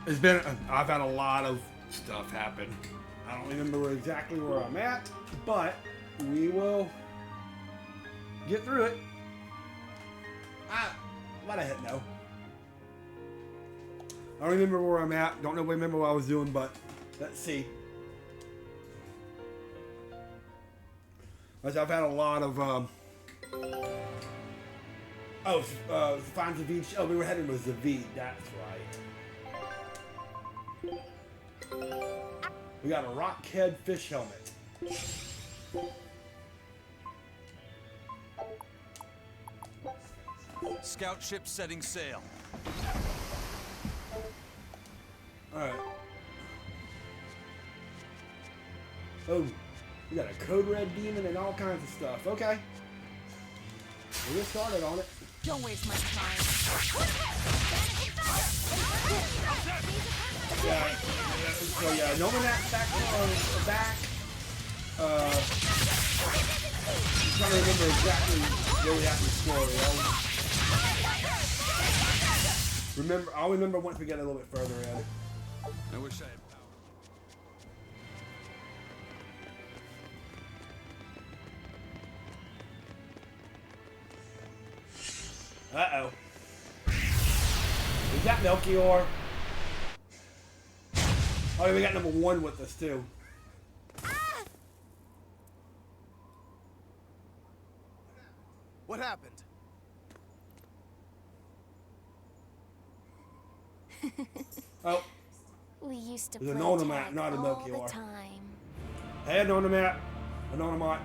It's been, I've had a lot of stuff happen. I don't remember exactly where I'm at, but we will get through it. Might have hit no. I don't remember where I'm at. Don't remember what I was doing, but let's see. I've had a lot of, find the V. Oh, we were heading with the V. That's right. We got a rockhead fish helmet. Scout ship setting sail. Alright. Oh, we got a code red demon and all kinds of stuff. Okay. We'll get started on it. Don't waste my time. Yeah. So yeah, knowing that back. I'm trying to remember exactly where we have to score. I'll remember once we get a little bit further in. I wish I had power. Uh-oh. Is that Melchior? Oh, we got number 1 with us, too. What happened? Oh. We used to There's play an onomat, tag not a all Melchior. the time. Hey, an onomat. An onomat.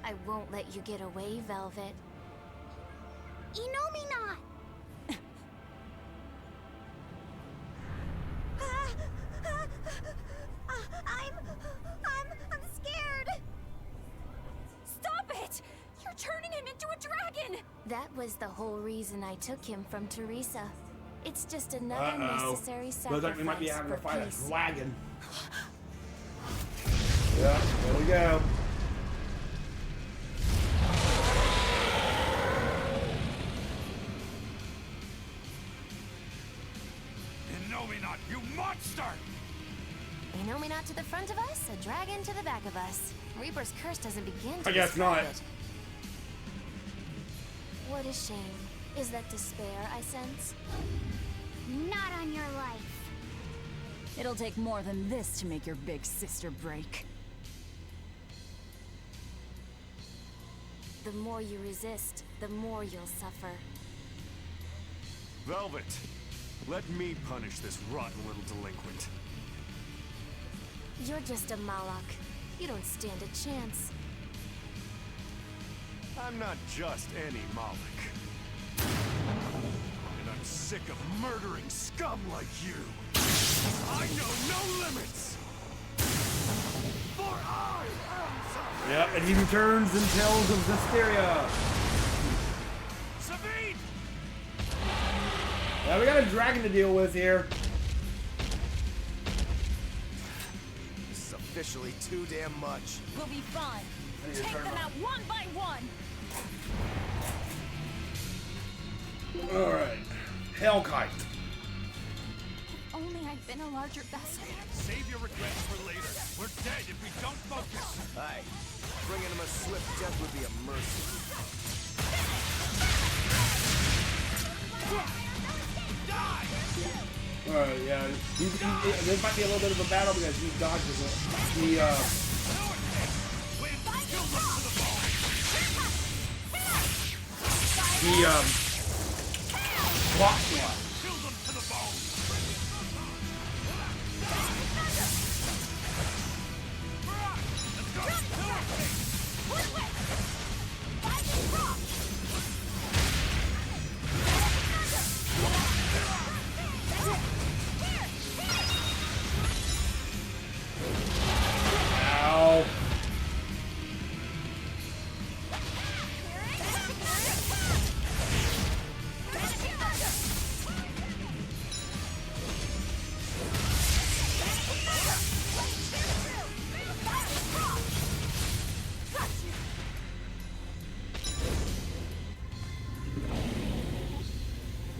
I won't let you get away, Velvet. You know me not. I'm scared. Stop it! You're turning him into a dragon! That was the whole reason I took him from Teresa. It's just another necessary Looks sacrifice like we might be having for to fight peace. a dragon. Yeah, there we go. You know me not, you monster! You know me not to the front of us, a dragon to the back of us. Reaper's curse doesn't begin to I guess describe not. it. What a shame. Is that despair I sense? Not on your life. It'll take more than this to make your big sister break. The more you resist, the more you'll suffer. Velvet, let me punish this rotten little delinquent. You're just a Malak. You don't stand a chance. I'm not just any Moloch. And I'm sick of murdering scum like you. I know no limits! For I am Zephyr! Yep, and he returns and tells of Zesteria. Sabine! Yeah, we got a dragon to deal with here. This is officially too damn much. We'll be fine. Take them out one by one. Alright. Hellkite. If only I'd been a larger vessel. Save your regrets for later. We're dead if we don't focus. Aye. Bringing him a swift death would be a mercy. Alright, yeah. There might be a little bit of a battle because he dodges it. He blocks one. Ow.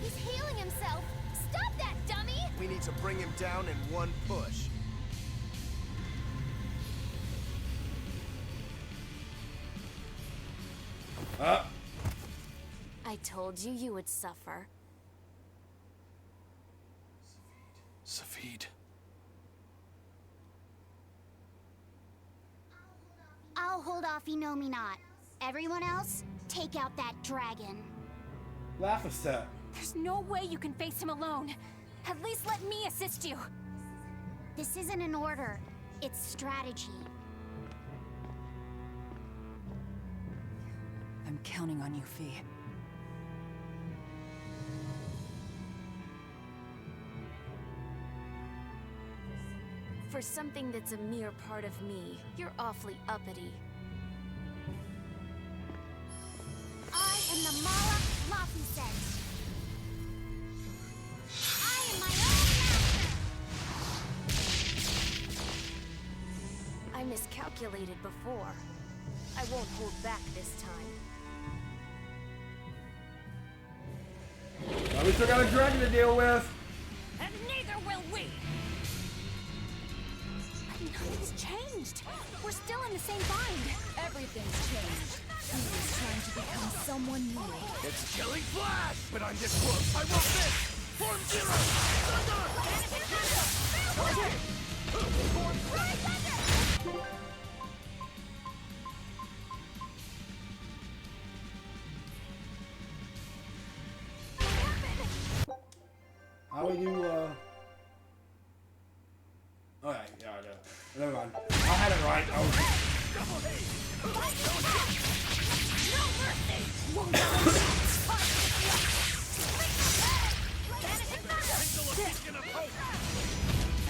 He's healing himself. Stop that, Doc! We need to bring him down in one push. I told you you would suffer. Safid. I'll hold off Inomine not. Everyone else, take out that dragon. Laugh a step. There's no way you can face him alone. At least let me assist you. This isn't an order. It's strategy. I'm counting on you, Fee. For something that's a mere part of me, you're awfully uppity. I am the Mala Lafuset. I am my own master. I miscalculated before. I won't hold back this time. Well, we still got a dragon to deal with. And neither will we! Nothing's changed. We're still in the same bind. Everything's changed. He was trying to become someone new. It's Killing Flash! But I'm this close. I want this! Form Zero! How we do, Alright, yeah, I know. Never mind. I had it right. I was...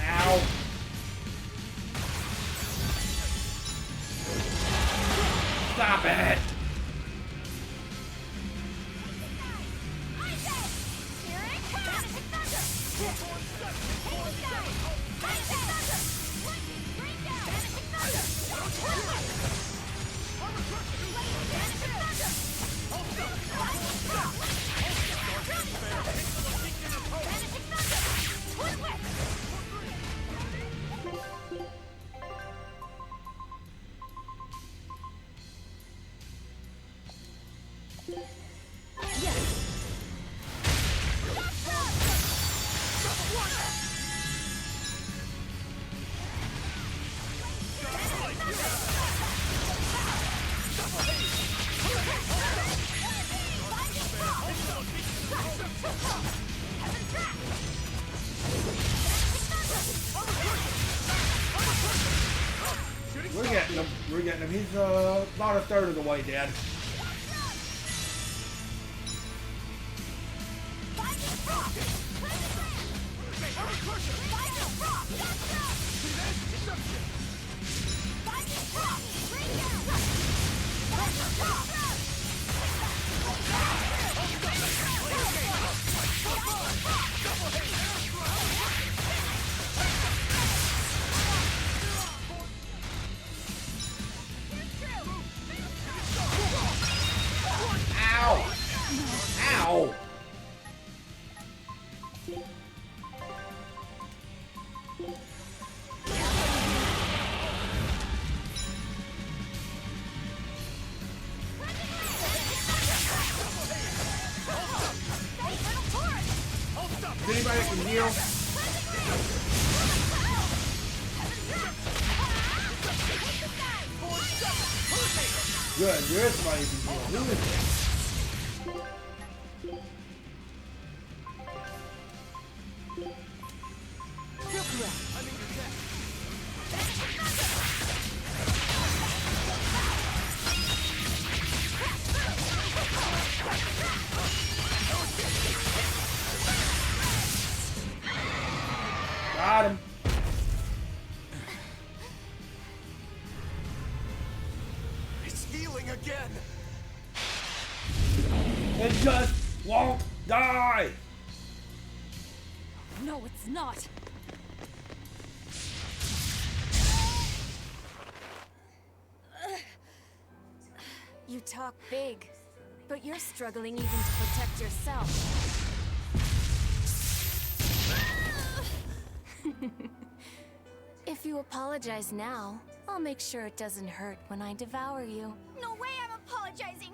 Ow! Stop it! We're getting him. He's about a third of the way dead. Ow! Ow! Is anybody that can heal? Good, there is somebody who can heal. Who is it? Got him. It's healing again! It just won't die. No, it's not. You talk big, but you're struggling even to protect yourself. If you apologize now, I'll make sure it doesn't hurt when I devour you. No way I'm apologizing!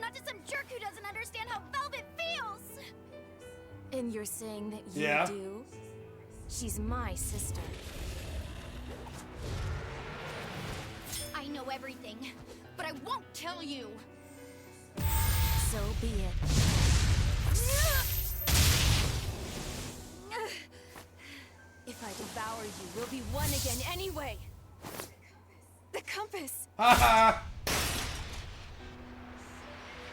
Not to some jerk who doesn't understand how Velvet feels! And you're saying that you Yeah. do? She's my sister. I know everything, but I won't tell you! So be it. If I devour you, we'll be one again anyway. The compass. Haha.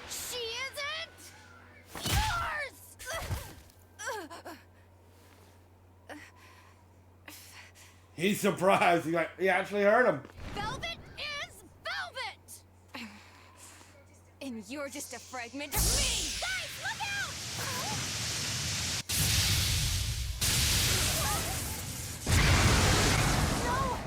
She isn't yours! He's surprised. He actually heard him. Velvet is Velvet! And you're just a fragment of me! Guys, look out! No!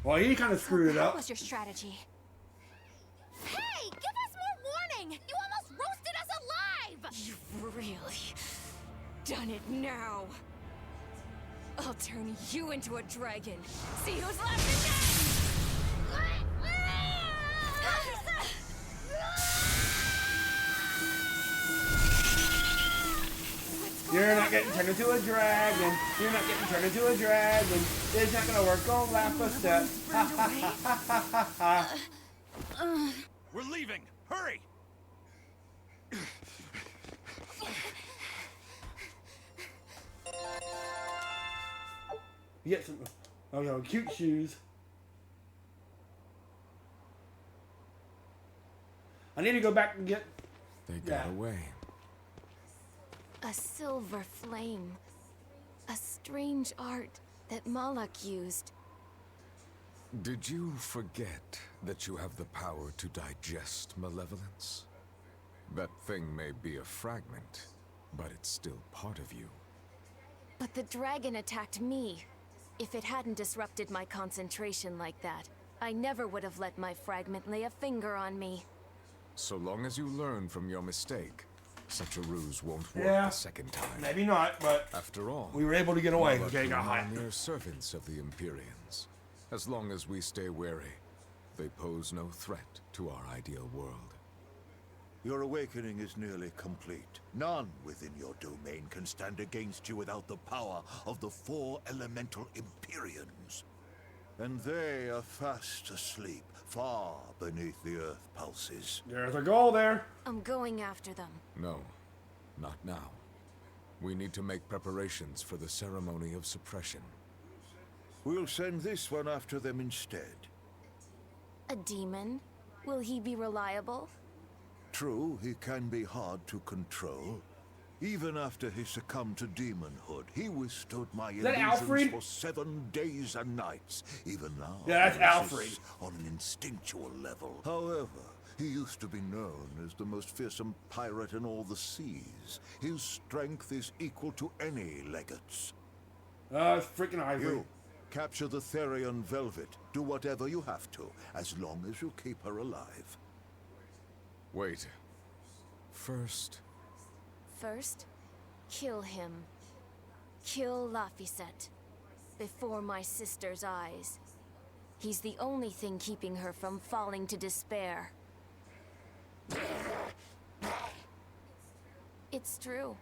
Well, he kind of screwed it What up. was your strategy? Hey, give us more warning! You almost roasted us alive! You've really done it now. I'll turn you into a dragon. See who's left again! You're not getting turned into a dragon. You're not getting turned into a dragon. It's not gonna work. Go laugh a step. We're leaving! Hurry! Get some, cute shoes. I need to go back and get. They got Yeah. away. A silver flame. A strange art that Malak used. Did you forget that you have the power to digest malevolence? That thing may be a fragment, but it's still part of you. But the dragon attacked me. If it hadn't disrupted my concentration like that, I never would have let my fragment lay a finger on me. So long as you learn from your mistake, such a ruse won't work Yeah. the second time. Maybe not, but After all, we were able to get away. Malak Okay, got and I hot. are mere servants of the empyreons. As long as we stay wary, they pose no threat to our ideal world. Your awakening is nearly complete. None within your domain can stand against you without the power of the 4 elemental empyreons. And they are fast asleep, far beneath the earth pulses. There's a goal there. I'm going after them. No, not now. We need to make preparations for the ceremony of suppression. We'll send this one after them instead. A demon? Will he be reliable? True, he can be hard to control. Even after he succumbed to demonhood, he withstood my that illusions Alfred? for 7 days and nights. Even now, Yeah, that's he Alfred. resists on an instinctual level. However, he used to be known as the most fearsome pirate in all the seas. His strength is equal to any legate's. It's freaking Ivory. You, capture the Therion Velvet. Do whatever you have to, as long as you keep her alive. Wait. First, First, kill him. Kill Laphicet. Before my sister's eyes. He's the only thing keeping her from falling to despair. It's true.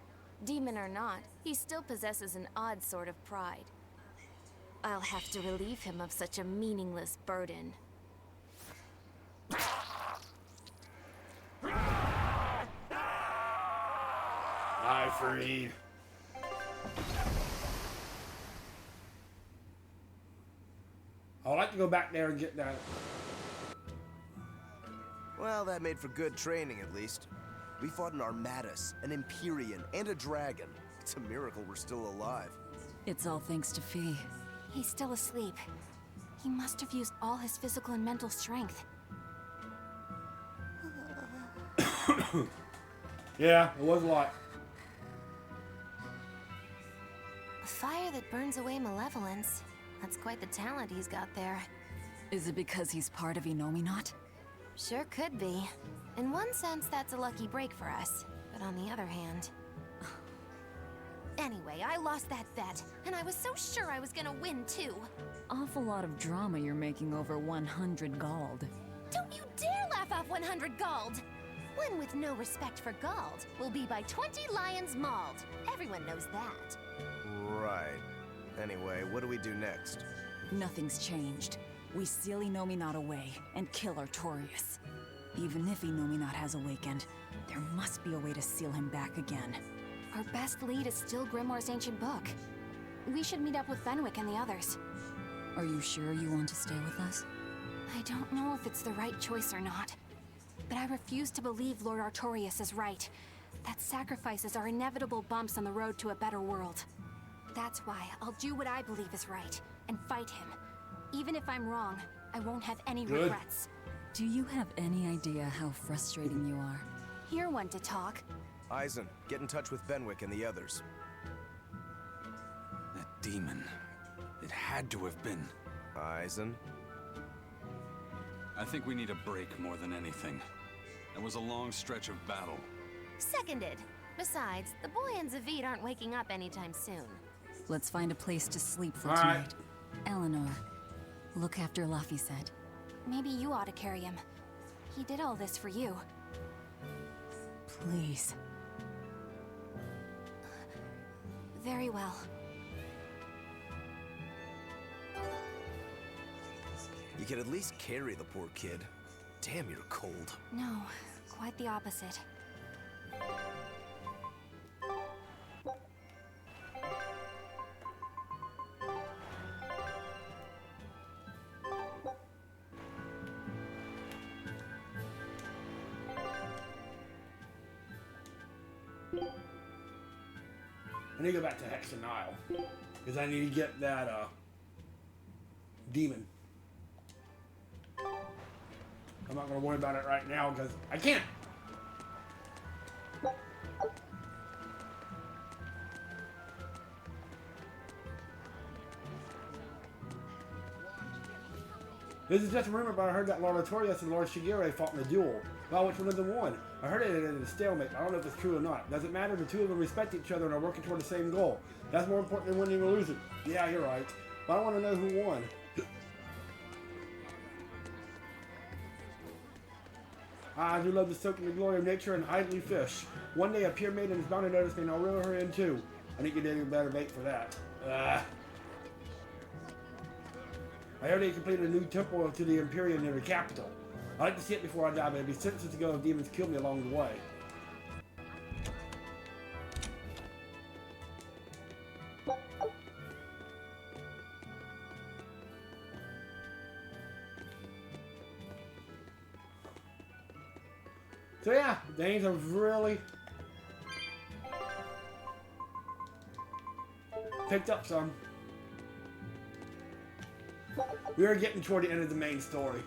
Demon or not, he still possesses an odd sort of pride. I'll have to relieve him of such a meaningless burden. Ivory. I would like to go back there and get that. Well, that made for good training, at least. We fought an Armatus, an Empyrean, and a dragon. It's a miracle we're still alive. It's all thanks to Fee. He's still asleep. He must have used all his physical and mental strength. Yeah, it was a lot. A fire that burns away malevolence. That's quite the talent he's got there. Is it because he's part of Innominat? Sure could be. In one sense, that's a lucky break for us. But on the other hand... Anyway, I lost that bet, and I was so sure I was gonna win, too. Awful lot of drama you're making over 100 gold. Don't you dare laugh off 100 gold! One with no respect for gold will be by 20 lions mauled. Everyone knows that. Right. Anyway, what do we do next? Nothing's changed. We seal Inominat away and kill Artorias. Even if Inominat has awakened, there must be a way to seal him back again. Our best lead is still Grimoire's ancient book. We should meet up with Fenwick and the others. Are you sure you want to stay with us? I don't know if it's the right choice or not. But I refuse to believe Lord Artorias is right. That sacrifices are inevitable bumps on the road to a better world. That's why I'll do what I believe is right, and fight him. Even if I'm wrong, I won't have any regrets. Do you have any idea how frustrating you are? You're one to talk. Eisen, get in touch with Benwick and the others. That demon. It had to have been. Eisen? I think we need a break more than anything. That was a long stretch of battle. Seconded. Besides, the boy and Zavid aren't waking up anytime soon. Let's find a place to sleep for All tonight. right. Eleanor, look after Laphicet. Maybe you ought to carry him. He did all this for you. Please. Very well. You can at least carry the poor kid. Damn, you're cold. No, quite the opposite. I need to go back to Hexen Isle. Because I need to get that, demon. I'm not going to worry about it right now because I can't. This is just a rumor, but I heard that Lord Artorias and Lord Shigure fought in a duel. Well, which one of them won? I heard it ended in a stalemate. I don't know if it's true or not. Doesn't matter. The two of them respect each other and are working toward the same goal. That's more important than winning or losing. Yeah, you're right. But I want to know who won. I do love to soak in the glory of nature and idly fish. One day a pure maiden is bound to notice me and I'll reel her in too. I need to get a better bait for that. I heard they completed a new temple to the Empyrean near the capital. I'd like to see it before I die, but it'd be senseless to go if demons kill me along the way. So yeah, things have really picked up some. We are getting toward the end of the main story.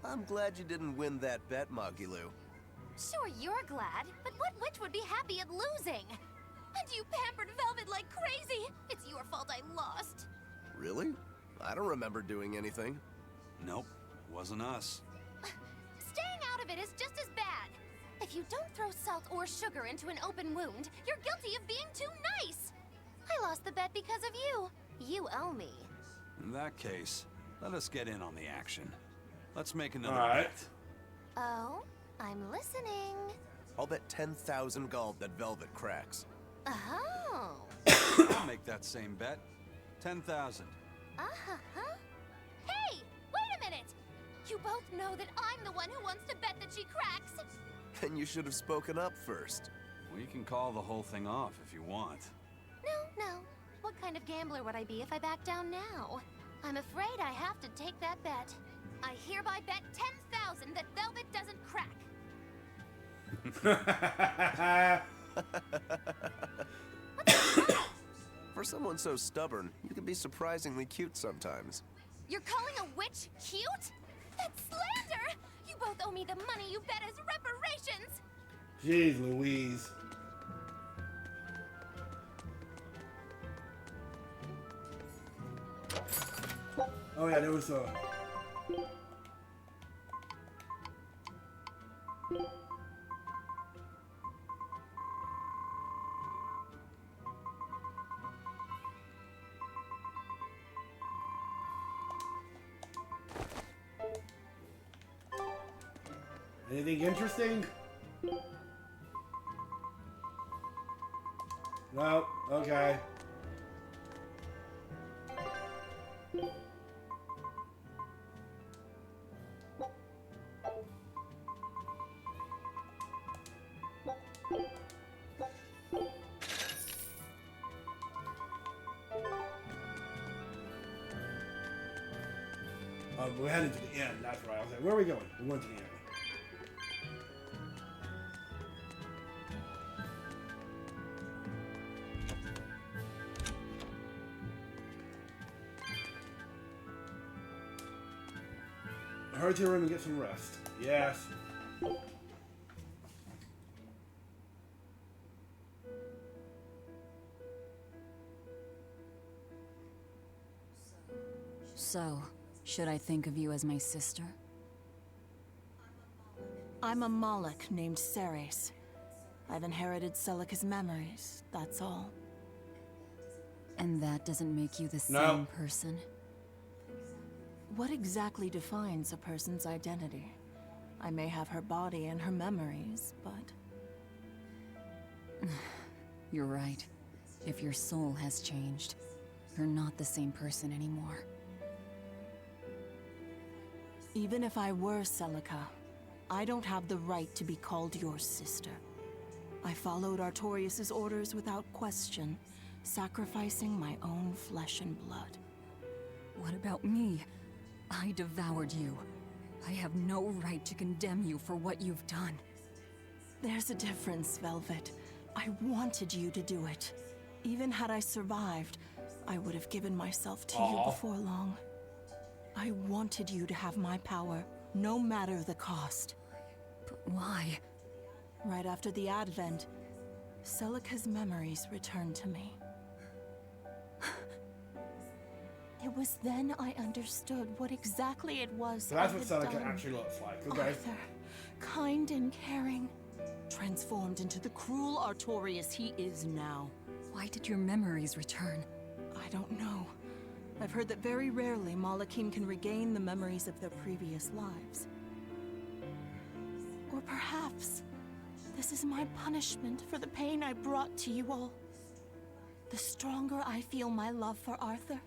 I'm glad you didn't win that bet, Magilu. Sure, you're glad, but what witch would be happy at losing? And you pampered Velvet like crazy! It's your fault I lost. Really? I don't remember doing anything. Nope, wasn't us. Staying out of it is just as bad. If you don't throw salt or sugar into an open wound, you're guilty of being too nice. I lost the bet because of you. You owe me. In that case, let us get in on the action. Let's make another Alright. bet. Oh, I'm listening. I'll bet 10,000 gold that Velvet cracks. Oh. I'll make that same bet. 10,000. Uh-huh. Hey, wait a minute! You both know that I'm the one who wants to bet that she cracks. Then you should have spoken up first. We can call the whole thing off if you want. No. What kind of gambler would I be if I back down now? I'm afraid I have to take that bet. I hereby bet 10,000 that Velvet doesn't crack. For someone so stubborn, you can be surprisingly cute sometimes. You're calling a witch cute? That's slander! You both owe me the money you bet as reparations! Jeez Louise. Oh yeah, there was a... Anything interesting? No. Okay. We're headed to the end. That's right. I was like, where are we going? We're going to the end. Hurry to your room and get some rest. Yes. So, should I think of you as my sister? I'm a Moloch named Ceres. I've inherited Celica's memories, that's all. And that doesn't make you the No. same person? What exactly defines a person's identity? I may have her body and her memories, but... You're right. If your soul has changed, you're not the same person anymore. Even if I were Celica, I don't have the right to be called your sister. I followed Artorius' orders without question, sacrificing my own flesh and blood. What about me? I devoured you. I have no right to condemn you for what you've done. There's a difference, Velvet. I wanted you to do it. Even had I survived, I would have given myself to you before long. I wanted you to have my power, no matter the cost. But why? Right after the Advent, Celica's memories returned to me. It was then I understood what exactly it was So that's I what had Celica done. actually looks like. Okay. Arthur, kind and caring, transformed into the cruel Artorius he is now. Why did your memories return? I don't know. I've heard that very rarely Malachim can regain the memories of their previous lives. Or perhaps this is my punishment for the pain I brought to you all. The stronger I feel my love for Arthur,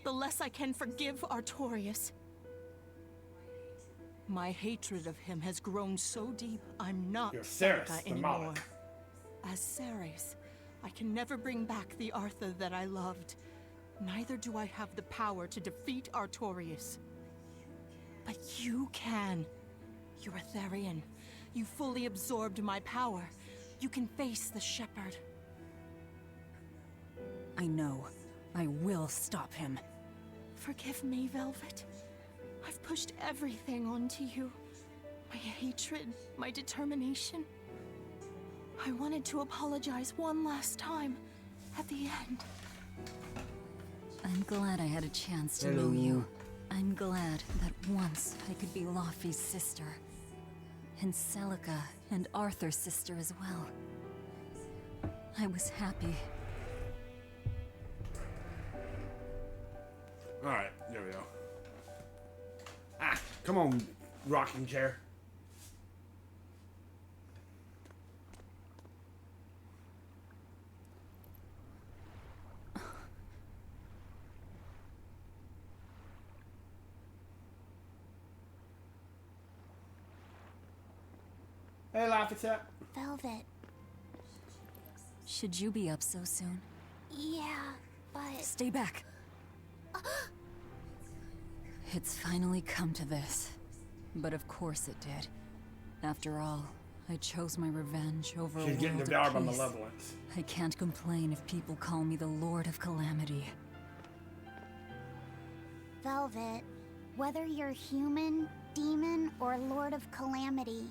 the less I can forgive Artorius. My hatred of him has grown so deep, I'm not You're Ceres, Celica the anymore. Moloch. As Ceres, I can never bring back the Arthur that I loved. Neither do I have the power to defeat Artorius. But you can. You're a Therian. You fully absorbed my power. You can face the Shepherd. I know. I will stop him. Forgive me, Velvet. I've pushed everything onto you. My hatred, my determination. I wanted to apologize one last time, at the end. I'm glad I had a chance to know you. I'm glad that once I could be Laufey's sister. And Celica and Arthur's sister as well. I was happy. Alright, there we go. Ah, come on, rocking chair. Hey, Laffy. Velvet. Should you be up so soon? Yeah, but... Stay back. It's finally come to this. But of course it did. After all, I chose my revenge over a She's getting world devoured by of peace. malevolence. I can't complain if people call me the Lord of Calamity. Velvet, Whether you're human, demon, or Lord of Calamity,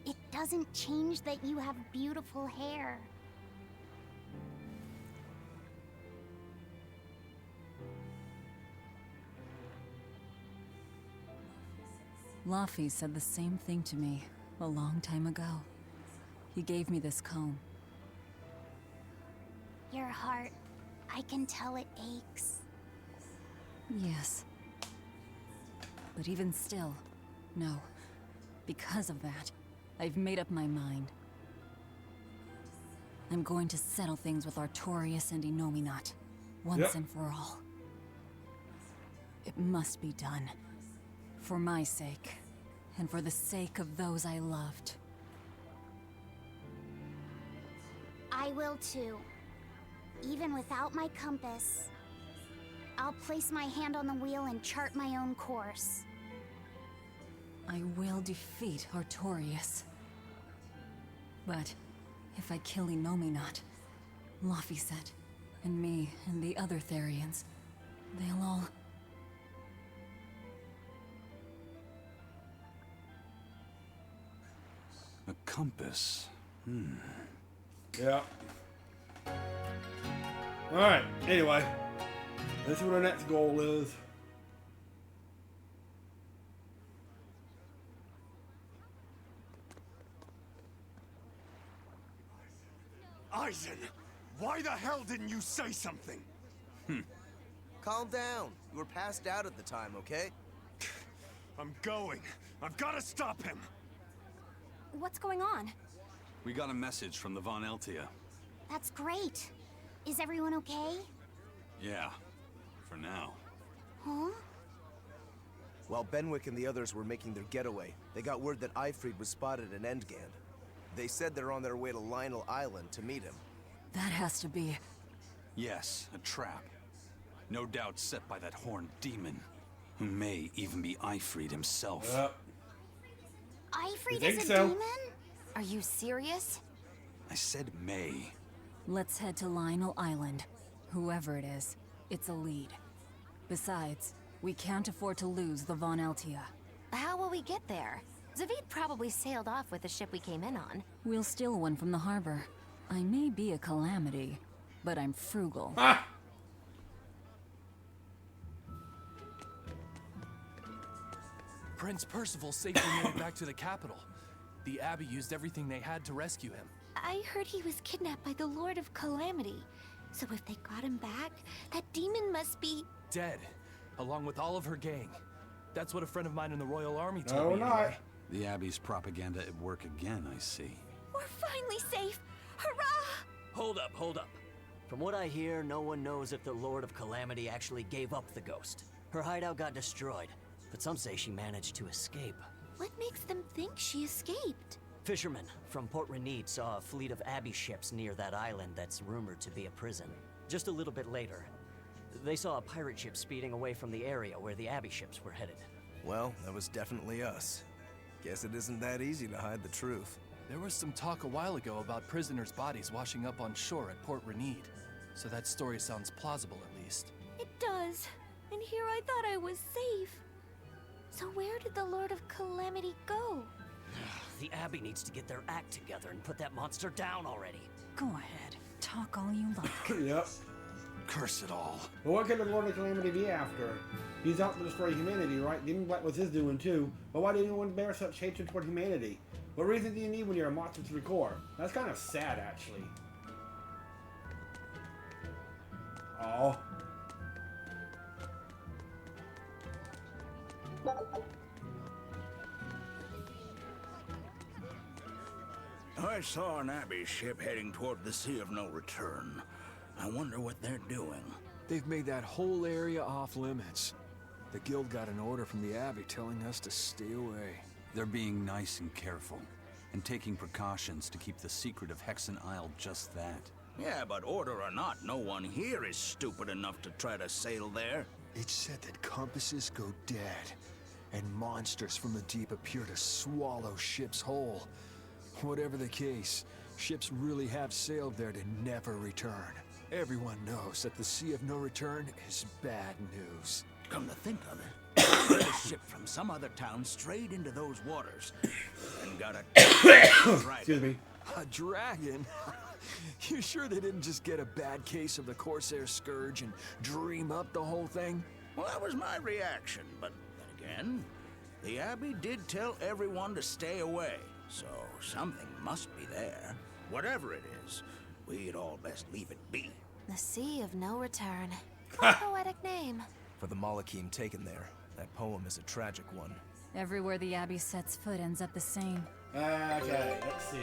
it doesn't change that you have beautiful hair. Laffy said the same thing to me a long time ago. He gave me this comb. Your heart, I can tell it aches. Yes. But even still, no. Because of that, I've made up my mind. I'm going to settle things with Artorias and Innominat, once and for all. It must be done. For my sake, and for the sake of those I loved. I will too. Even without my compass, I'll place my hand on the wheel and chart my own course. I will defeat Artorias. But if I kill Innominat, Laffyset, and me, and the other Therians, they'll all... A compass. Yeah. Alright, anyway. Let's see what our next goal is. Eisen, why the hell didn't you say something? Calm down. You were passed out at the time, okay? I'm going. I've got to stop him. What's going on? We got a message from the Von Eltia. That's great. Is everyone okay? Yeah, for now. Huh? While Benwick and the others were making their getaway, they got word that Ifrid was spotted in Endgand. They said they're on their way to Lionel Island to meet him. That has to be... Yes, a trap. No doubt set by that horned demon, who may even be Ifrid himself. Ifrid think is a so? demon? Are you serious? I said may. Let's head to Lionel Island. Whoever it is, it's a lead. Besides, we can't afford to lose the Von Eltia. How will we get there? Zavid probably sailed off with the ship we came in on. We'll steal one from the harbor. I may be a calamity, but I'm frugal. Ah! Prince Percival safely made it back to the capital. The Abbey used everything they had to rescue him. I heard he was kidnapped by the Lord of Calamity. So if they got him back, that demon must be... Dead, along with all of her gang. That's what a friend of mine in the Royal Army told No, me not. anyway. The Abbey's propaganda at work again, I see. We're finally safe! Hurrah! Hold up. From what I hear, no one knows if the Lord of Calamity actually gave up the ghost. Her hideout got destroyed, but some say she managed to escape. What makes them think she escaped? Fishermen from Port Renede saw a fleet of Abbey ships near that island that's rumored to be a prison. Just a little bit later, they saw a pirate ship speeding away from the area where the Abbey ships were headed. Well, that was definitely us. Guess it isn't that easy to hide the truth. There was some talk a while ago about prisoners' bodies washing up on shore at Port Renede. So that story sounds plausible, at least. It does. And here I thought I was safe. So where did the Lord of Calamity go? The Abbey needs to get their act together and put that monster down already. Go ahead. Talk all you like. Yep. Curse it all. But what could the Lord of Calamity be after? He's out to destroy humanity, right? Demon Black was his doing too. But why did anyone bear such hatred toward humanity? What reason do you need when you're a monster to the core? That's kind of sad, actually. Oh. I saw an Abbey ship heading toward the Sea of No Return. I wonder what they're doing. They've made that whole area off limits. The Guild got an order from the Abbey telling us to stay away. They're being nice and careful, and taking precautions to keep the secret of Hexen Isle just that. Yeah, but order or not, no one here is stupid enough to try to sail there. It's said that compasses go dead, and monsters from the deep appear to swallow ships whole. Whatever the case, ships really have sailed there to never return. Everyone knows that the Sea of No Return is bad news. Come to think of it, a ship from some other town strayed into those waters and got a Excuse me. A dragon? You sure they didn't just get a bad case of the Corsair Scourge and dream up the whole thing? Well, that was my reaction, but then again, the Abbey did tell everyone to stay away, so something must be there. Whatever it is, we'd all best leave it be. The Sea of No Return. What a poetic name. For the Malachim taken there, that poem is a tragic one. Everywhere the Abbey sets foot ends up the same. Okay, let's see.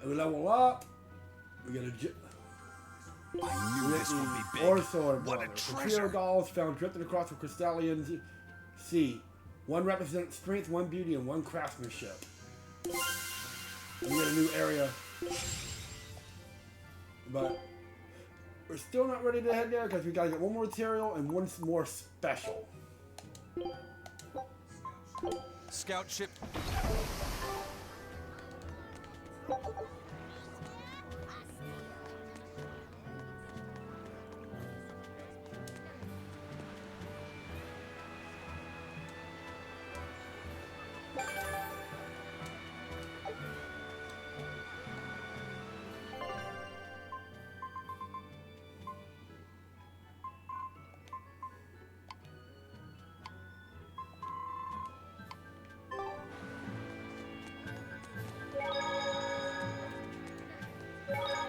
We level up. We get a I knew this would be big. Or sword What a brother. The treasure. trio dolls found drifting across the crystalline sea. One represents strength, one beauty, and one craftsmanship. We get a new area. But we're still not ready to head there because we gotta get one more material and one more special. Scout ship.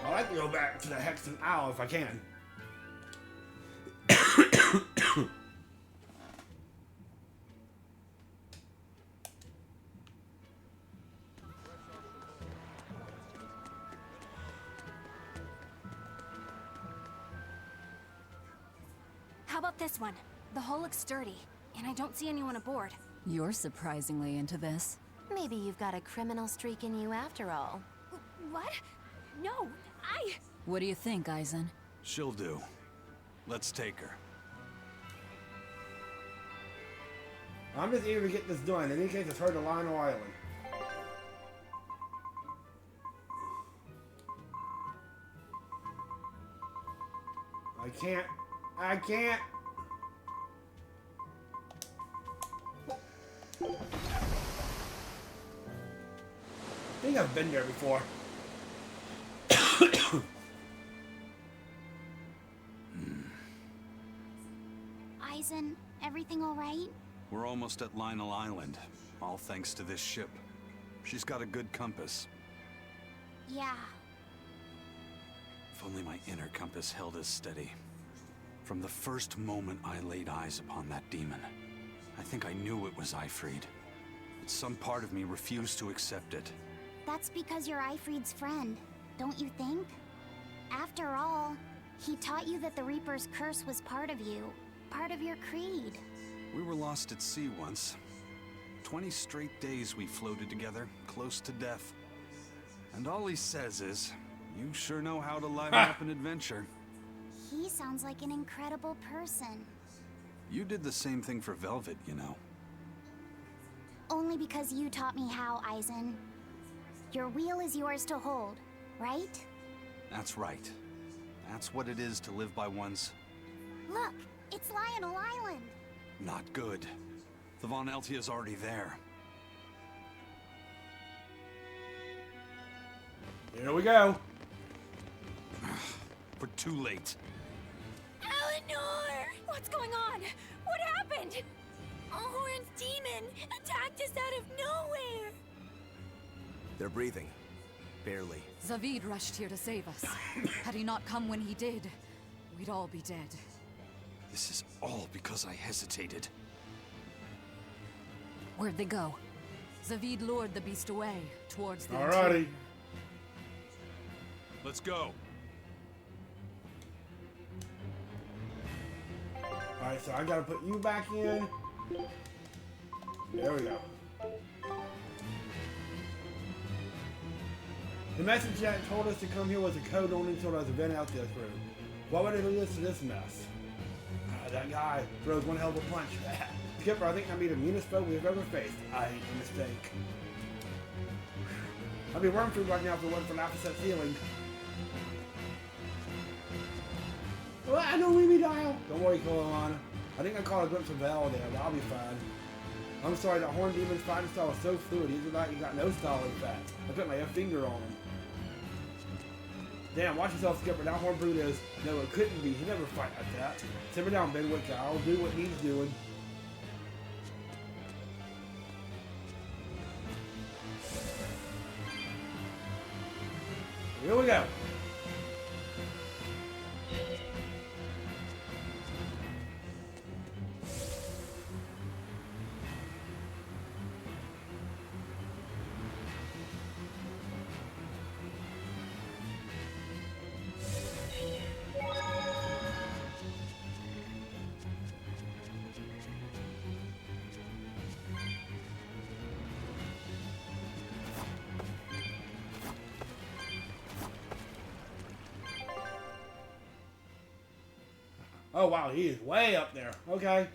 I'd like to go back to the Hexen Owl if I can. How about this one? The hull looks sturdy, and I don't see anyone aboard. You're surprisingly into this. Maybe you've got a criminal streak in you after all. What? No, What do you think, Eisen? She'll do. Let's take her. I'm just eager to get this done. In any case, it's heard to Lionel Island. I can't. I think I've been there before. Eisen, everything all right? We're almost at Lionel Island, all thanks to this ship. She's got a good compass. Yeah. If only my inner compass held as steady. From the first moment I laid eyes upon that demon, I think I knew it was Ifrid. But some part of me refused to accept it. That's because you're Ifrid's friend, don't you think? After all, he taught you that the Reaper's curse was part of you, part of your creed. We were lost at sea once. 20 straight days we floated together, close to death. And all he says is, you sure know how to liven up an adventure. He sounds like an incredible person. You did the same thing for Velvet, you know. Only because you taught me how, Eisen. Your wheel is yours to hold, right? That's right. That's what it is to live by one's... Look, it's Lionel Island. Not good. The Von Eltia's already there. Here we go. We're too late. Eleanor! What's going on? What happened? Horn's demon attacked us out of nowhere. They're breathing. Barely. Zavid rushed here to save us. Had he not come when he did, we'd all be dead. This is all because I hesitated. Where'd they go? Zavid lured the beast away, towards the Alrighty. interior. Let's go. Alright, so I gotta put you back in. There we go. The message that told us to come here was a code only until there's a vent out this room. Why would it lead us to this mess? That guy throws one hell of a punch. Skipper, I think I mean the meanest foe we've ever faced. I hate the mistake. I'd be worm food right now if it wasn't for Laphicet's healing. I don't leave me dial. Don't worry, Carolina. I think I caught a glimpse of Val there, but I'll be fine. I'm sorry, that Horn Demon's fighting style is so fluid. He's like, he got no style, in fact. I put my finger on him. Damn, watch yourself, Skipper. That Horn Brute is. No, it couldn't be. He never fight like that. Simmer down, Benwick. I'll do what he's doing. Here we go. Oh wow, he is way up there. Okay.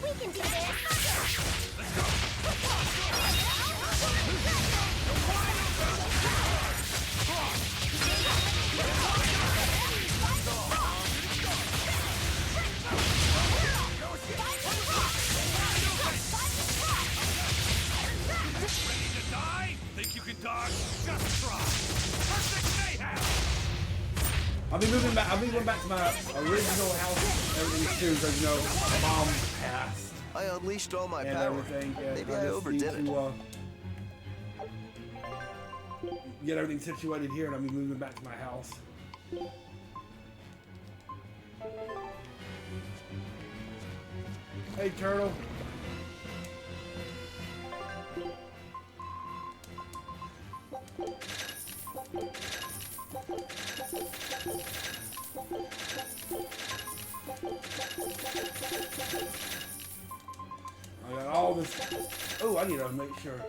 We can do this! Let's go! I'll be moving back. I'll be going back to my original house. Everything's too, because you know, my mom passed. I unleashed all my and power. Everything. Yeah, Maybe I just overdid need it. to, get everything situated here, and I'll be moving back to my house. Hey, turtle. I got all this. Oh, I need to make sure.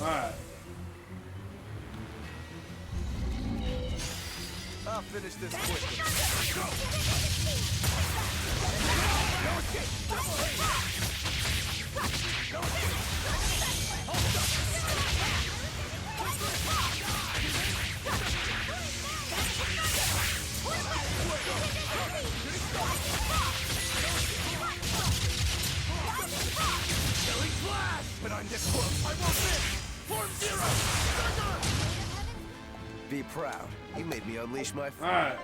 Alright. I'll finish this quickly. When I'm this close, I won't miss! Form zero! Be proud. You made me unleash my fire.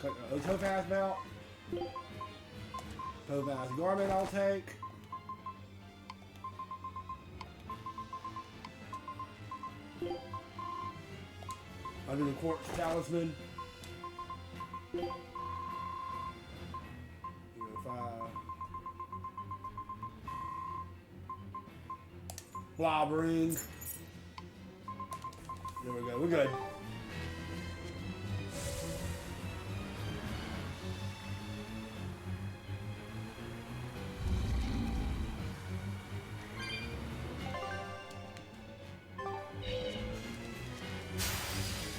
Alright. Topaz belt. Topaz garment I'll take. Under the quartz talisman. Blob ring. There we go. We're good.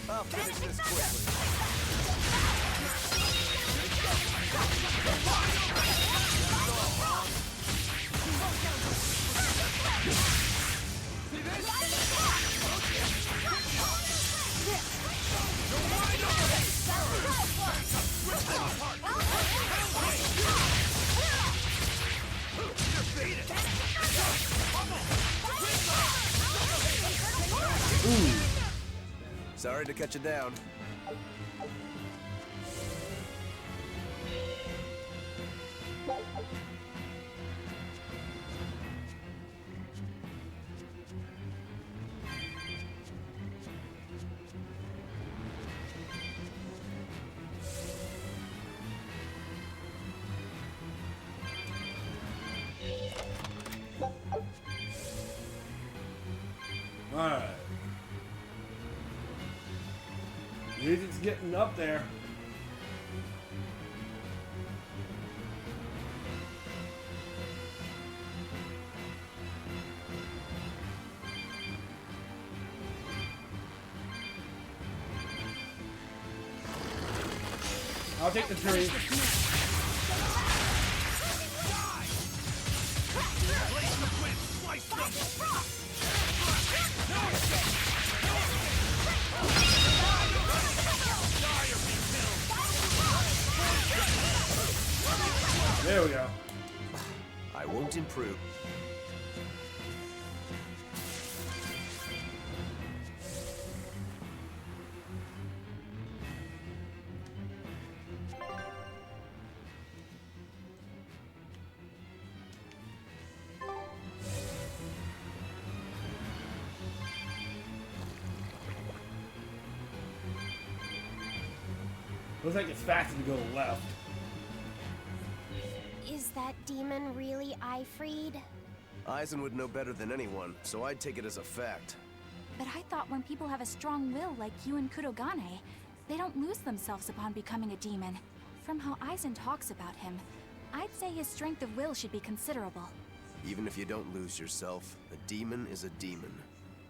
I'll finish this quickly. Sorry to cut you down. Alright. Music's getting up there. I'll take the tree. There we go. I won't improve. Looks like it's faster to go left. Is that demon really Ifreed? Eisen would know better than anyone, so I'd take it as a fact. But I thought when people have a strong will like you and Kurogane, they don't lose themselves upon becoming a demon. From how Eisen talks about him, I'd say his strength of will should be considerable. Even if you don't lose yourself, a demon is a demon.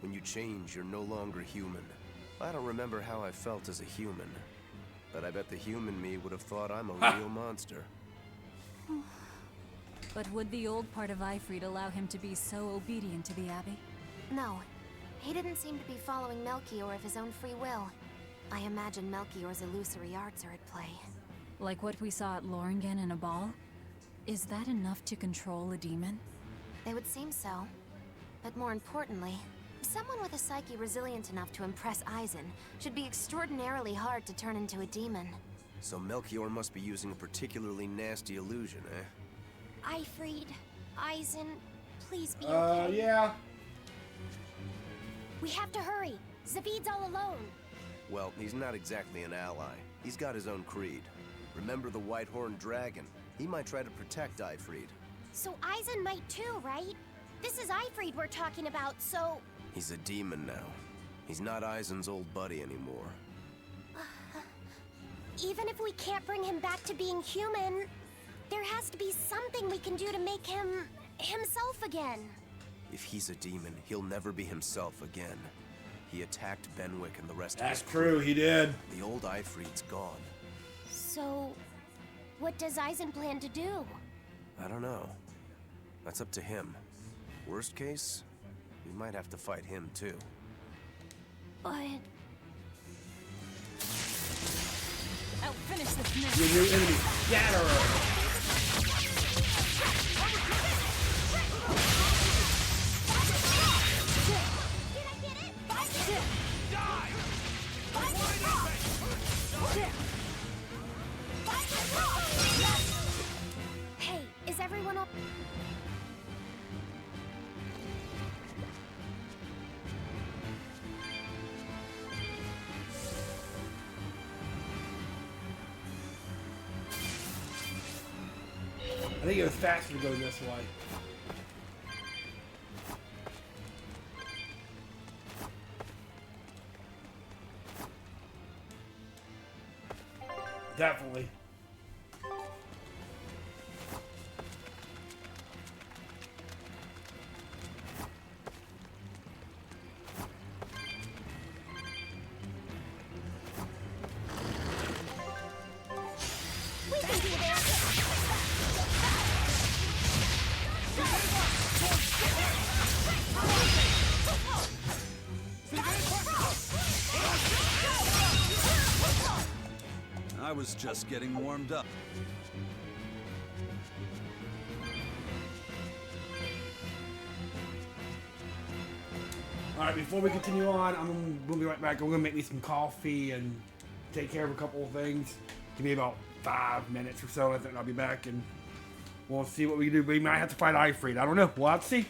When you change, you're no longer human. I don't remember how I felt as a human, but I bet the human me would have thought I'm a real monster. But would the old part of Ifreed allow him to be so obedient to the Abbey? No. He didn't seem to be following Melchior of his own free will. I imagine Melchior's illusory arts are at play. Like what we saw at Loringen in a ball? Is that enough to control a demon? They would seem so. But more importantly, someone with a psyche resilient enough to impress Eisen should be extraordinarily hard to turn into a demon. So Melchior must be using a particularly nasty illusion, eh? Ifreed, Eisen, please be okay. Yeah. We have to hurry. Zavid's all alone. Well, he's not exactly an ally. He's got his own creed. Remember the White-Horned Dragon? He might try to protect Ifreed. So Eisen might too, right? This is Ifreed we're talking about, so... He's a demon now. He's not Eisen's old buddy anymore. Even if we can't bring him back to being human, there has to be something we can do to make him... himself again. If he's a demon, he'll never be himself again. He attacked Benwick and the rest That's of his crew. true, he did. The old Ifreed's gone. So... what does Eisen plan to do? I don't know. That's up to him. Worst case, we might have to fight him too. But... I'll finish this now. Your new enemy, Scatterer. Hey, is everyone up? I think it was faster to go this way. Definitely. I was just getting warmed up. Alright, before we continue on, we'll be right back. I'm gonna make me some coffee and take care of a couple of things. Give me about 5 minutes or so, and then I'll be back and we'll see what we can do. We might have to fight Ifreed. I don't know. We'll have to see.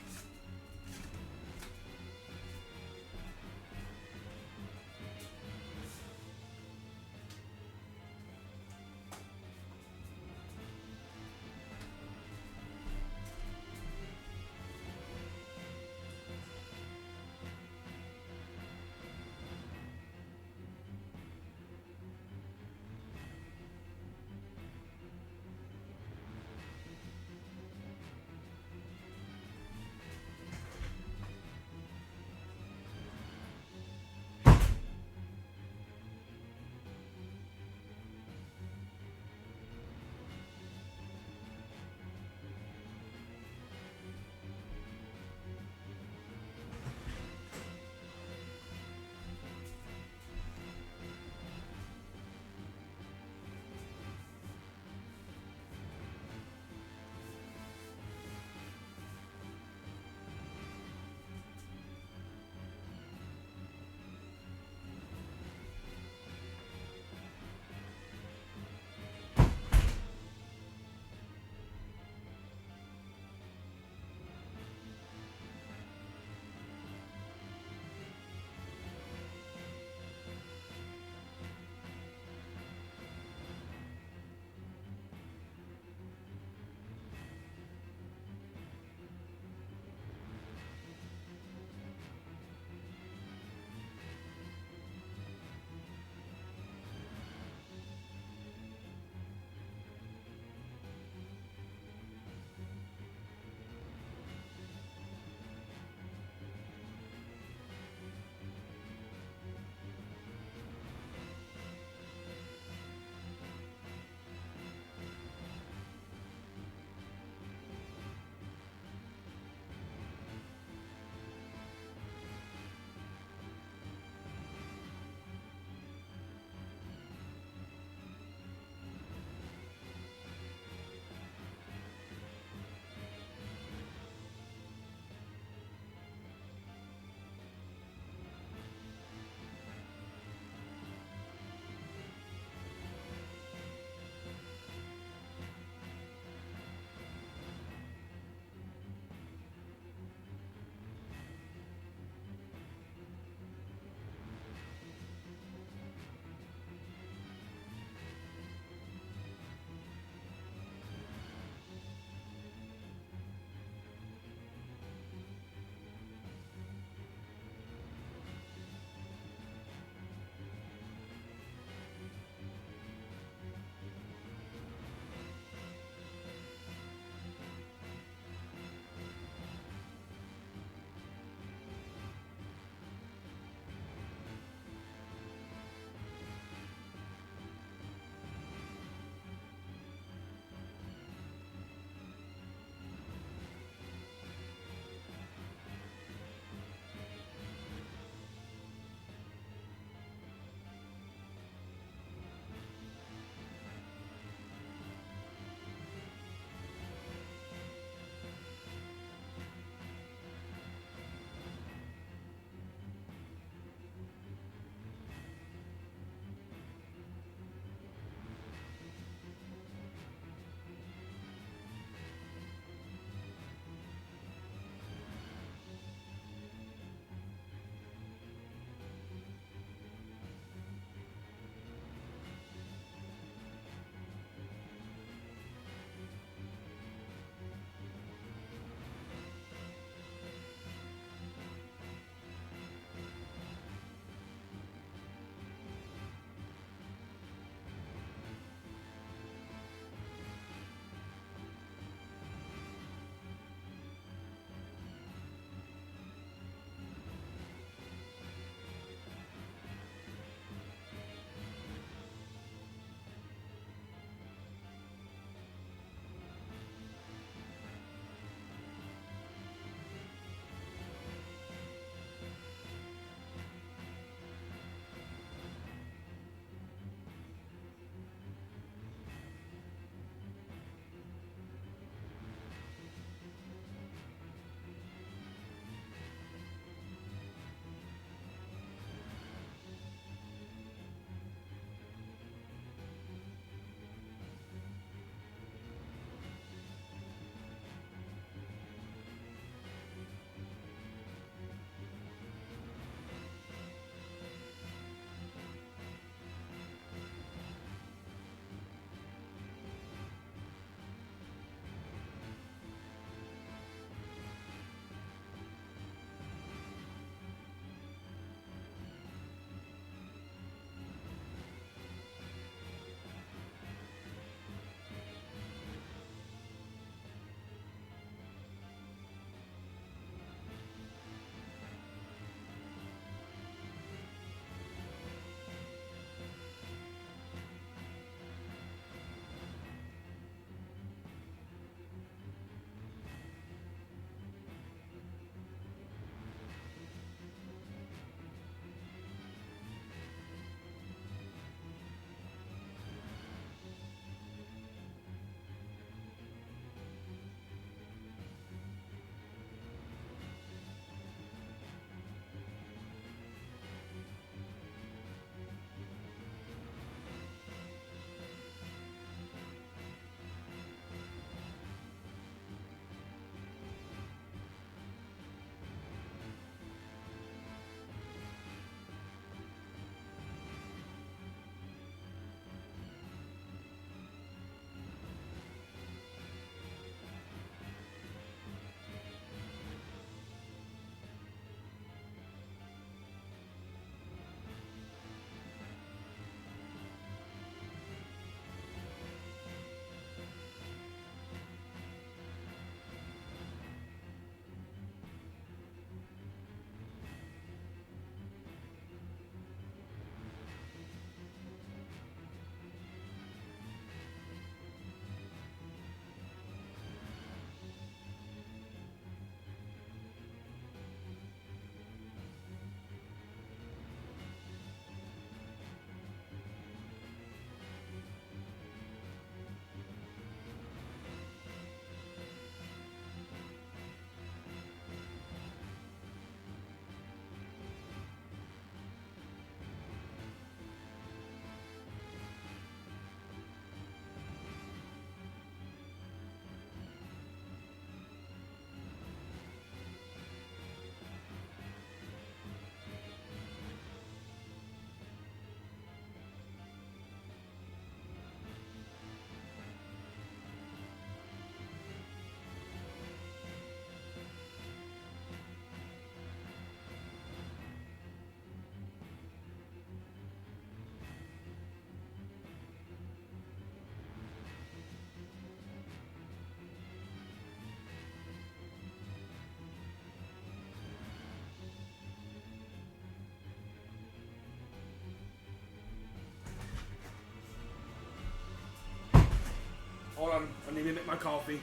me make my coffee.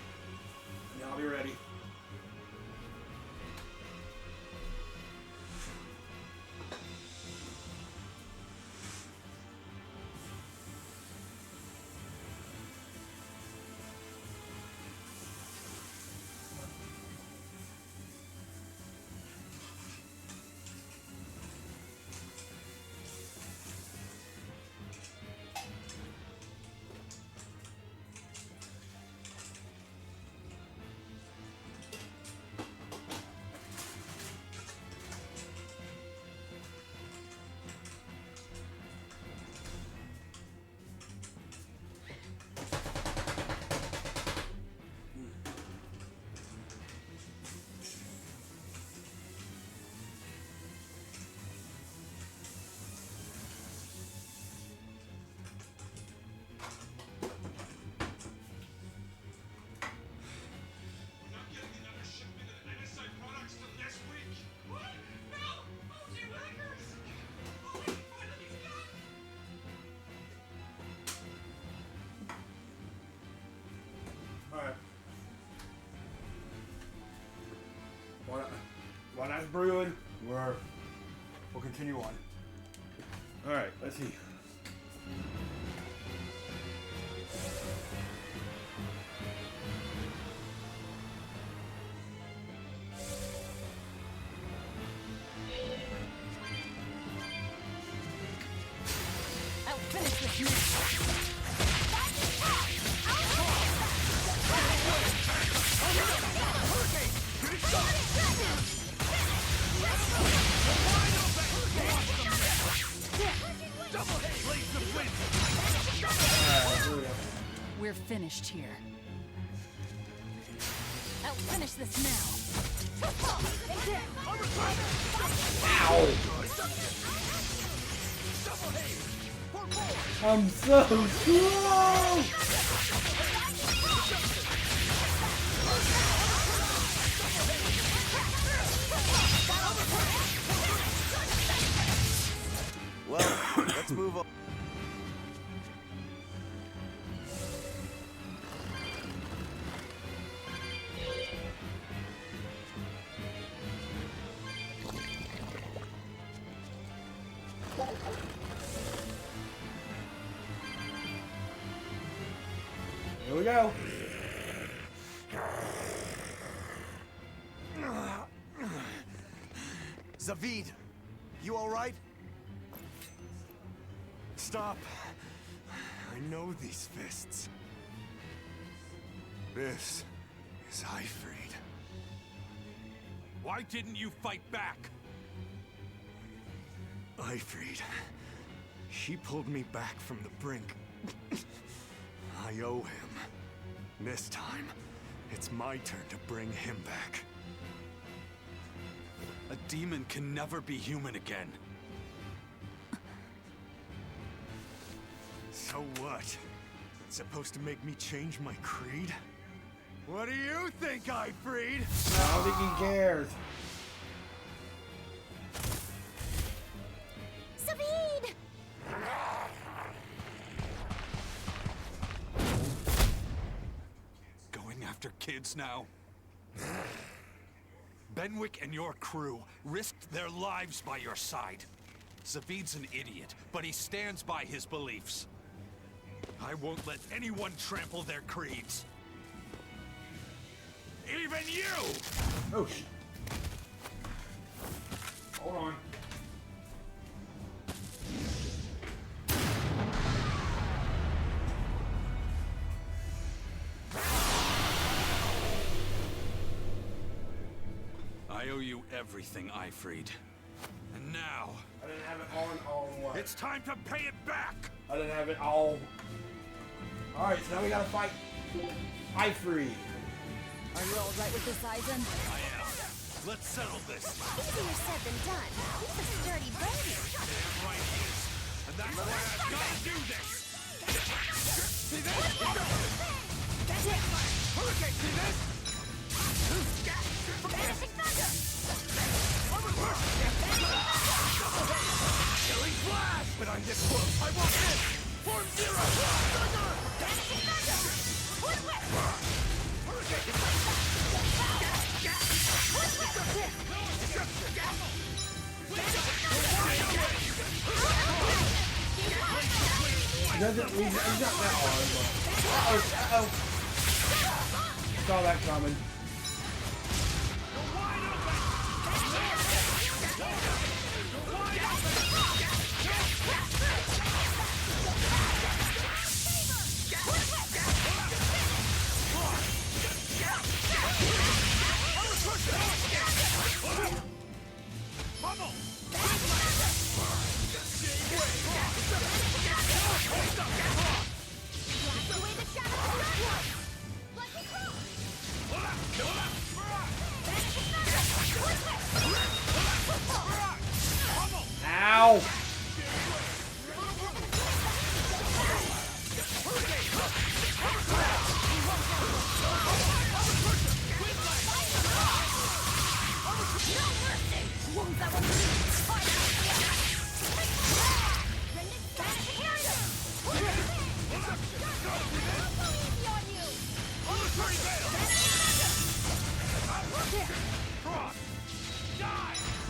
Now I'll be ready. While that's brewing, we'll continue on. Alright, let's see. I'll finish this now. We're finished here. I'll finish this now. Ow! I'm so slow! Well, let's move on. Here we go. Zavid, you alright? Stop. I know these fists. This is Ifrid. Why didn't you fight back? Ifrid. She pulled me back from the brink. I owe him. This time, it's my turn to bring him back. A demon can never be human again. So what? It's supposed to make me change my creed? What do you think, Ifrid? I don't think he cares. Zavid! Going after kids now? Benwick and your crew risked their lives by your side. Zavid's an idiot, but he stands by his beliefs. I won't let anyone trample their creeds. Even you! Oh, shit. Hold on. I owe you everything, Ifrid. And now... I didn't have it all in one. It's time to pay it back! I didn't have it all. Alright, so now we gotta fight Ifrid. Are you all right with this, Eisen? I am. Let's settle this. Easier said than done. He's a sturdy baby. Damn right he is. And that's why I've gotta do this! See this? Hurricane, see this? Killing flash! But I'm this close. I want this! Form zero! Vanishing thunder! He's not that hard, but... Uh-oh. Saw that coming. Ow!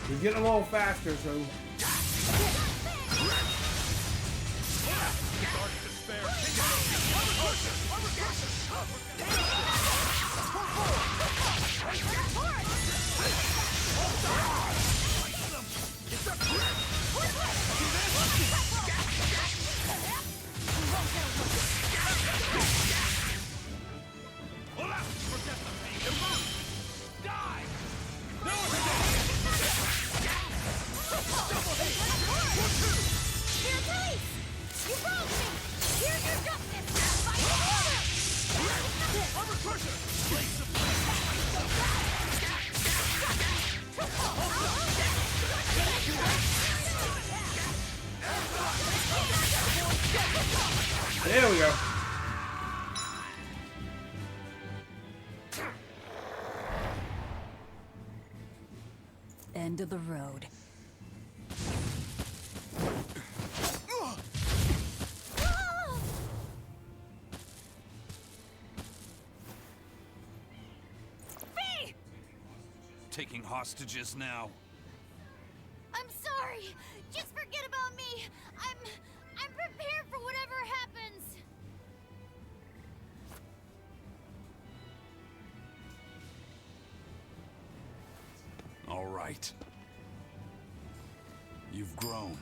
He's getting a little faster, so... There we go. End of the road. Taking hostages now. I'm sorry. Just forget about me. I'm prepared for whatever happens. All right. You've grown.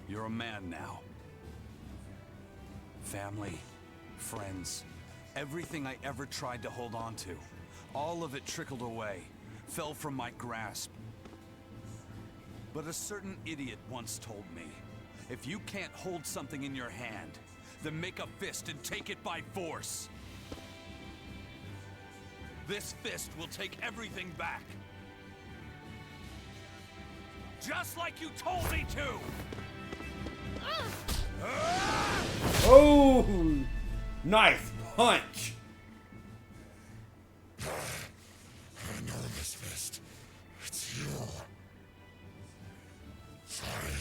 You're a man now. Family, friends, everything I ever tried to hold on to, all of it trickled away, fell from my grasp. But a certain idiot once told me, if you can't hold something in your hand, then make a fist and take it by force. This fist will take everything back. Just like you told me to! Oh! Nice punch! I know this fist. It's you. Sorry.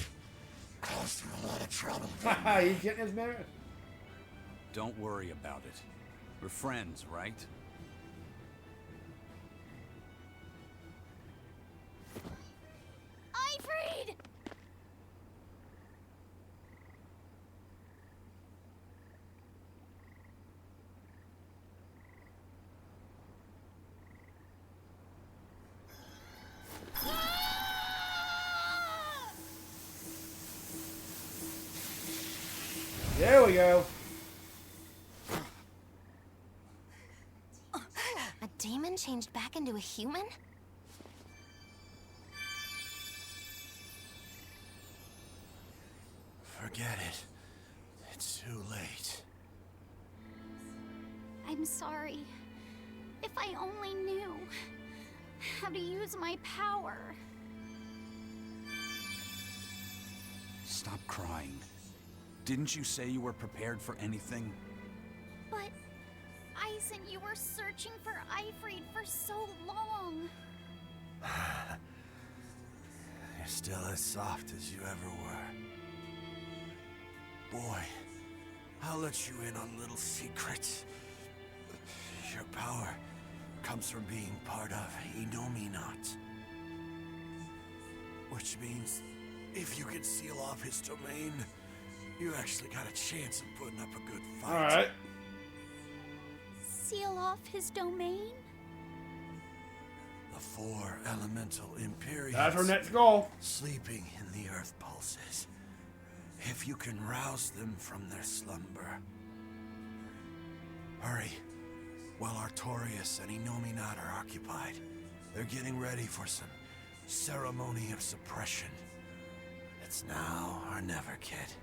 Caused you a lot of trouble. Haha, you getting his merit? Don't worry about it. We're friends, right? Ifrid! There we go. A demon changed back into a human? Forget it. It's too late. I'm sorry. If I only knew how to use my power. Stop crying. Didn't you say you were prepared for anything? But, Eisen, you were searching for Ifrid for so long. You're still as soft as you ever were. Boy, I'll let you in on little secrets. Your power comes from being part of Inominat. Which means, if you can seal off his domain, You actually got a chance of putting up a good fight. Alright. Seal off his domain? The 4 elemental empyreons. That's our next goal. Sleeping in the earth pulses. If you can rouse them from their slumber. Hurry. While Artorias and Inominat are occupied, they're getting ready for some ceremony of suppression. It's now or never, kid.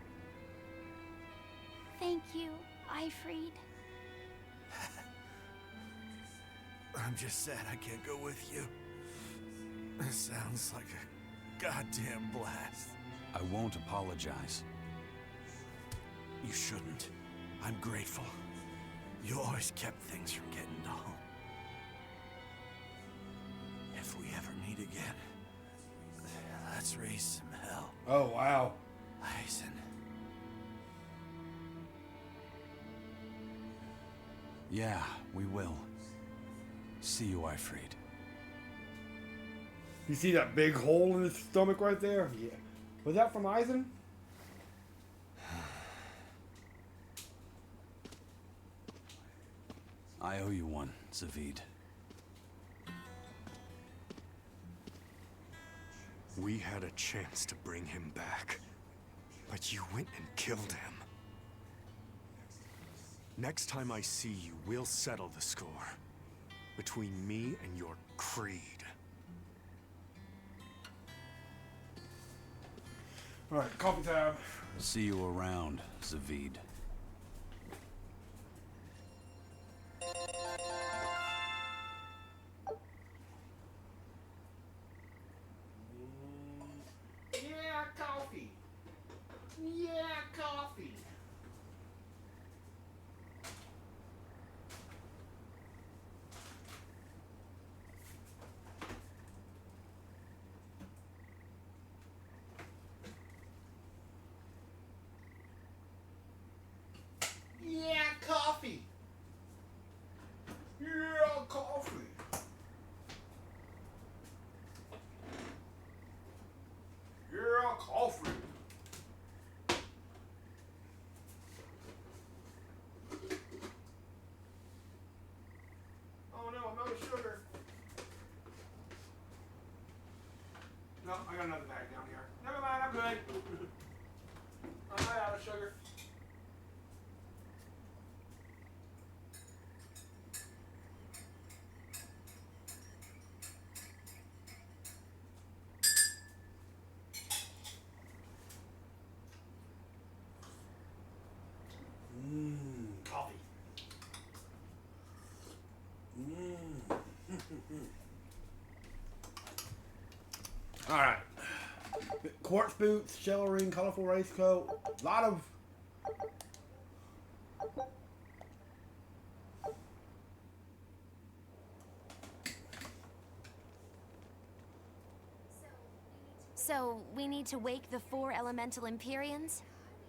Thank you, Ifried. I'm just sad I can't go with you. This sounds like a goddamn blast. I won't apologize. You shouldn't. I'm grateful. You always kept things from getting dull. If we ever meet again, let's raise some hell. Oh, wow. Eisen. Yeah, we will. See you, Ifried. You see that big hole in his stomach right there? Yeah. Was that from Eisen? I owe you one, Zavid. We had a chance to bring him back, but you went and killed him. Next time I see you, we'll settle the score between me and your creed. Alright, coffee time. See you around, Zavid. Yeah, coffee. Yeah, coffee. Yeah, coffee. Yeah, coffee. Yeah, coffee. Oh no, I'm out of sugar. No, I got another bag down here. Never mind, I'm good. I'm not out of sugar. Coffee. All right. Quartz boots, shell ring, colorful race coat. A lot of. So, we need to wake the 4 elemental empyreons?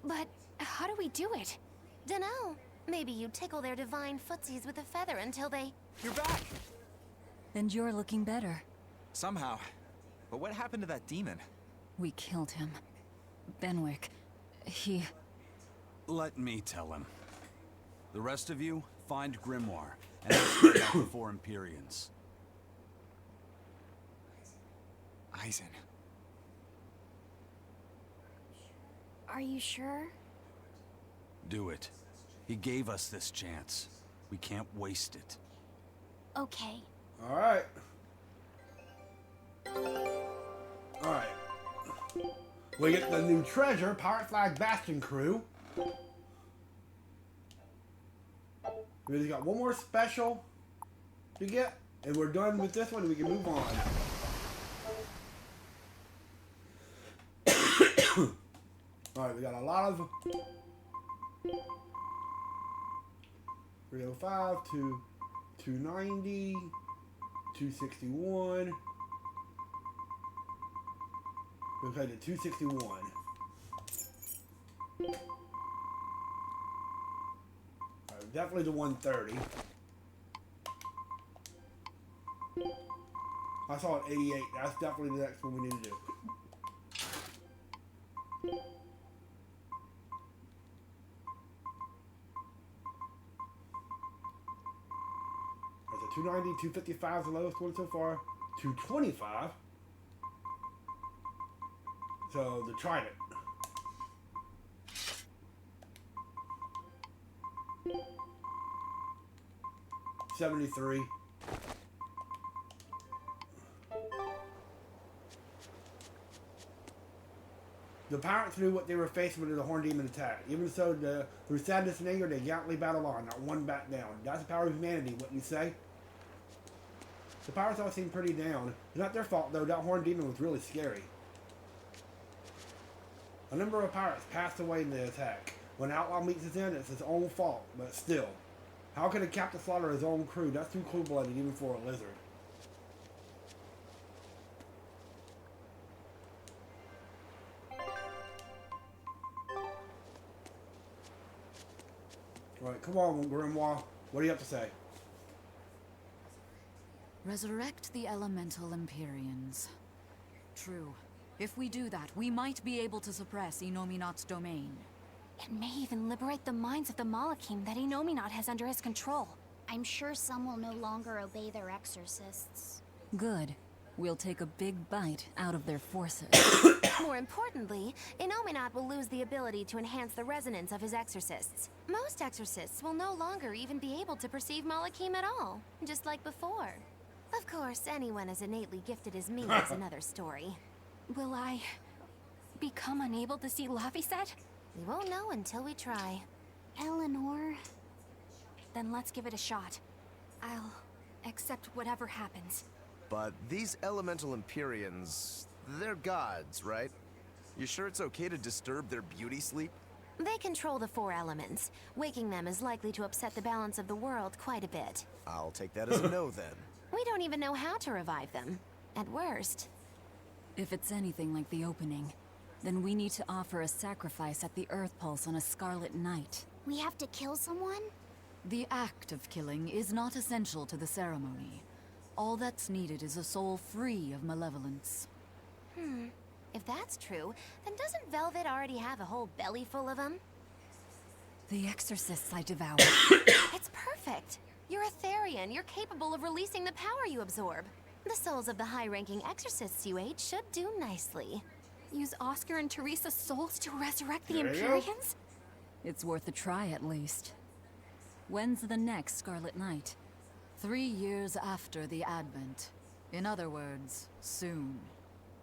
But how do we do it? Dunno. Maybe you tickle their divine footsies with a feather until they... You're back! And you're looking better. Somehow. But what happened to that demon? We killed him. Benwick. He... Let me tell him. The rest of you, find Grimoire, and ask him about the 4 Empyreans. Eisen. Are you sure? Do it. He gave us this chance. We can't waste it. Okay. All right. All right. We get the new treasure, Pirate Flag Bastion Crew. We just got one more special to get, and we're done with this one. We can move on. All right, we got a lot of 305 to 290, 261. Okay, to 261. Alright, definitely the 130. I saw an 88. That's definitely the next one we need to do. 290, 255 is the lowest one so far. 225. So the Trident. $73. The pirates knew what they were facing when the Horn Demon attacked. Even so, through sadness and anger, they gallantly battled on, not one back down. That's the power of humanity, wouldn't you say? The pirates all seem pretty down. It's not their fault, though. That Horn Demon was really scary. A number of pirates passed away in the attack. When an outlaw meets his end, it's his own fault, but still. How could a captain slaughter his own crew? That's too cold-blooded even for a lizard. Right, come on, Grimoire. What do you have to say? Resurrect the elemental empyreons. True. If we do that, we might be able to suppress Inominat's domain. It may even liberate the minds of the Malakim that Inominat has under his control. I'm sure some will no longer obey their exorcists. Good. We'll take a big bite out of their forces. More importantly, Inominat will lose the ability to enhance the resonance of his exorcists. Most exorcists will no longer even be able to perceive Malakim at all, just like before. Of course, anyone as innately gifted as me is another story. Will I become unable to see Laphicet? We won't know until we try. Eleanor... Then let's give it a shot. I'll accept whatever happens. But these elemental empyreons, they're gods, right? You sure it's okay to disturb their beauty sleep? They control the 4 elements. Waking them is likely to upset the balance of the world quite a bit. I'll take that as a no then. We don't even know how to revive them. At worst. If it's anything like the opening, then we need to offer a sacrifice at the Earth Pulse on a scarlet night. We have to kill someone? The act of killing is not essential to the ceremony. All that's needed is a soul free of malevolence. If that's true, then doesn't Velvet already have a whole belly full of them? The exorcists I devour. It's perfect! You're a Therian. You're capable of releasing the power you absorb. The souls of the high-ranking exorcists you ate should do nicely. Use Oscar and Teresa's souls to resurrect the There you go. Empyreans? It's worth a try at least. When's the next Scarlet Night? 3 years after the Advent. In other words, soon.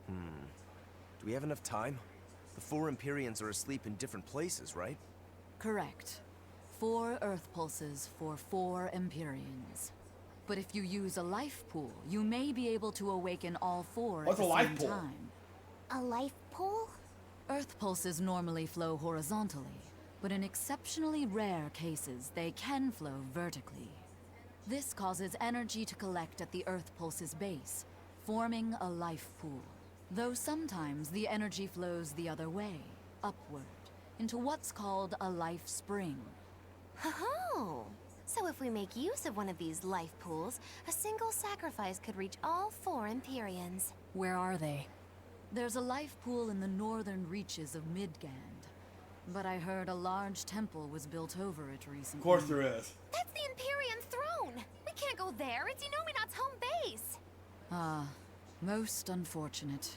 Do we have enough time? The 4 Empyreans are asleep in different places, right? Correct. 4 Earth Pulses for 4 Empyreans. But if you use a life pool, you may be able to awaken all 4 What's at a the life same pool? time. A life pool? Earth Pulses normally flow horizontally, but in exceptionally rare cases, they can flow vertically. This causes energy to collect at the Earth Pulse's base, forming a life pool. Though sometimes the energy flows the other way, upward, into what's called a life spring. Oh! So if we make use of one of these life pools, a single sacrifice could reach all 4 Empyreans. Where are they? There's a life pool in the northern reaches of Midgand, but I heard a large temple was built over it recently. Of course there is. That's the Empyrean throne! We can't go there, it's Inominat's home base! Ah, most unfortunate.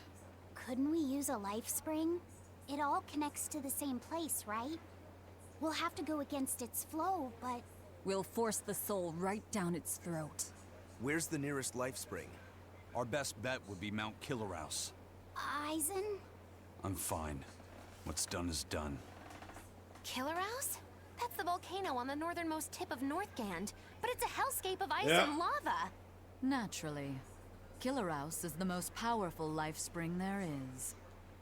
Couldn't we use a life spring? It all connects to the same place, right? We'll have to go against its flow, but... We'll force the soul right down its throat. Where's the nearest life spring? Our best bet would be Mount Killerhouse. Eisen? I'm fine. What's done is done. Killerhouse? That's the volcano on the northernmost tip of Northgand, but it's a hellscape of ice Yeah. and lava. Naturally. Killerhouse is the most powerful life spring there is.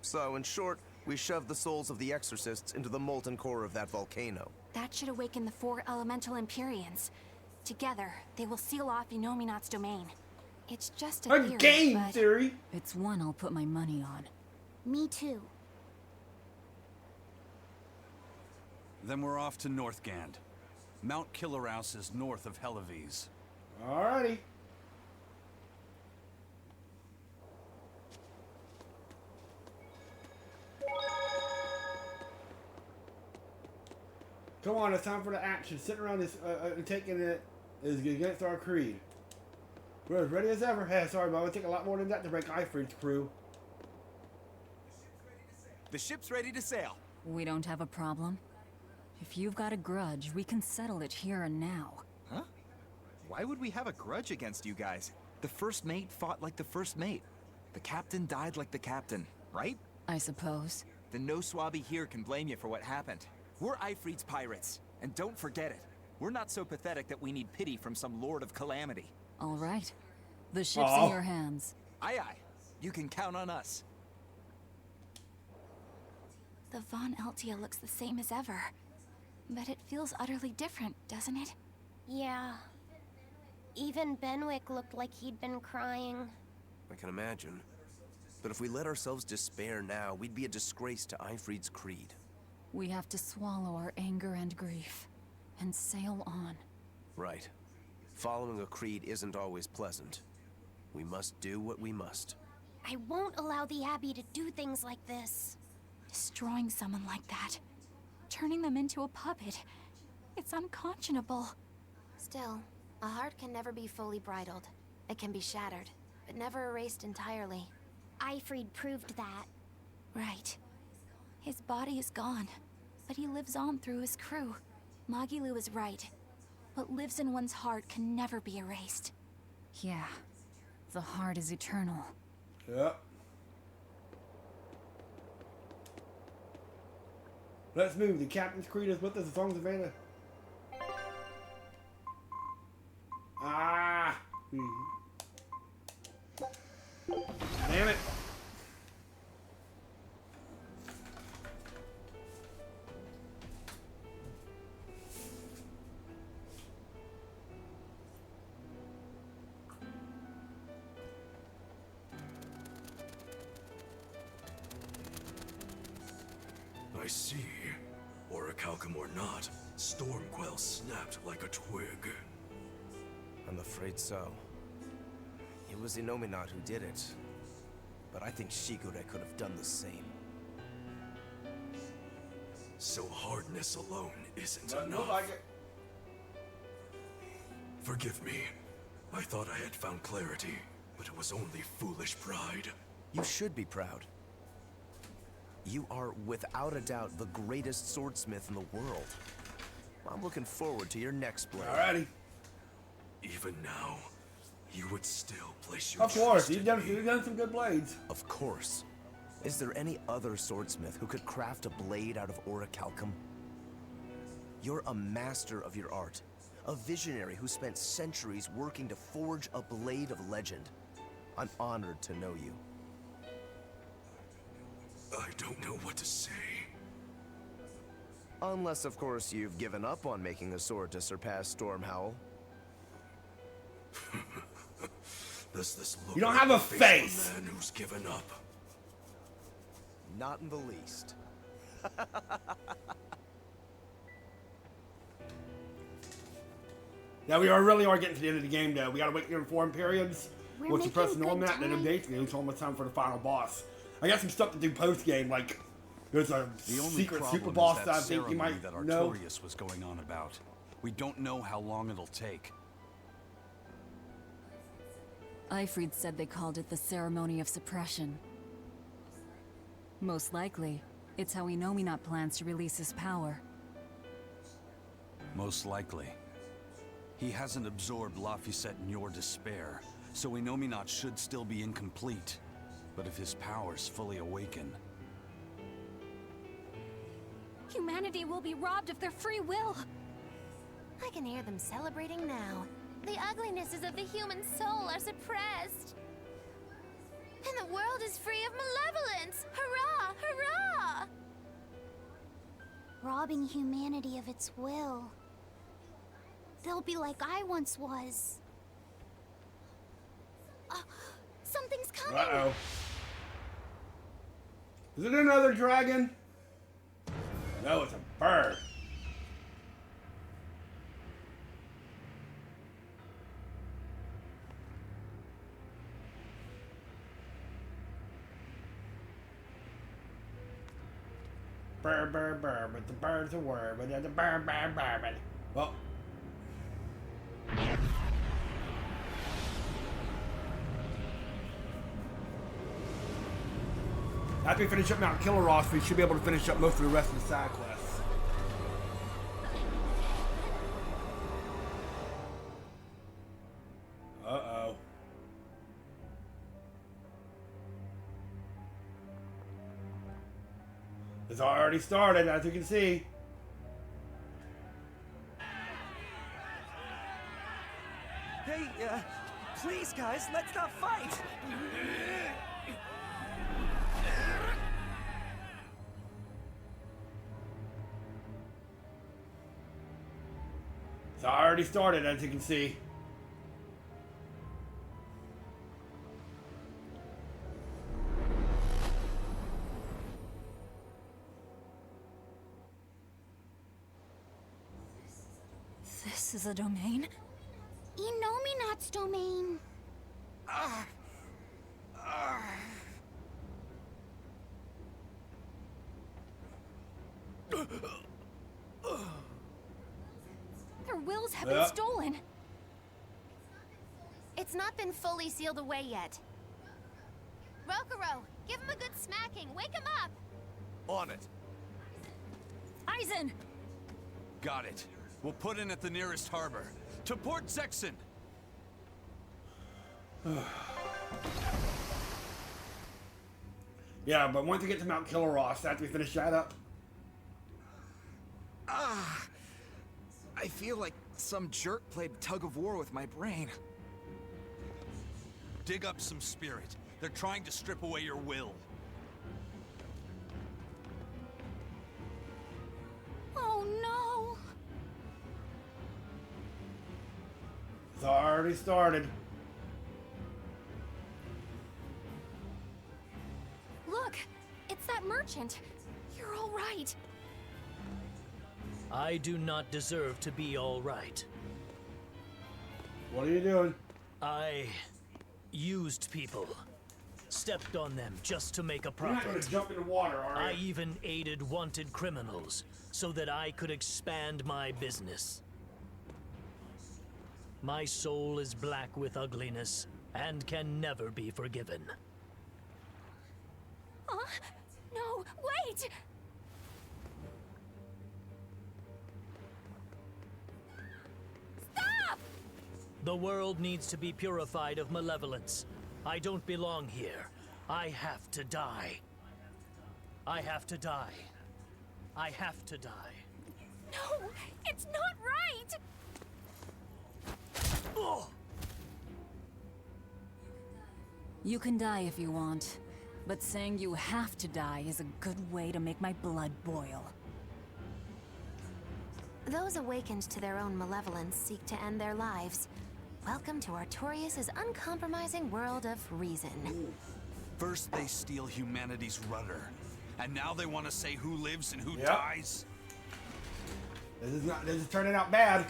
So, in short, we shove the souls of the exorcists into the molten core of that volcano. That should awaken the 4 elemental Empyreans. Together, they will seal off Inominat's domain. It's just a theory, game but... theory. It's one I'll put my money on. Me too. Then we're off to Northgand. Mount Killerhouse is north of Helives. Alrighty. Come on, it's time for the action. Sitting around this, taking it is against our creed. We're as ready as ever. Hey, sorry, but it would take a lot more than that to break Ifrit's crew. The ship's ready to sail. We don't have a problem. If you've got a grudge, we can settle it here and now. Huh? Why would we have a grudge against you guys? The first mate fought like the first mate. The captain died like the captain, right? I suppose. Then no swabby here can blame you for what happened. We're Ifrit's pirates, and don't forget it. We're not so pathetic that we need pity from some lord of calamity. All right. The ship's in your hands. Aye aye. You can count on us. The Von Eltia looks the same as ever. But it feels utterly different, doesn't it? Yeah. Even Benwick looked like he'd been crying. I can imagine. But if we let ourselves despair now, we'd be a disgrace to Ifrit's creed. We have to swallow our anger and grief, and sail on. Right. Following a creed isn't always pleasant. We must do what we must. I won't allow the Abbey to do things like this. Destroying someone like that. Turning them into a puppet. It's unconscionable. Still, a heart can never be fully bridled. It can be shattered, but never erased entirely. Ifrit proved that. Right. His body is gone, but he lives on through his crew. Magilu is right. What lives in one's heart can never be erased. Yeah. The heart is eternal. Yep. Let's move. The captain's creed is with us as long as Savannah. Ah! Damn it! I see. Orichalcum or not, Stormquell snapped like a twig. I'm afraid so. It was Innominat who did it. But I think Shigure could have done the same. So hardness alone isn't Doesn't enough. look like it. Forgive me. I thought I had found clarity, but it was only foolish pride. You should be proud. You are, without a doubt, the greatest swordsmith in the world. I'm looking forward to your next blade. Alrighty. Even now, you would still place your Of course, trust you've done some good blades. Of course. Is there any other swordsmith who could craft a blade out of Orichalcum? You're a master of your art. A visionary who spent centuries working to forge a blade of legend. I'm honored to know you. I don't know what to say. Unless, of course, you've given up on making a sword to surpass Stormhowl. Does this look You don't like have a the face. of a man who's given up? Not in the least. Yeah, we really are getting to the end of the game, though. We gotta wait here for empyreons. We're Once you press making normal good that, then time. basically it's almost time for the final boss. I got some stuff to do post game, like there's a The only secret problem super is boss that that I think you ceremony might that know. Artorias was going on about. We don't know how long it'll take. Ifrit said they called it the Ceremony of Suppression. Most likely, it's how Innominat plans to release his power. Most likely. He hasn't absorbed Laphicet in your despair, so Innominat should still be incomplete. But if his powers fully awaken... Humanity will be robbed of their free will. I can hear them celebrating now. The uglinesses of the human soul are suppressed. And the world is free of malevolence! Hurrah! Hurrah! Robbing humanity of its will. They'll be like I once was. Something's coming! Uh-oh. Is it another dragon? No, it's a bird. Burr, but the bird's a word, but the burr, but... Well. After we finish up Mount Killaros, we should be able to finish up most of the rest of the side quests. Uh-oh. It's already started, as you can see. Hey, please, guys, let's not fight! It's already started, as you can see. This is a domain? Inominat's domain. Their wills have been stolen. It's not been fully sealed away yet. Rokuro, give him a good smacking. Wake him up. On it. Aizen! Got it. We'll put in at the nearest harbor. To Port Zexen! Yeah, but once we get to Mount Killaros, after we finish that up. I feel like some jerk played tug of war with my brain. Dig up some spirit. They're trying to strip away your will. Oh no! It's already started. Look! It's that merchant! You're all right! I do not deserve to be all right. What are you doing? I used people. Stepped on them just to make a You're not profit. going to jump in the water, are I you? even aided wanted criminals so that I could expand my business. My soul is black with ugliness and can never be forgiven. No, wait! Stop! The world needs to be purified of malevolence. I don't belong here. I have to die. I have to die. I have to die. No, it's not right! Ugh. You can die if you want, but saying you have to die is a good way to make my blood boil. Those awakened to their own malevolence seek to end their lives. Welcome to Artorias' uncompromising world of reason. First they steal humanity's rudder, and now they want to say who lives and who Yep. dies? This is turning out bad.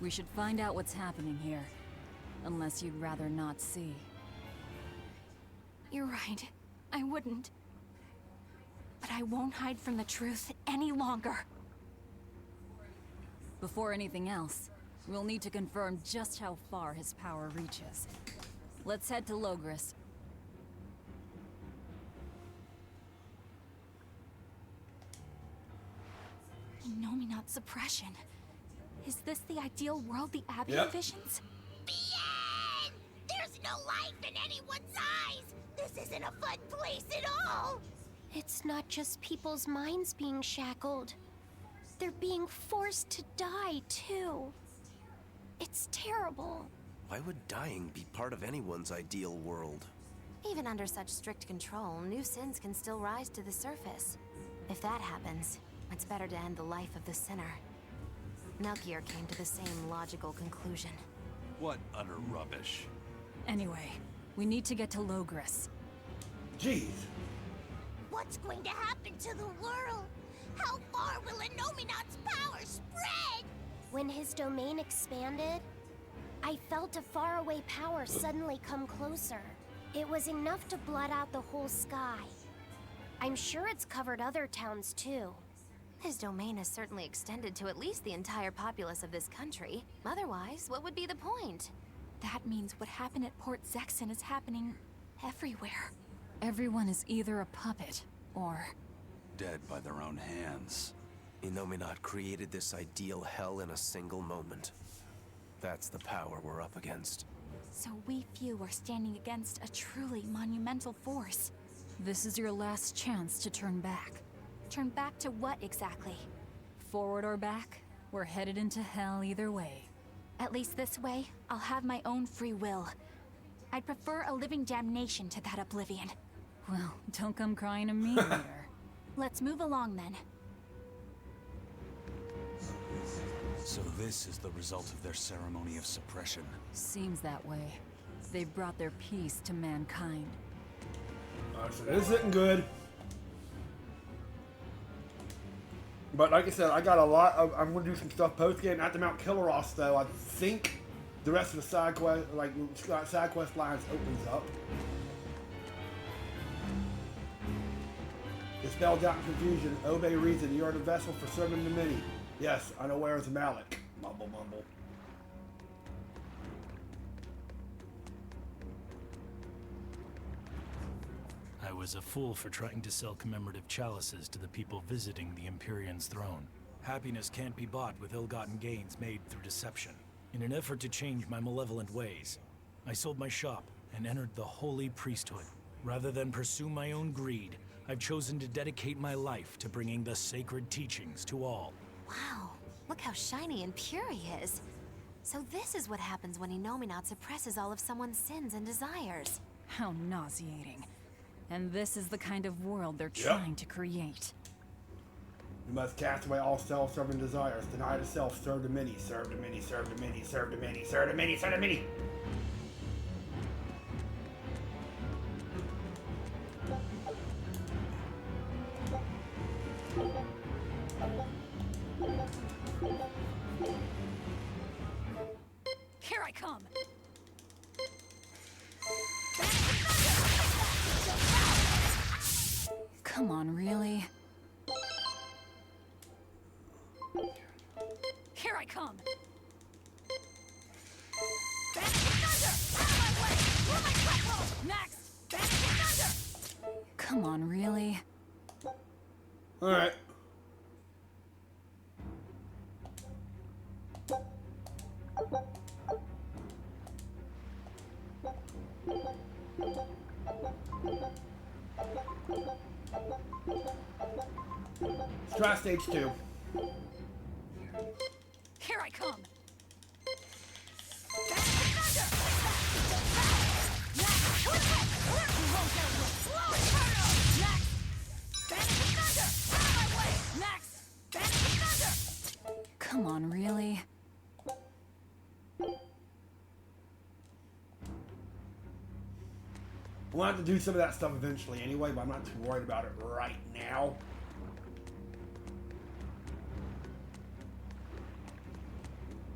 We should find out what's happening here. Unless you'd rather not see. You're right. I wouldn't. But I won't hide from the truth any longer. Before anything else, we'll need to confirm just how far his power reaches. Let's head to Logris. Inominat suppression. Is this the ideal world the Abbey Yep. envisions? Bien! There's no life in anyone's eyes! This isn't a fun place at all! It's not just people's minds being shackled. They're being forced to die, too. It's terrible. Why would dying be part of anyone's ideal world? Even under such strict control, new sins can still rise to the surface. If that happens, it's better to end the life of the sinner. Melchior came to the same logical conclusion. What utter rubbish. Anyway, we need to get to Logris. Jeez. What's going to happen to the world? How far will Inominat's power spread? When his domain expanded, I felt a faraway power suddenly come closer. It was enough to blot out the whole sky. I'm sure it's covered other towns too. His domain has certainly extended to at least the entire populace of this country. Otherwise, what would be the point? That means what happened at Port Zexen is happening everywhere. Everyone is either a puppet, or... dead by their own hands. Innominat created this ideal hell in a single moment. That's the power we're up against. So we few are standing against a truly monumental force. This is your last chance to turn back. Turn back to what exactly? Forward or back, we're headed into hell either way. At least this way, I'll have my own free will. I'd prefer a living damnation to that oblivion. Well, don't come crying to me later. Let's move along then. So this is the result of their ceremony of suppression. Seems that way. They brought their peace to mankind. So this isn't good. But like I said, I got a lot of... I'm going to do some stuff post-game at the Mount Killeros, though. I think the rest of the side quest, side quest lines opens up. Dispel doubt and confusion. Obey reason. You are the vessel for serving the many. Yes, unaware as Malik. Mumble, mumble. I was a fool for trying to sell commemorative chalices to the people visiting the Empyreon's throne. Happiness can't be bought with ill-gotten gains made through deception. In an effort to change my malevolent ways, I sold my shop and entered the holy priesthood. Rather than pursue my own greed, I've chosen to dedicate my life to bringing the sacred teachings to all. Wow, look how shiny and pure he is. So this is what happens when Innominat suppresses all of someone's sins and desires. How nauseating. And this is the kind of world they're trying to create. You must cast away all self-serving desires. Deny the self, serve the many, serve the many, serve the many, serve the many, serve the many, serve the many. Here I come! Come on, really? Here I come! Next! Come on, really? Alright. Let's try stage 2. Here I come! Come on, really? We'll have to do some of that stuff eventually anyway, but I'm not too worried about it right now.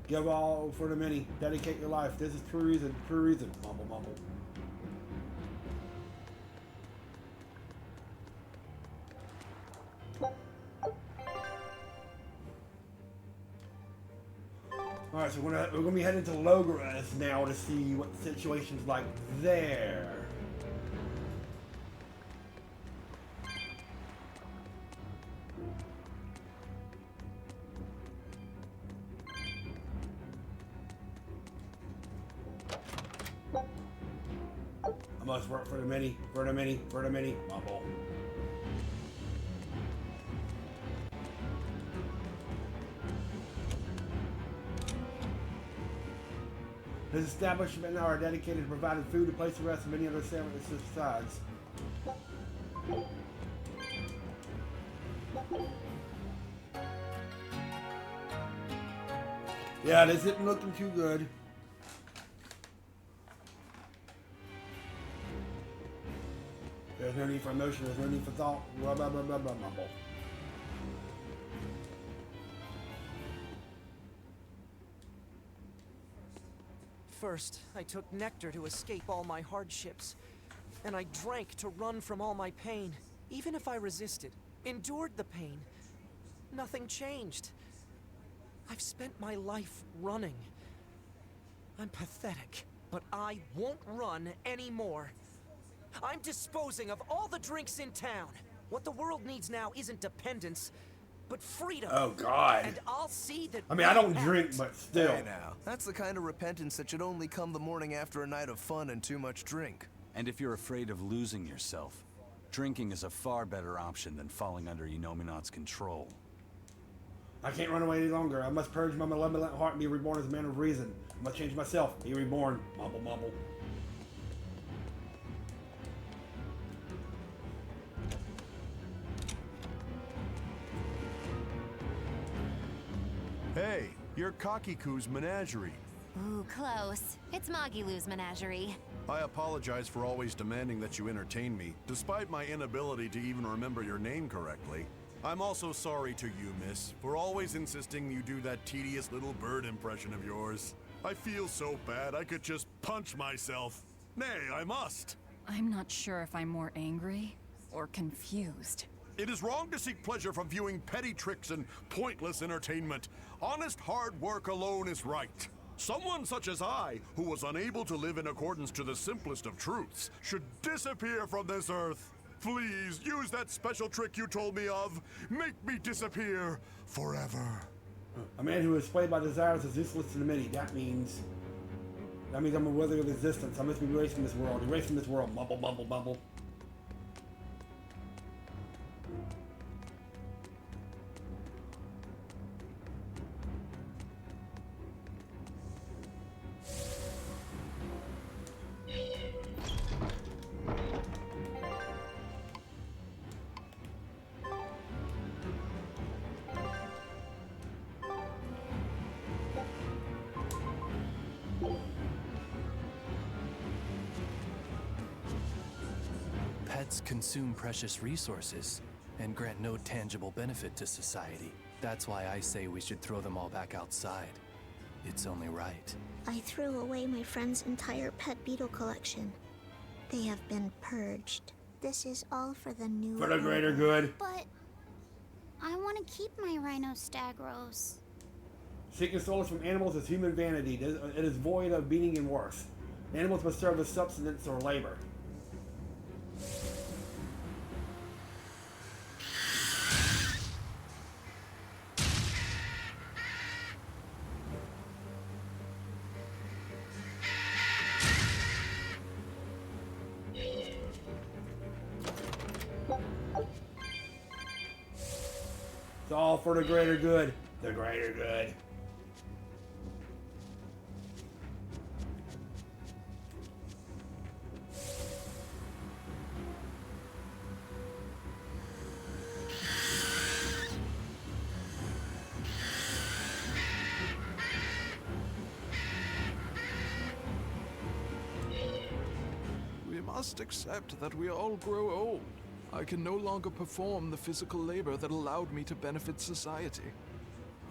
Give all for the many. Dedicate your life. This is true reason. True reason. Mumble, mumble. Alright, so we're gonna be heading to Logres now to see what the situation's like there. I must work for the many, for the many, for the many. Mumble. This establishment now are dedicated to providing food to place the rest of many other ceremonies besides. Yeah, this isn't looking too good. There's no need for emotion, there's no need for thought. Blah, blah, blah, blah, blah, mumble. First, I took nectar to escape all my hardships, and I drank to run from all my pain. Even if I resisted, endured the pain, nothing changed. I've spent my life running. I'm pathetic, but I won't run anymore. I'm disposing of all the drinks in town. What the world needs now isn't dependence, but freedom. Oh, God. And I'll see that. I mean, I don't drink, but still. Hey now, that's the kind of repentance that should only come the morning after a night of fun and too much drink. And if you're afraid of losing yourself, drinking is a far better option than falling under Enominat's control. I can't run away any longer. I must purge my malevolent heart and be reborn as a man of reason. I must change myself, be reborn. Mumble, mumble. Hey, you're Kakiku's menagerie. Ooh, close. It's Magilu's menagerie. I apologize for always demanding that you entertain me, despite my inability to even remember your name correctly. I'm also sorry to you, miss, for always insisting you do that tedious little bird impression of yours. I feel so bad I could just punch myself. Nay, I must. I'm not sure if I'm more angry or confused. It is wrong to seek pleasure from viewing petty tricks and pointless entertainment. Honest hard work alone is right. Someone such as I, who was unable to live in accordance to the simplest of truths, should disappear from this earth. Please, use that special trick you told me of. Make me disappear forever. A man who is swayed by desires is useless to the many. That means I'm unworthy of existence. I must be erased from this world. Erased from this world. Mumble, mumble, mumble. Pets consume precious resources and grant no tangible benefit to society. That's why I say we should throw them all back outside. It's only right. I threw away my friend's entire pet beetle collection. They have been purged. This is all for the new For the greater good. But I want to keep my rhinostagros. Seeking solace from animals is human vanity. It is void of meaning and worth. Animals must serve as subsistence or labor. It's all for the greater good. The greater good. We must accept that we all grow old. I can no longer perform the physical labor that allowed me to benefit society.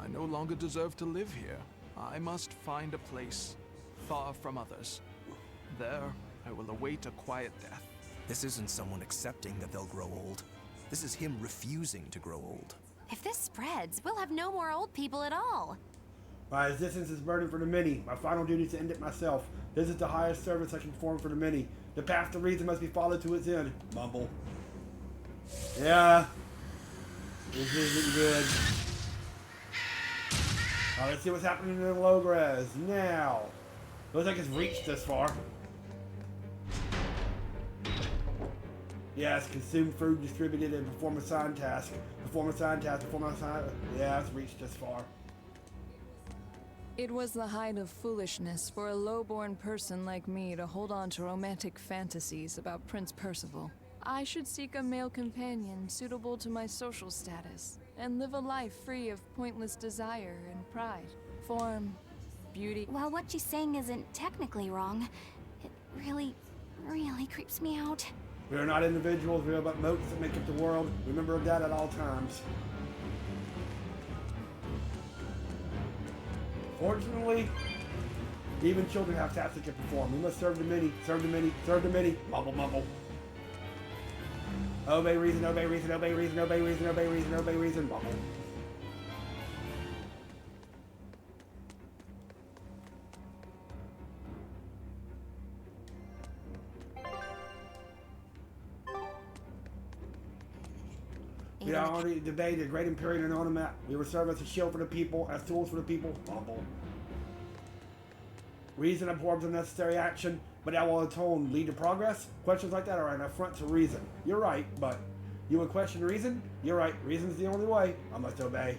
I no longer deserve to live here. I must find a place far from others. There, I will await a quiet death. This isn't someone accepting that they'll grow old. This is him refusing to grow old. If this spreads, we'll have no more old people at all. My existence is burden for the many. My final duty is to end it myself. This is the highest service I can perform for the many. The path to reason must be followed to its end. Mumble. Yeah. This isn't good. Let's see what's happening in Logres now. Looks like it's reached this far. Yes, consume food distributed and perform a sign task. Perform a sign task, perform a sign. Yeah, it's reached this far. It was the height of foolishness for a low-born person like me to hold on to romantic fantasies about Prince Percival. I should seek a male companion suitable to my social status, and live a life free of pointless desire and pride. Form, beauty... Well, what she's saying isn't technically wrong. It really creeps me out. We are not individuals, we are but motes that make up the world. Remember that at all times. Fortunately, even children have tasks they can perform. We must serve the many, serve the many, serve the many. Mumble, mumble. Obey reason, obey reason, obey reason, obey reason, obey reason, obey reason. Mumble. We already debated great empyrean and ornament. We were served as a shield for the people, as tools for the people. Bumble. Reason abhors unnecessary action, but that will atone lead to progress. Questions like that are an affront to reason. You're right, but you would question reason? You're right. Reason's the only way. I must obey.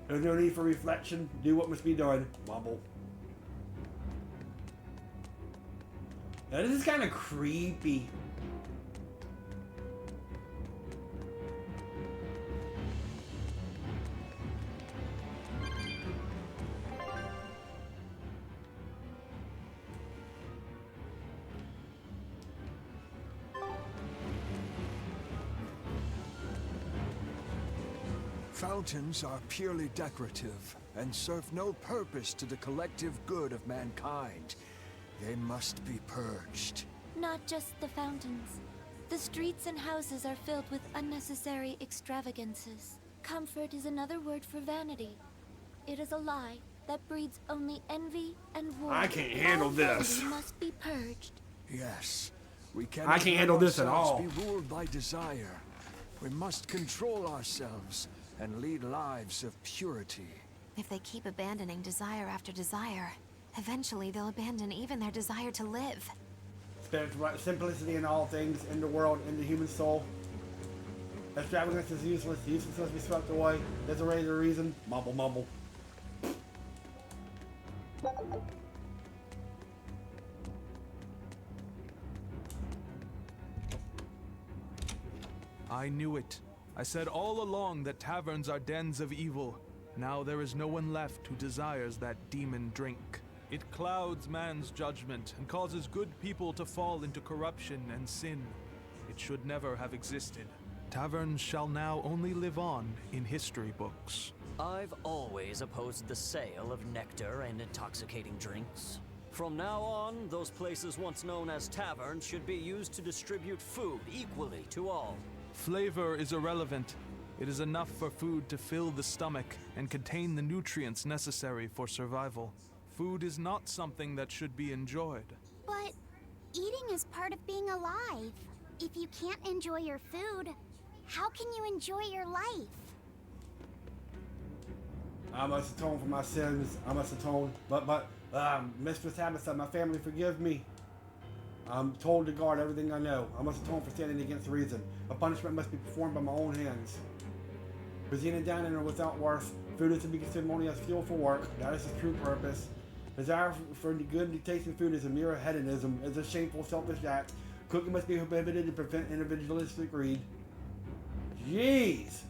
There's no need for reflection. Do what must be done. Mumble. Now, this is kind of creepy. Fountains are purely decorative and serve no purpose to the collective good of mankind. They must be purged. Not just the fountains. The streets and houses are filled with unnecessary extravagances. Comfort is another word for vanity. It is a lie that breeds only envy and war. I can't handle this. Vanity must be purged. Yes, we cannot I can't handle this at ourselves all. Be ruled by desire. We must control ourselves and lead lives of purity. If they keep abandoning desire after desire, eventually they'll abandon even their desire to live. Spiritual simplicity in all things, in the world, in the human soul. Extravagance is useless. Useless must be swept away. There's a way to reason. Mumble, mumble. I knew it. I said all along that taverns are dens of evil. Now there is no one left who desires that demon drink. It clouds man's judgment and causes good people to fall into corruption and sin. It should never have existed. Taverns shall now only live on in history books. I've always opposed the sale of nectar and intoxicating drinks. From now on, those places once known as taverns should be used to distribute food equally to all. Flavor is irrelevant. It is enough for food to fill the stomach and contain the nutrients necessary for survival. Food is not something that should be enjoyed. But eating is part of being alive. If you can't enjoy your food, how can you enjoy your life? I must atone for my sins. I must atone. But, Mistress Tabitha, my family, forgive me. I'm told to guard everything I know. I must atone for standing against reason. A punishment must be performed by my own hands. Cuisine and dining are without worth. Food is to be considered only as fuel for work. That is the true purpose. Desire for good tasting food is a mere hedonism. It's a shameful, selfish act. Cooking must be prohibited to prevent individualistic greed. Jeez!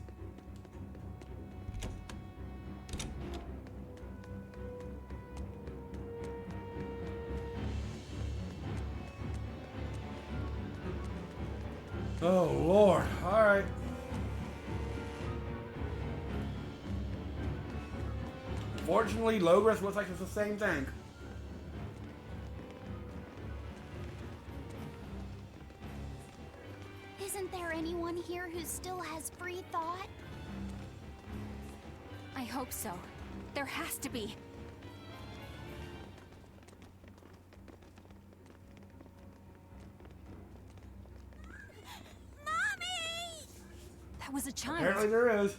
Oh, Lord. Alright. Fortunately, Logos looks like it's the same thing. Isn't there anyone here who still has free thought? I hope so. There has to be. Mommy! That was a child. Apparently there is.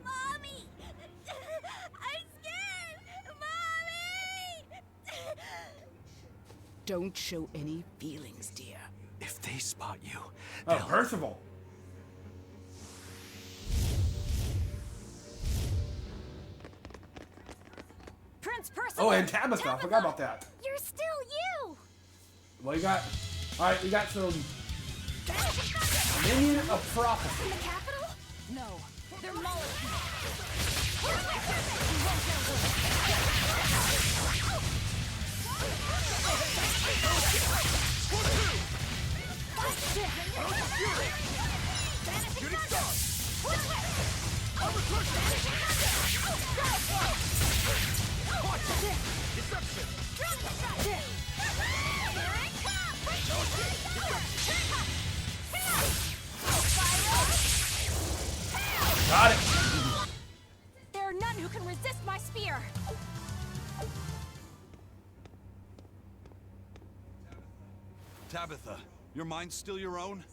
Mommy! I'm scared! Mommy! Don't show any feelings, dear. If they spot you, Oh, Percival. Prince Percival! Oh, and Tabitha. I forgot about that. You're still you! Well, you got... Alright, we got some... Minion of Prophecy. In the capital? No, they're molecules. Got it. Tabitha, your mind's still your own?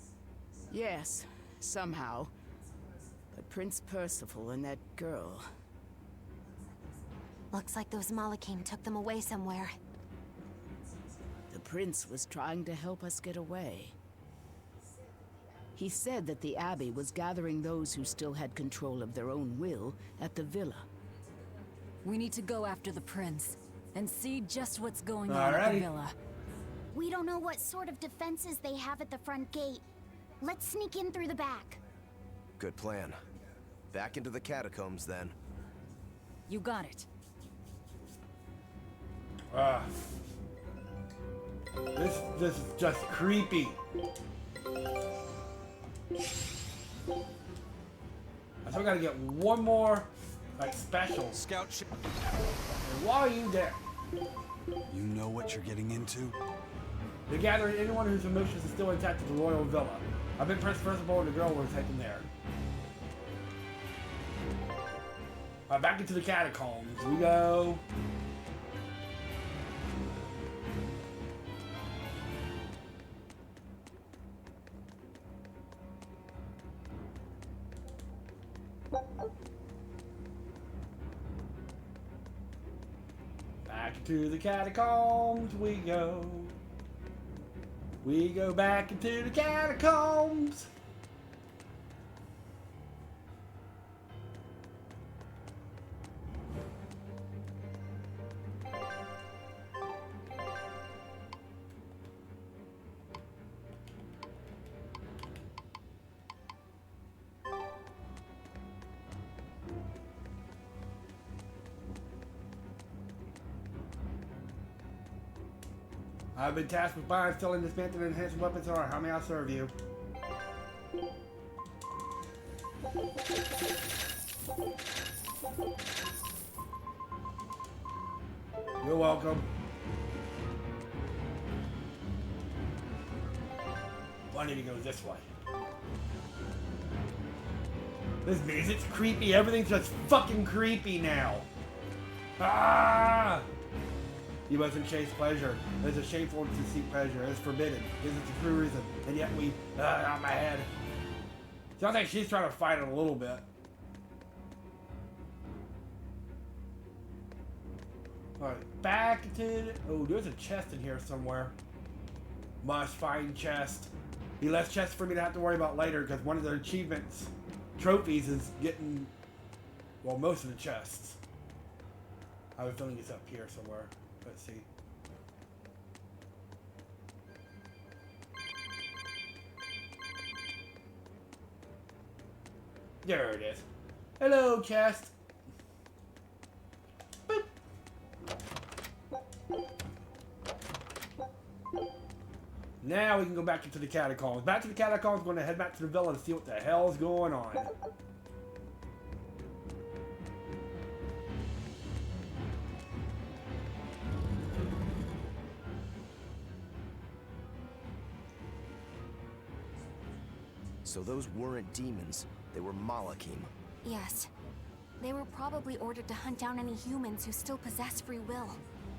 Yes, somehow. But Prince Percival and that girl... Looks like those Malachim took them away somewhere. The prince was trying to help us get away. He said that the Abbey was gathering those who still had control of their own will at the villa. We need to go after the prince and see just what's going on at the villa. We don't know what sort of defenses they have at the front gate. Let's sneak in through the back. Good plan. Back into the catacombs, then. You got it. This is just creepy. I still gotta get one more, like, special. Scout ship. And while you there, you know what you're getting into? they're gathering anyone whose emotions are still intact at the royal villa. I've been Prince Percival and the girl were taken there. Alright, back into the catacombs we go. Back to the catacombs we go. We go back into the catacombs. I've been tasked with buying, selling, dismantling, and enhancing weapons. Alright, how may I serve you? You're welcome. Well, I need to go this way. This music's creepy. Everything's just fucking creepy now. Ah! You mustn't chase pleasure. It is shameful to seek pleasure. It is forbidden. It is the true reason. And yet we... out my head. Sounds like she's trying to fight it a little bit. Alright, back to... Oh, there's a chest in here somewhere. Must find chest. Be less chests for me to have to worry about later, because one of the achievements, trophies, is getting... Well, most of the chests. I have a feeling it's up here somewhere. Let's see. There it is. Hello, chest. Boop. Now we can go back into the catacombs. Back to the catacombs. Going to head back to the villa and see what the hell's going on. So those weren't demons, they were Malachim. Yes. They were probably ordered to hunt down any humans who still possess free will.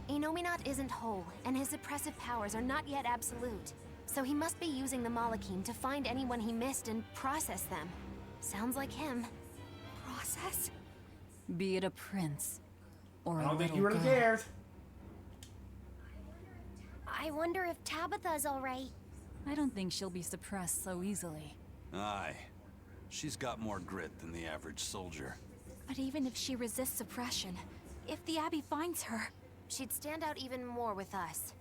Enominat isn't whole, and his suppressive powers are not yet absolute. So he must be using the Malachim to find anyone he missed and process them. Sounds like him. Process? Be it a prince or a I don't think he little really girl. cares. I wonder if Tabitha's alright. I don't think she'll be suppressed so easily. Aye. She's got more grit than the average soldier. But even if she resists suppression, if the Abbey finds her... She'd stand out even more with us.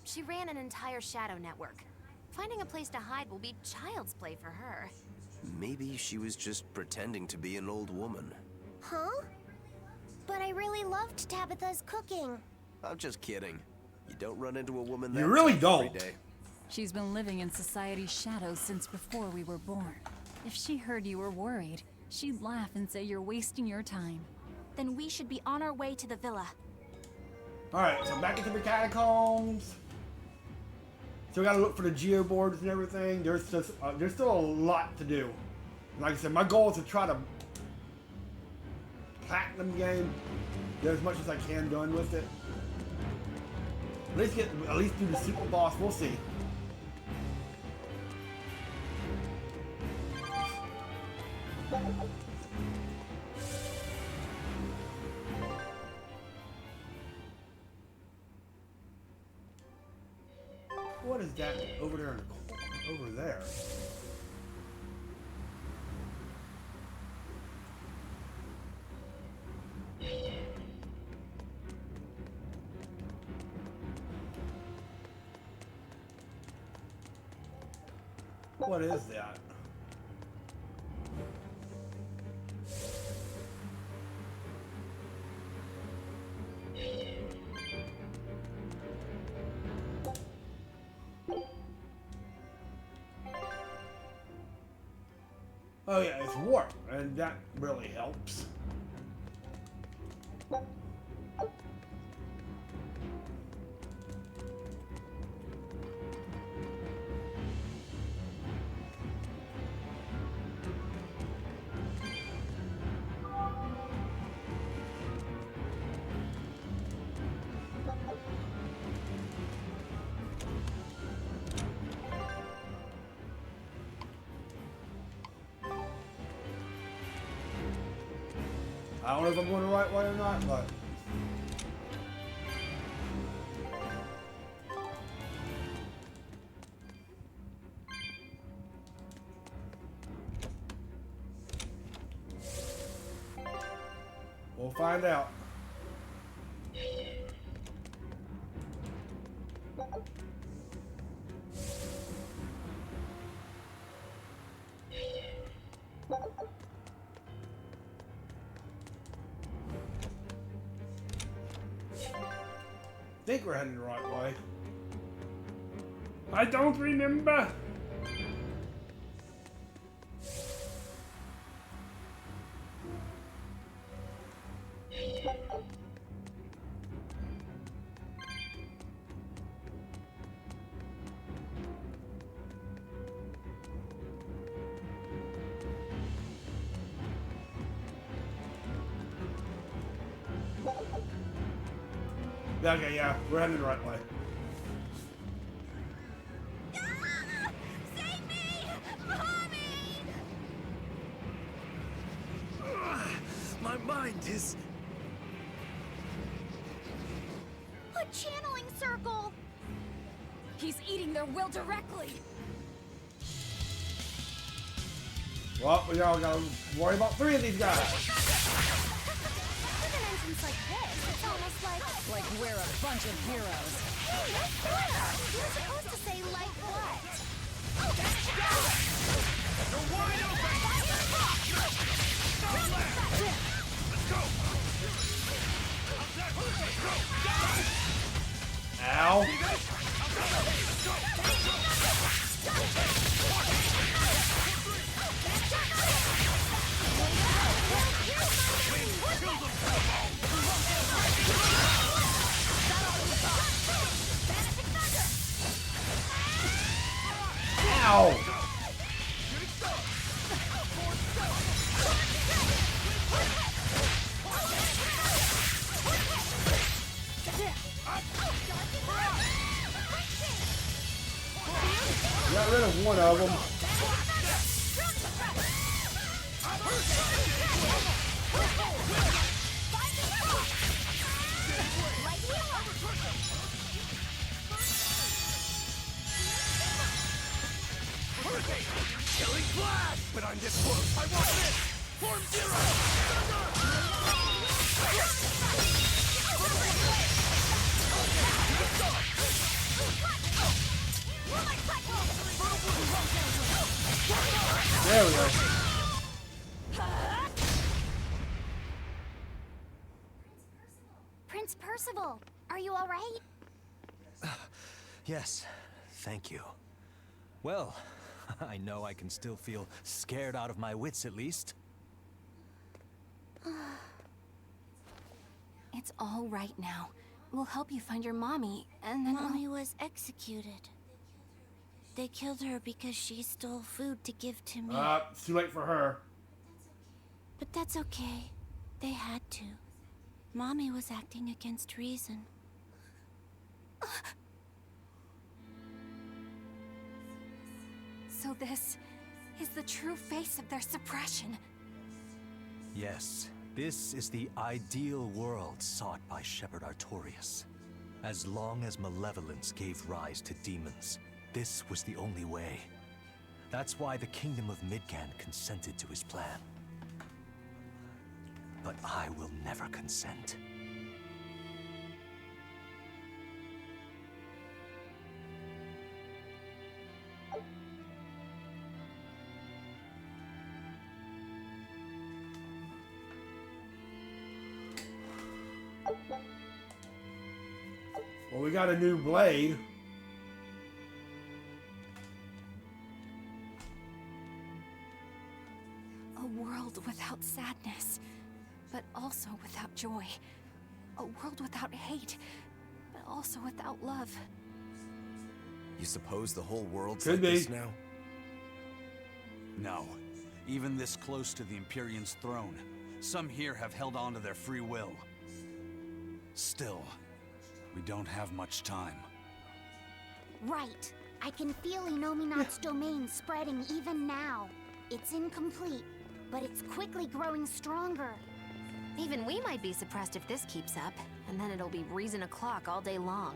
She ran an entire shadow network. Finding a place to hide will be child's play for her. Maybe she was just pretending to be an old woman. Huh? But I really loved Tabitha's cooking. I'm just kidding. You don't run into a woman that You really tough every don't. day. She's been living in society's shadows since before we were born. If she heard you were worried, she'd laugh and say you're wasting your time. Then we should be on our way to the villa. Alright, so back into the catacombs. Still gotta look for the geoboards and everything. There's still a lot to do. Like I said, my goal is to try to platinum game. Get as much as I can done with it. At least do the super boss. We'll see. What is that over there in the corner? Over there? What is that? Oh yeah, it's warp, and that really helps. I don't know if I'm going the right way or not, but... we'll find out. I think we're heading the right way. I don't remember. Okay, yeah, we're heading the right way. Save me! Mommy! My mind is... A channeling circle! He's eating their will directly. Well, we all gotta worry about 3 of these guys. With an entrance like this, it's almost like we're a bunch of heroes. Hey, Miss Blair! You're supposed to say like what? Oh, You're wide open! Let's go! Ow. Ow! Got rid of one of them. Killing flash! But I'm this close. I want this! Form zero! There we go. Prince Percival, are you all right? Yes, thank you. Well, I know I can still feel scared out of my wits at least. It's all right now. We'll help you find your mommy, and then Mommy was executed. They killed her because she stole food to give to me. It's too late for her. But that's okay. They had to. Mommy was acting against reason. So this is the true face of their suppression. Yes, this is the ideal world sought by Shepherd Artorias. As long as malevolence gave rise to demons, this was the only way. That's why the Kingdom of Midgand consented to his plan. But I will never consent. Well, we got a new blade. A world without sadness, but also without joy. A world without hate, but also without love. You suppose the whole world's Could like be. this now? No. Even this close to the Empyreon's throne, some here have held on to their free will. Still, we don't have much time. Right. I can feel Inominat's domain spreading even now. It's incomplete, but it's quickly growing stronger. Even we might be suppressed if this keeps up, and then it'll be reason o'clock all day long.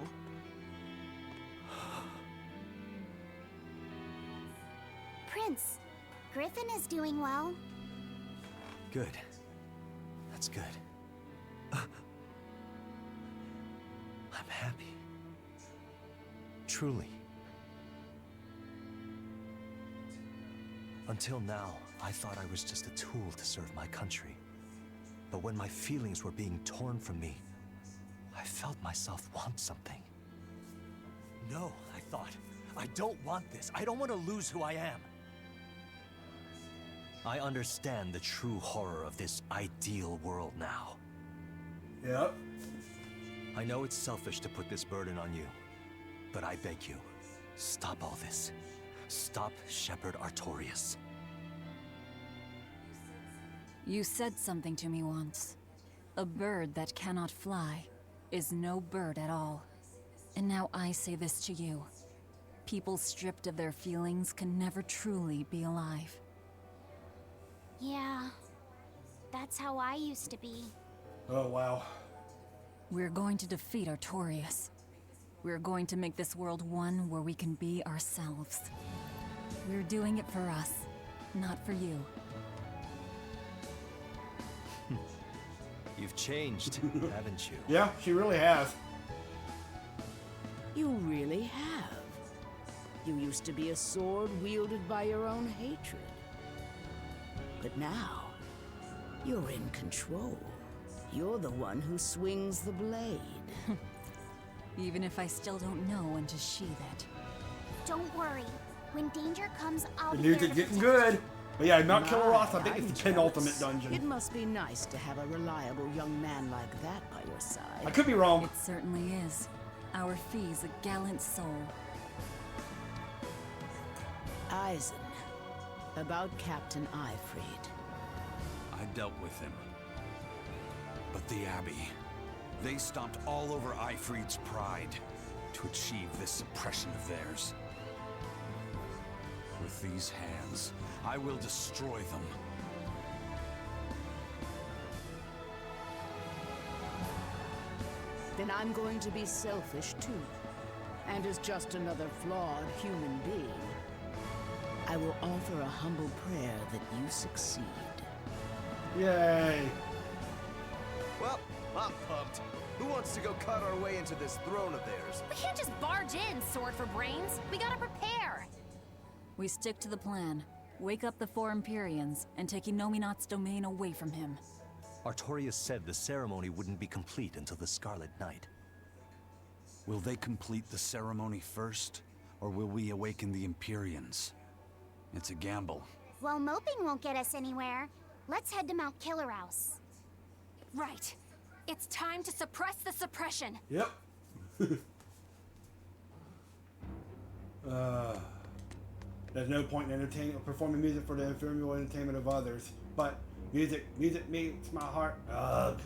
Prince, Griffin is doing well. Good. That's good. I'm happy. Truly. Until now, I thought I was just a tool to serve my country. But when my feelings were being torn from me, I felt myself want something. No, I thought. I don't want this. I don't want to lose who I am. I understand the true horror of this ideal world now. Yep. I know it's selfish to put this burden on you, but I beg you, stop all this. Stop Shepherd Artorias. You said something to me once. A bird that cannot fly is no bird at all. And now I say this to you. People stripped of their feelings can never truly be alive. Yeah, that's how I used to be. Oh, wow. We're going to defeat Artorias. We're going to make this world one where we can be ourselves. We're doing it for us, not for you. You've changed, haven't you? Yeah, she really has. You really have. You used to be a sword wielded by your own hatred. But now, you're in control. You're the one who swings the blade. Even if I still don't know when to sheathe it. Don't worry. When danger comes, I'll The be there music's to getting protect good. But yeah, Mount Killer Ross, I My, think it's I'm the penultimate jealous. dungeon. It must be nice to have a reliable young man like that by your side. I could be wrong. It certainly is. Our fee's a gallant soul. Eisen, about Captain Ifrid. I dealt with him. But the Abbey, they stomped all over Ifrid's pride to achieve this suppression of theirs. With these hands, I will destroy them. Then I'm going to be selfish too. And as just another flawed human being, I will offer a humble prayer that you succeed. Yay. Well, I'm pumped. Who wants to go cut our way into this throne of theirs? We can't just barge in, Sword for Brains. We gotta prepare. We stick to the plan. Wake up the four Empyreons and take Inominat's domain away from him. Artorias said the ceremony wouldn't be complete until the Scarlet Night. Will they complete the ceremony first, or will we awaken the Empyreons? It's a gamble. Well, moping won't get us anywhere. Let's head to Mount Killer House. Right. It's time to suppress the suppression. Yep. There's no point in entertaining or performing music for the ephemeral entertainment of others. But music meets my heart. Ugh.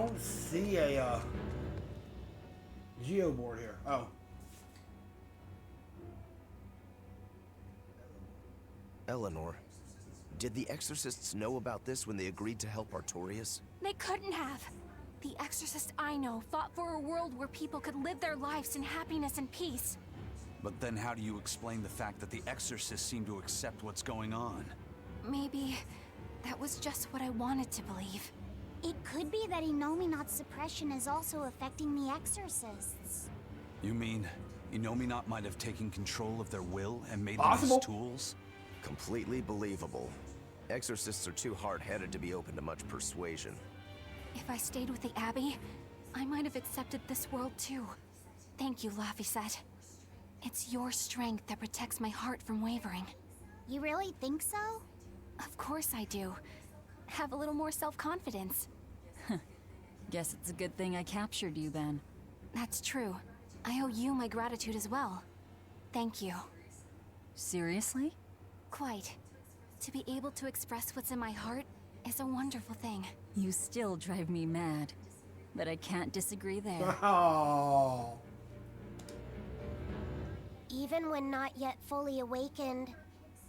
don't see a geo board here. Oh. Eleanor, did the exorcists know about this when they agreed to help Artorias? They couldn't have. The exorcists I know fought for a world where people could live their lives in happiness and peace. But then how do you explain the fact that the exorcists seem to accept what's going on? Maybe that was just what I wanted to believe. It could be that Innominat's suppression is also affecting the exorcists. You mean Innominat might have taken control of their will and made Possible. them his tools? Completely believable. Exorcists are too hard-headed to be open to much persuasion. If I stayed with the Abbey, I might have accepted this world too. Thank you, Laphicet. It's your strength that protects my heart from wavering. You really think so? Of course I do. Have a little more self-confidence. Guess it's a good thing I captured you then. That's true. I owe you my gratitude as well. Thank you. Seriously? Quite. To be able to express what's in my heart is a wonderful thing. You still drive me mad, but I can't disagree there. Oh. Even when not yet fully awakened,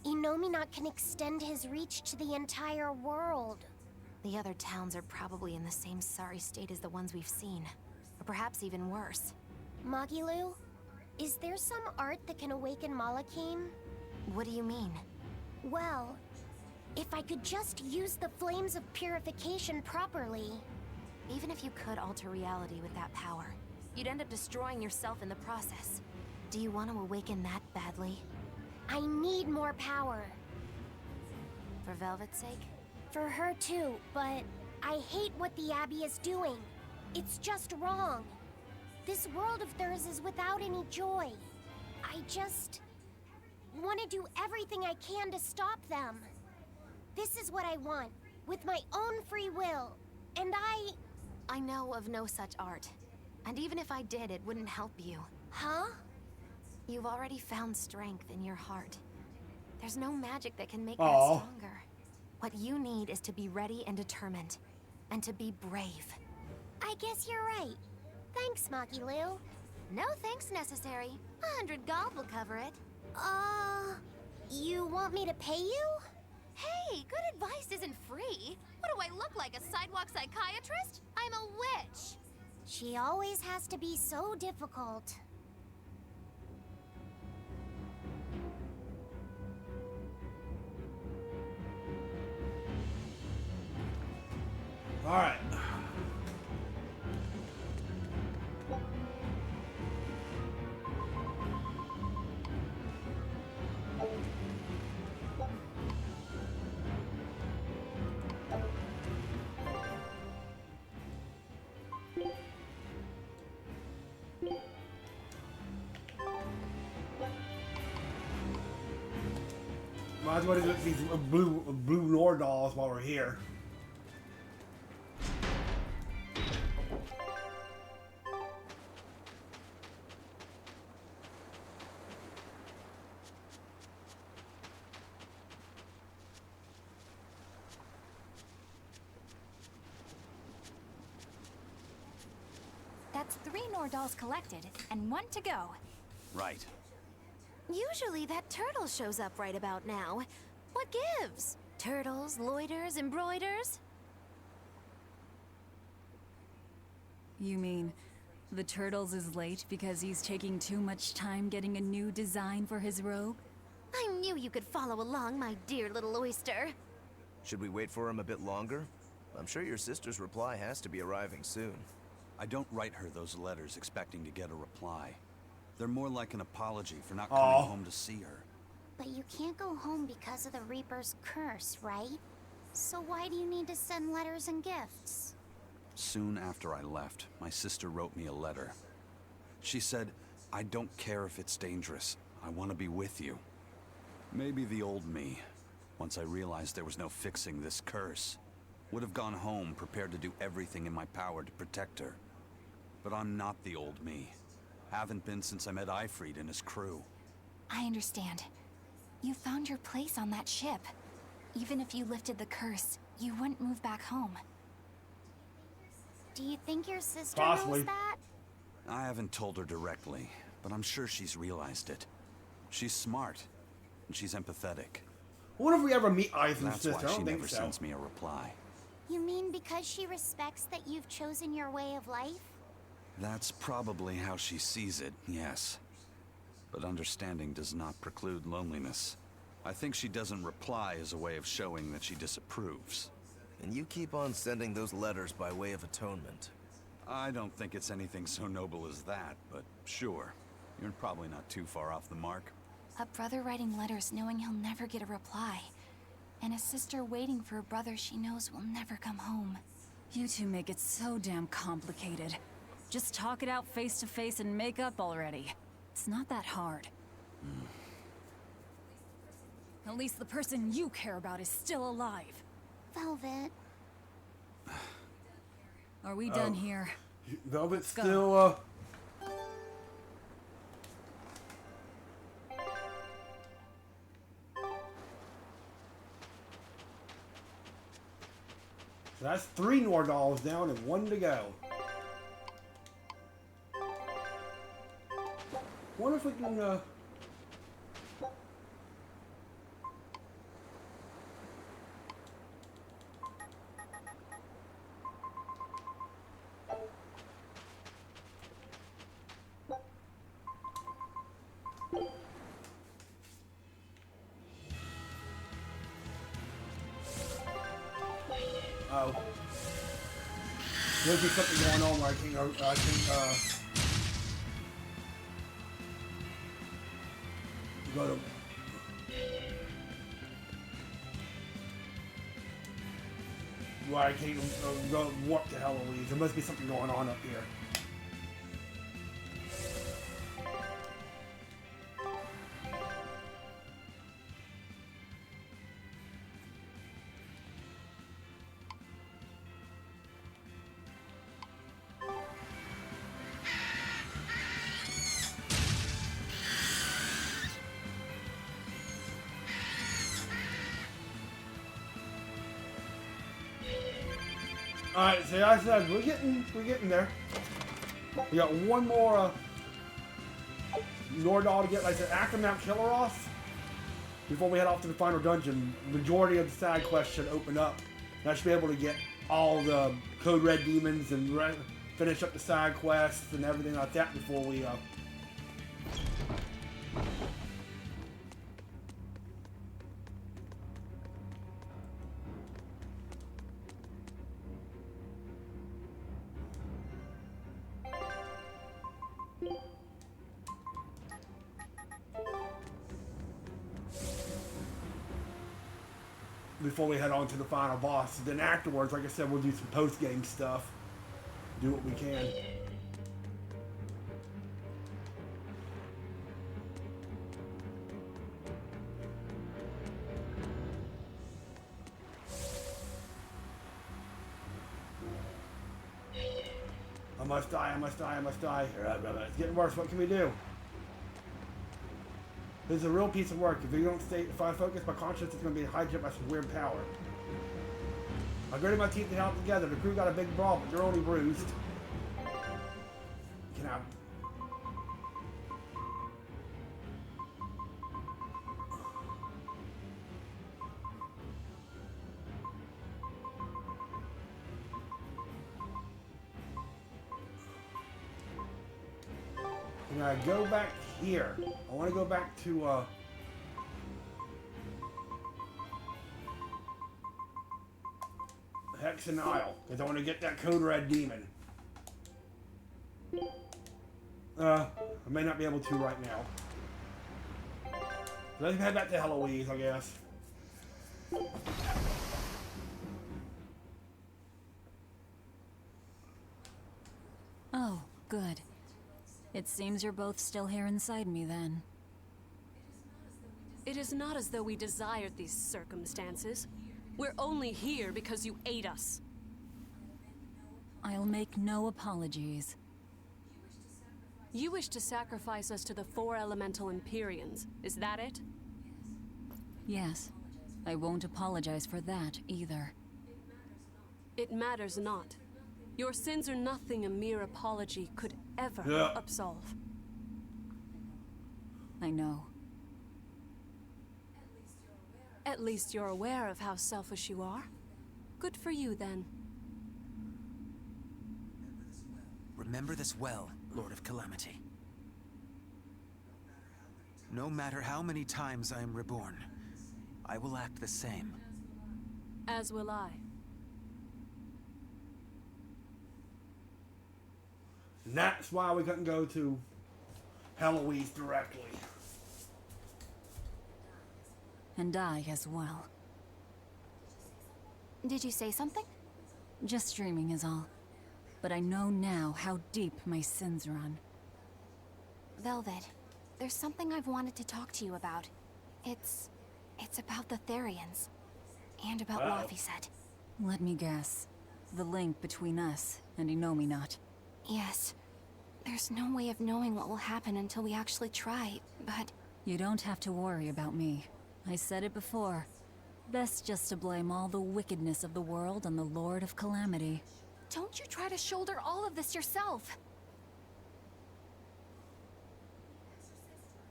Innominat can extend his reach to the entire world. The other towns are probably in the same sorry state as the ones we've seen. Or perhaps even worse. Magilu, is there some art that can awaken Malakim? What do you mean? Well, if I could just use the flames of purification properly. Even if you could alter reality with that power, you'd end up destroying yourself in the process. Do you want to awaken that badly? I need more power. For Velvet's sake? For her too, but I hate what the Abbey is doing. It's just wrong. This world of theirs is without any joy. I just want to do everything I can to stop them. This is what I want, with my own free will. And I know of no such art. And even if I did, it wouldn't help you. Huh? You've already found strength in your heart. There's no magic that can make Aww. that stronger. What you need is to be ready and determined. And to be brave. I guess you're right. Thanks, Magilu. No thanks necessary. 100 gold will cover it. You want me to pay you? Hey, good advice isn't free. What do I look like, a sidewalk psychiatrist? I'm a witch. She always has to be so difficult. All right. Might as well do these blue lore dolls while we're here. That's 3 Nordals collected, and 1 to go. Right. Usually that turtle shows up right about now. What gives? Turtles, loiters, embroiders? You mean the Turtles is late because he's taking too much time getting a new design for his robe? I knew you could follow along, my dear little oyster. Should we wait for him a bit longer? I'm sure your sister's reply has to be arriving soon. I don't write her those letters expecting to get a reply. They're more like an apology for not coming home to see her. But you can't go home because of the Reaper's curse, right? So why do you need to send letters and gifts? Soon after I left, my sister wrote me a letter. She said, I don't care if it's dangerous. I want to be with you. Maybe the old me, once I realized there was no fixing this curse, would have gone home prepared to do everything in my power to protect her. But I'm not the old me. Haven't been since I met Ifrit and his crew. I understand. You found your place on that ship. Even if you lifted the curse, you wouldn't move back home. Do you think your sister Possibly. knows that? I haven't told her directly, but I'm sure she's realized it. She's smart, and she's empathetic. I wonder if we ever meet Eisen's That's sister. why I she don't think never so. sends me a reply. You mean because she respects that you've chosen your way of life? That's probably how she sees it, yes. But understanding does not preclude loneliness. I think she doesn't reply as a way of showing that she disapproves. And you keep on sending those letters by way of atonement. I don't think it's anything so noble as that, but sure. You're probably not too far off the mark. A brother writing letters knowing he'll never get a reply. And a sister waiting for a brother she knows will never come home. You two make it so damn complicated. Just talk it out face to face and make up already. It's not that hard. At least the person you care about is still alive. Velvet. Are we done here? Velvet's Go. still, So that's 3 Nordals down and 1 to go. Wonder if we can, oh. There'll be something going on where I can't, go to... Where I can't go warp to Eloise. There must be something going on up here. Alright, so I said we're getting there. We got one more Nordal to get, like I said, after Mount Killeros. Before we head off to the final dungeon, majority of the side quests should open up. And I should be able to get all the Code Red demons and finish up the side quests and everything like that before we head on to the final boss. Then afterwards, like I said, we'll do some post-game stuff. Do what we can. I must die, I must die, I must die. It's getting worse, what can we do? This is a real piece of work. If I focus my conscience, it's going to be hijacked by some weird power. I gritted my teeth and held together. The crew got a big brawl, but they're only bruised. Get out. And I go back here. I want to go back to Hexen Isle, because I want to get that Code Red demon. I may not be able to right now. Let's head back to Eloise, I guess. Oh, good. It seems you're both still here inside me, then. It is not as though we desired these circumstances. We're only here because you ate us. I'll make no apologies. You wish to sacrifice us to the 4 elemental empyreons, is that it? Yes. I won't apologize for that, either. It matters not. Your sins are nothing a mere apology could ever absolve. I know. At least you're aware of how selfish you are. Good for you, then. Remember this well, Lord of Calamity. No matter how many times I am reborn, I will act the same. As will I. And that's why we couldn't go to Heloise directly. And I as well. Did you say something? Just dreaming is all. But I know now how deep my sins run. Velvet, there's something I've wanted to talk to you about. It's about the Therians. And about Laphicet. Let me guess. The link between us and Innominat. Yes. There's no way of knowing what will happen until we actually try, but... You don't have to worry about me. I said it before. Best just to blame all the wickedness of the world on the Lord of Calamity. Don't you try to shoulder all of this yourself!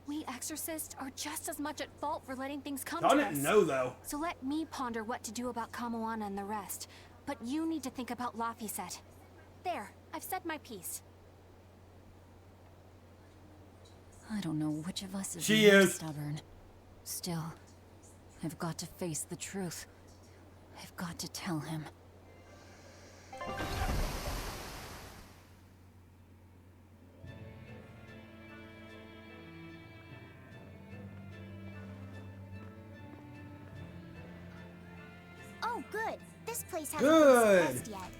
We exorcists are just as much at fault for letting things come to us. I didn't know, though. So let me ponder what to do about Kamoana and the rest. But you need to think about Laphicet. There, I've said my piece. I don't know which of us is She more is stubborn. Still, I've got to face the truth. I've got to tell him. Oh, good. This place hasn't Good. been suppressed yet.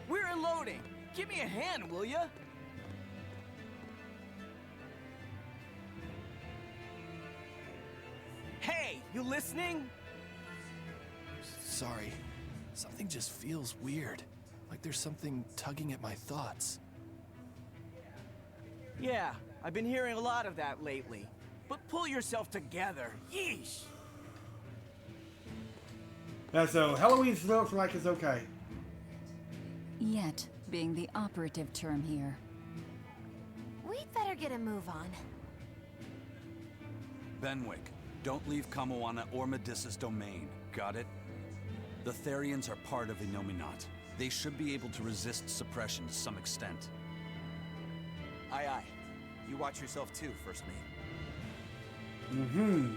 We're unloading. Give me a hand, will ya? Hey, you listening? Sorry. Something just feels weird. Like there's something tugging at my thoughts. Yeah, I've been hearing a lot of that lately. But pull yourself together. Yeesh! Yeah, so Heloise looks like it's okay. Yet, being the operative term here. We'd better get a move on. Benwick, don't leave Kamoana or Medissa's domain. Got it? The Therians are part of Innominat. They should be able to resist suppression to some extent. Aye, aye. You watch yourself too, First Mate. Mm-hmm.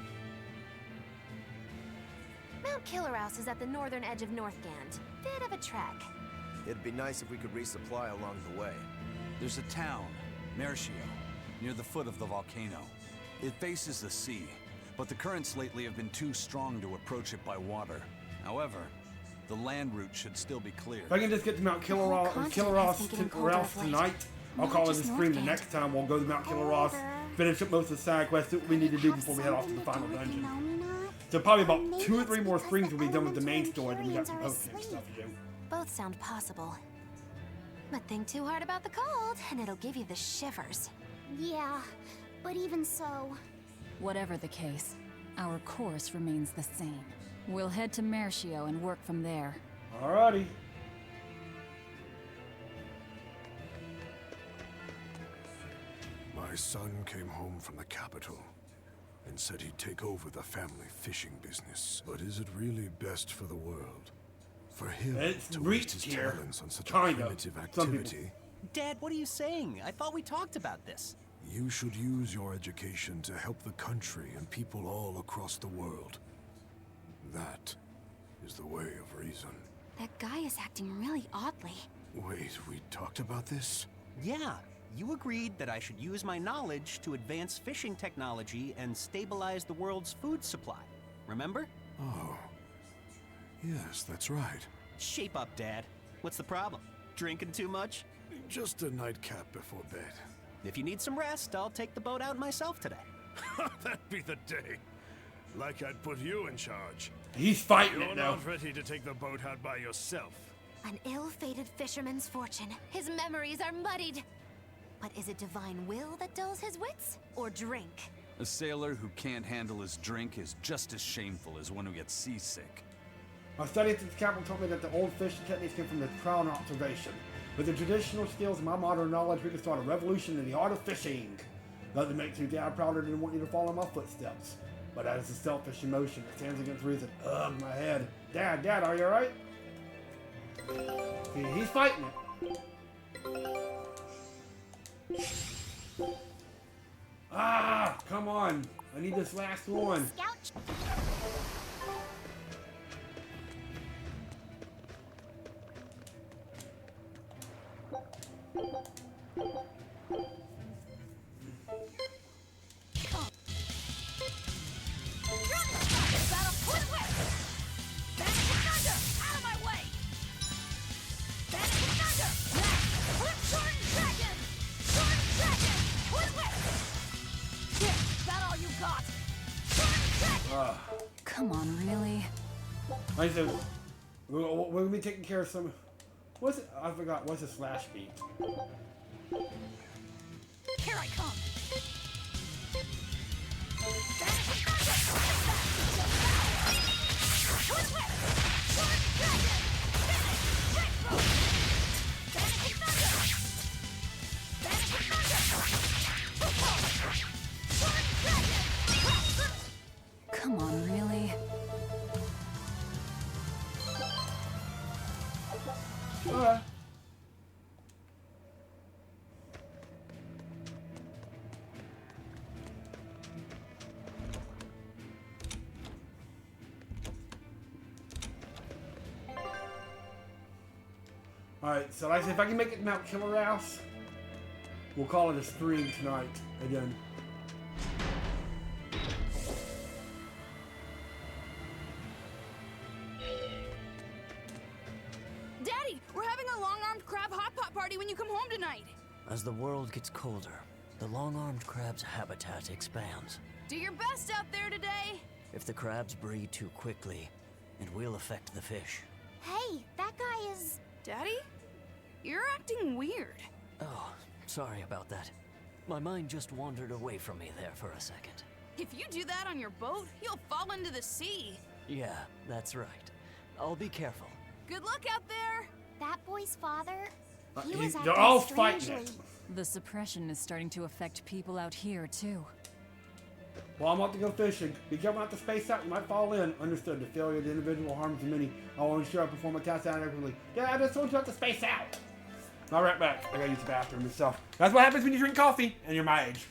Mount Killerhouse is at the northern edge of Northgand. Bit of a trek. It'd be nice if we could resupply along the way. There's a town, Mercio, near the foot of the volcano. It faces the sea, but the currents lately have been too strong to approach it by water. However, the land route should still be clear. If I can just get to Mount Killerhouse tonight, I'll call it a stream. The next time we'll go to Mount Killerhouse, finish up most of the side quests that we need to do before we head off to the final dungeon. So probably about 2 or 3 more streams will be done with the main story, then we got some post-game stuff to do. Both sound possible. But think too hard about the cold, and it'll give you the shivers. Yeah, but even so... Whatever the case, our course remains the same. We'll head to Mercio and work from there. Alrighty. My son came home from the capital and said he'd take over the family fishing business. But is it really best for the world? For him to waste his talents on such a primitive activity? Dad, what are you saying? I thought we talked about this. You should use your education to help the country and people all across the world. That is the way of reason. That guy is acting really oddly. Wait, we talked about this? Yeah, you agreed that I should use my knowledge to advance fishing technology and stabilize the world's food supply. Remember? Oh. Yes, that's right. Shape up, Dad. What's the problem? Drinking too much? Just a nightcap before bed. If you need some rest, I'll take the boat out myself today. That'd be the day. Like I'd put you in charge. He's fighting You're it now. not ready to take the boat out by yourself. An ill-fated fisherman's fortune. His memories are muddied. But is it divine will that dulls his wits, or drink? A sailor who can't handle his drink is just as shameful as one who gets seasick. My study at the capital told me that the old fishing techniques came from the trial and observation. With the traditional skills and my modern knowledge, we can start a revolution in the art of fishing. Nothing makes me dad prouder than want you to follow my footsteps. But that is a selfish emotion that stands against reason. Ugh, my head. Dad, are you alright? See, he's fighting it. Ah, come on. I need this last one. Come on, really? I said, we're gonna be taking care of some. What's it? I forgot. What's a slash beat? Here I come. Come on, really? Alright. Alright, so like I said, if I can make it Mount Killer House, we'll call it a stream tonight again. Daddy, we're having a long-armed crab hot pot party when you come home tonight. As the world gets colder, the long-armed crab's habitat expands. Do your best out there today. If the crabs breed too quickly, it will affect the fish. Hey, that guy is... Daddy? You're acting weird. Oh, sorry about that. My mind just wandered away from me there for a second. If you do that on your boat, you'll fall into the sea. Yeah, that's right. I'll be careful. Good luck out there. That boy's father, he They're was acting all fighting strangely. it. The suppression is starting to affect people out here, too. Well, I'm about to go fishing. Be careful not to space out. You might fall in. Understood. The failure of the individual harms the many. I will ensure I perform a task adequately. Yeah, I just told you not to space out. I'll be right back. I gotta use the bathroom and stuff. That's what happens when you drink coffee and you're my age.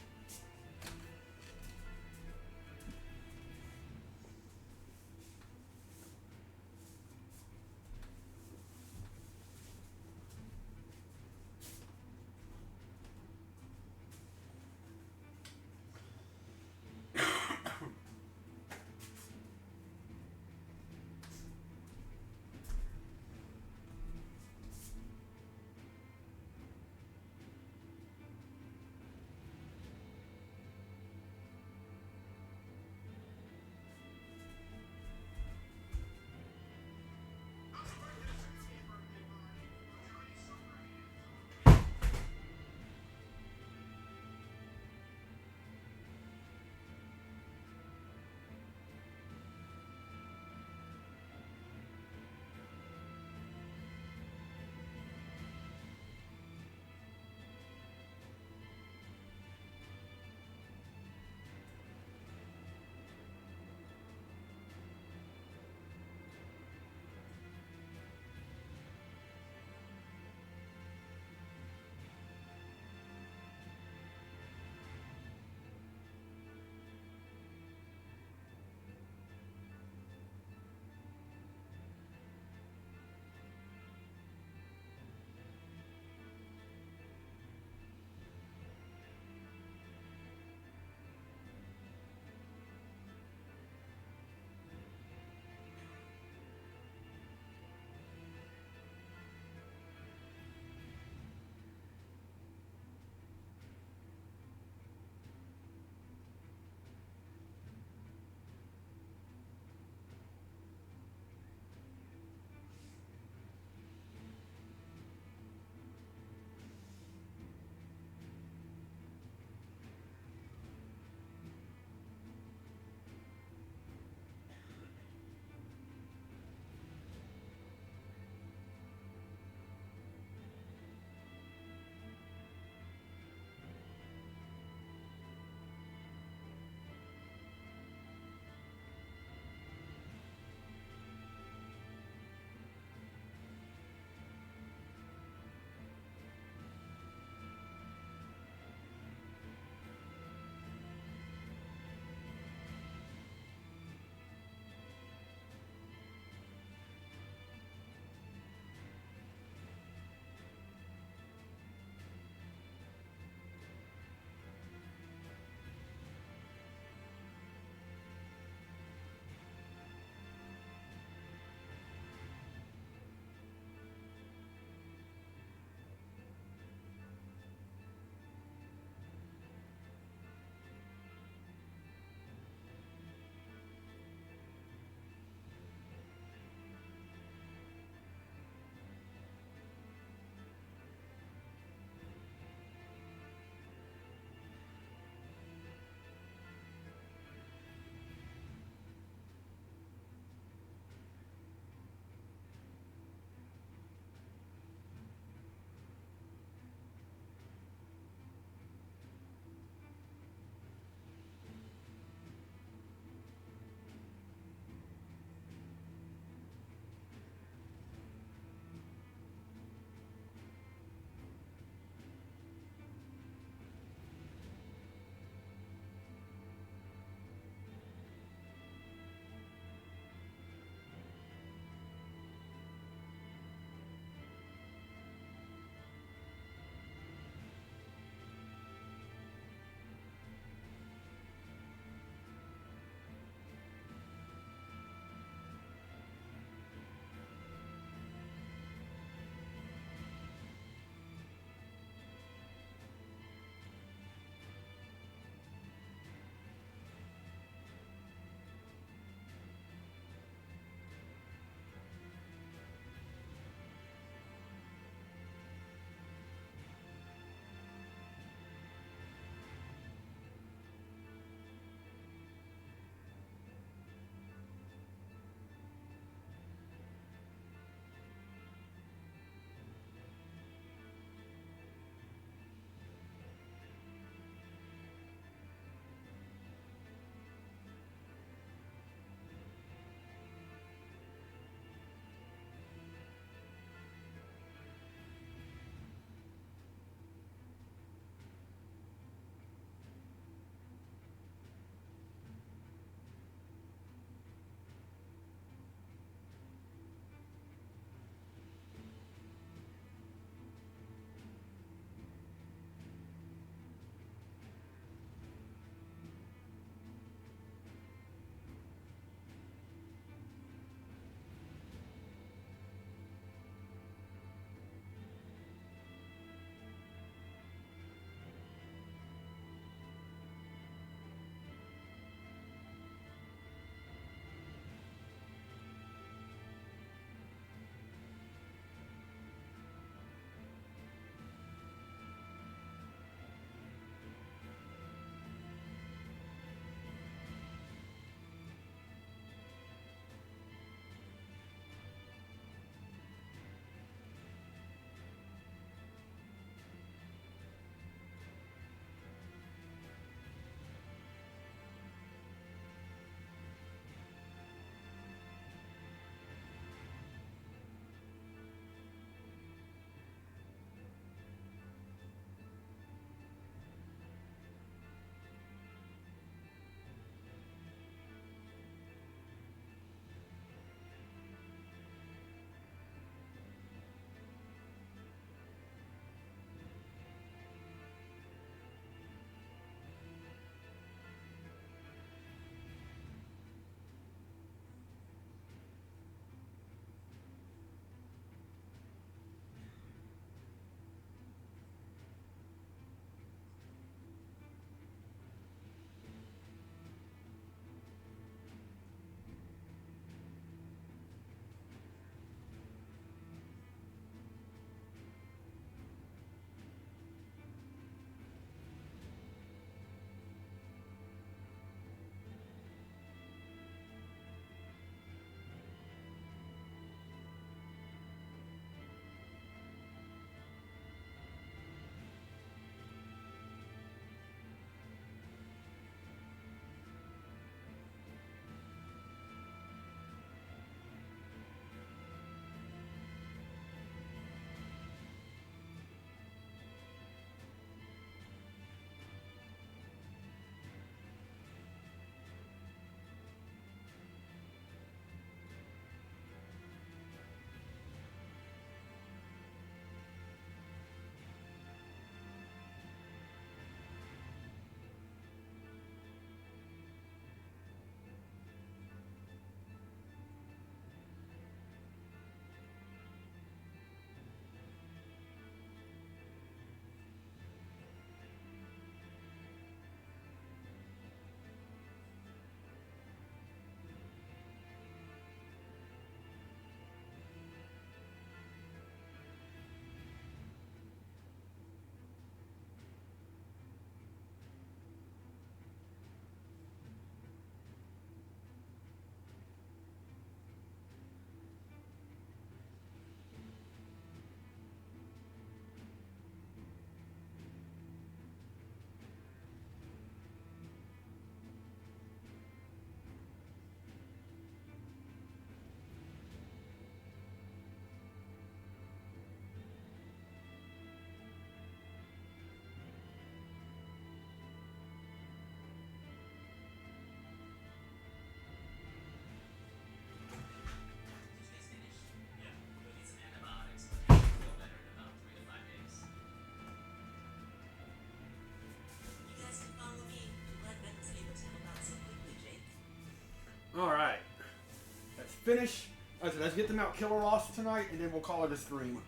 finish. Let's get to Mount Killer Ross tonight, and then we'll call it a stream.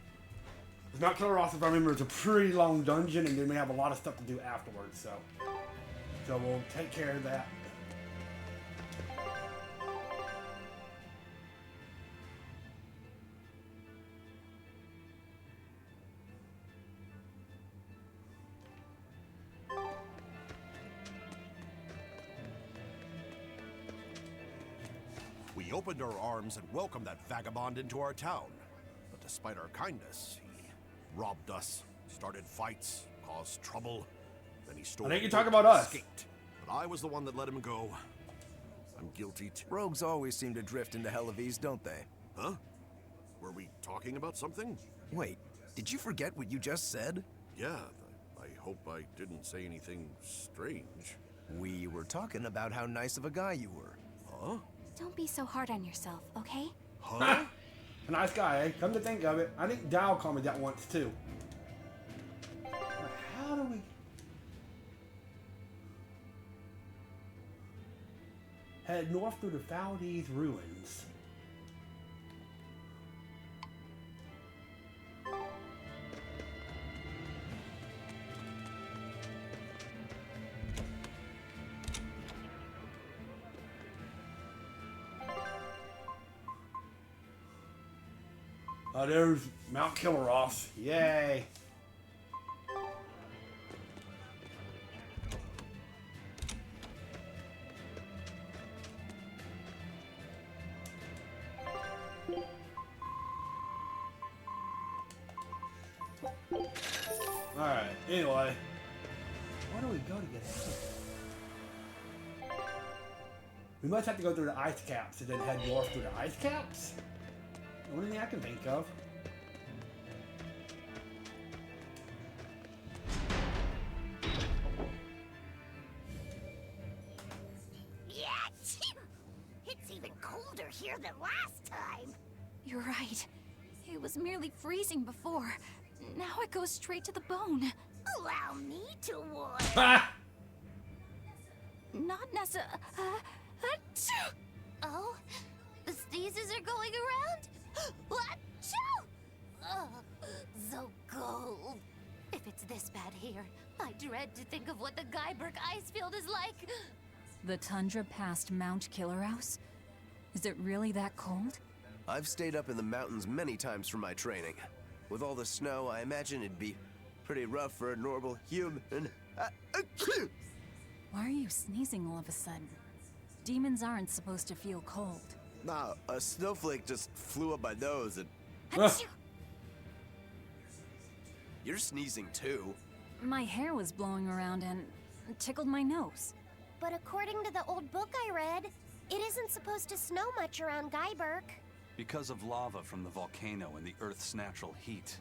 Mount Killer Ross, if I remember, is a pretty long dungeon, and then we have a lot of stuff to do afterwards. So we'll take care of that. We opened our arms and welcomed that vagabond into our town. But despite our kindness, he robbed us, started fights, caused trouble. Then he stole. I think you're talking about us. Escaped. But I was the one that let him go. I'm guilty too. Rogues always seem to drift into hell of ease, don't they? Huh? Were we talking about something? Wait, did you forget what you just said? Yeah, I hope I didn't say anything strange. We were talking about how nice of a guy you were. Huh? Don't be so hard on yourself, okay? Huh? A nice guy, eh? Come to think of it, I think Dow called me that once too. How do we... Head north through the Valdez ruins. Oh, there's Mount Killer Ross. Yay. Alright, anyway. Where do we go to get out? We must have to go through the ice caps and then head north through the ice caps? The only thing I can think of. Yeah, it's even colder here than last time. You're right. It was merely freezing before. Now it goes straight to the bone. Allow me to warn. Not necessarily. Oh, the sneezes are going around? What? Oh, so cold. If it's this bad here, I dread to think of what the Guyberg ice field is like. The tundra past Mount Killerhouse? Is it really that cold? I've stayed up in the mountains many times for my training. With all the snow, I imagine it'd be pretty rough for a normal human. Why are you sneezing all of a sudden? Demons aren't supposed to feel cold. Nah, a snowflake just flew up my nose and... You're sneezing too. My hair was blowing around and tickled my nose. But according to the old book I read, it isn't supposed to snow much around Guyberg. Because of lava from the volcano and the Earth's natural heat.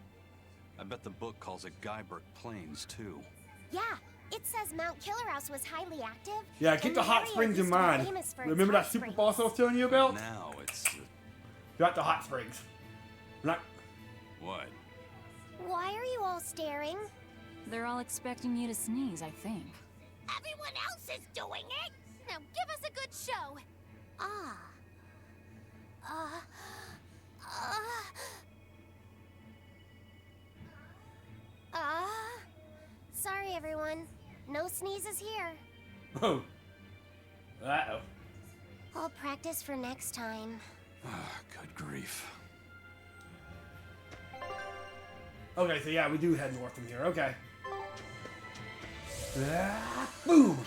I bet the book calls it Guyberg Plains, too. Yeah, it says Mount Killerhouse was highly active. Yeah, keep the hot springs in mind. Remember that super boss I was telling you about? Now it's... Got the hot springs. Not... What? Why are you all staring? They're all expecting you to sneeze, I think. Everyone else is doing it. Now give us a good show. Sorry everyone. No sneezes here. Oh. Uh-oh. I'll practice for next time. Good grief. Okay, so yeah, we do head north from here. Okay. Boom!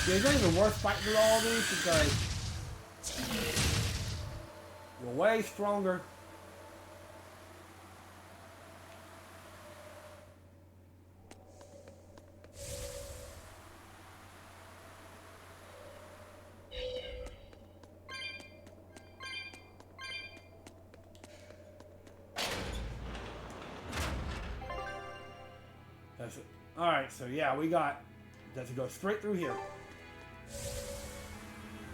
Yeah, it's not even worth fighting through all these because we're way stronger. That's it. Alright, so yeah, we got to go straight through here.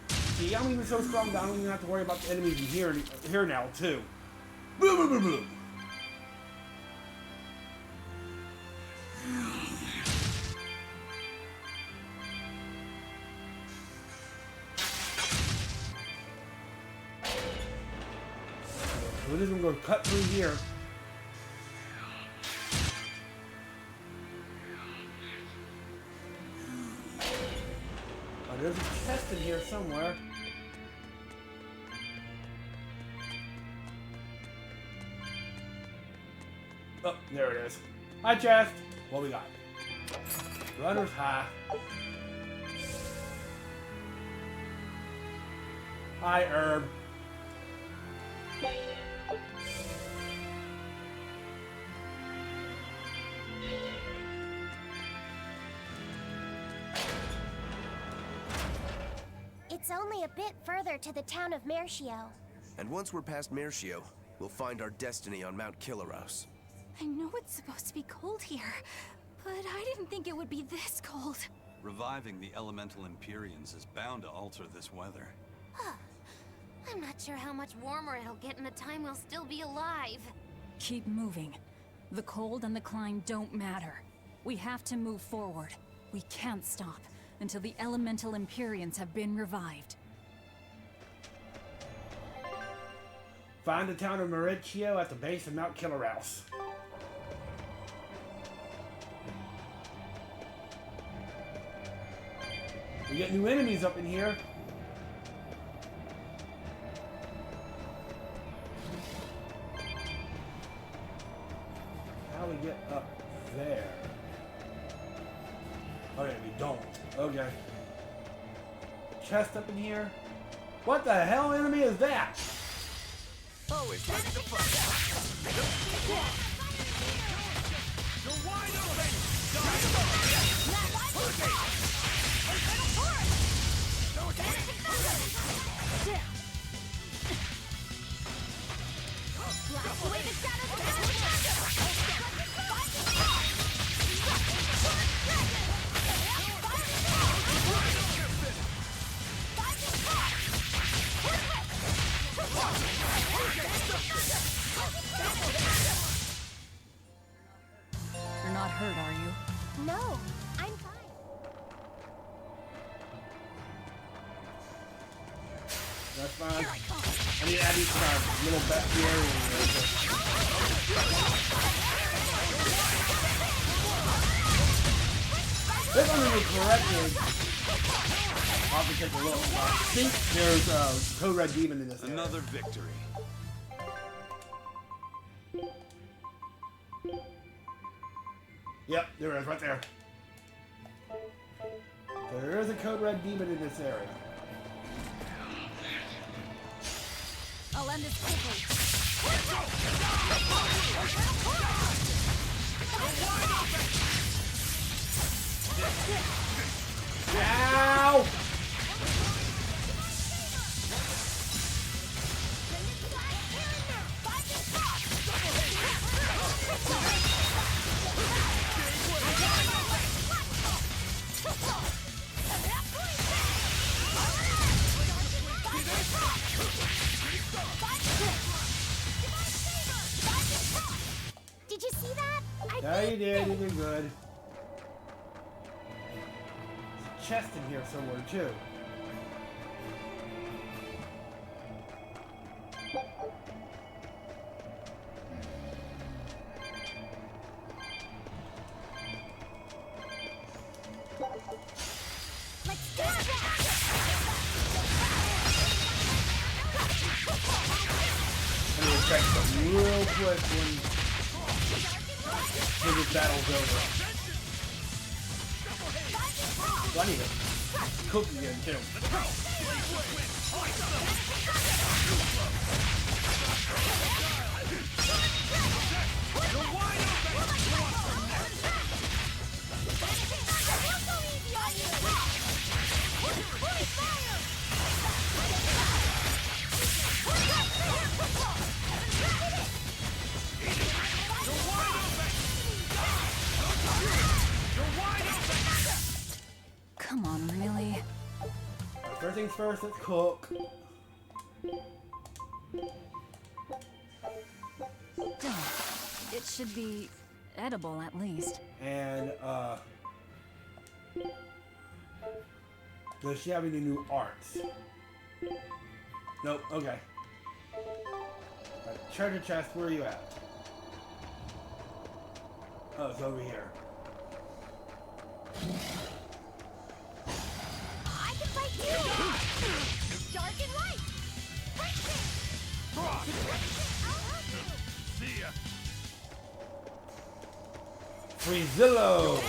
See, I'm even so strong that I don't even have to worry about the enemies in here now, too. Boom, boom, boom, boom. We're just gonna go cut through here. Oh, there's a chest in here somewhere. Oh, there it is. Hi, chest. What we got? Runner's high. Hi, herb. It's only a bit further to the town of Mercio. And once we're past Mercio, we'll find our destiny on Mount Killerhouse. I know it's supposed to be cold here, but I didn't think it would be this cold. Reviving the elemental empyreons is bound to alter this weather. I'm not sure how much warmer it'll get in the time we'll still be alive. Keep moving. The cold and the climb don't matter. We have to move forward. We can't stop until the elemental empyreons have been revived. Find the town of Mercio at the base of Mount Killerhouse. We get new enemies up in here. How we get up there? Okay, we don't. Okay. Chest up in here. What the hell enemy is that? Always ready to fight. You're wide open! Blast away the shadows of You're not hurt, are you? No, I'm fine. That's fine. I need to add these little Berseria. If I'm correctly, I'll have to take a look. I think there's a Code Red Demon in this area. Another victory. Yep, there is, right there. There is a Code Red Demon in this area. I'll end this quickly. Ow! Did you see that? Yeah, you did. You did good. There's a chest in here somewhere, too. Let's do it! I'm gonna check something real quick when this battle's over. Well, I need to cook again, too. Come on, really? First things first, let's cook. Don't. It should be edible at least. And, does she have any new arts? Nope, okay. Treasure chest, where are you at? Oh, it's over here. I can fight too! Dark and light! See ya. Freezillo!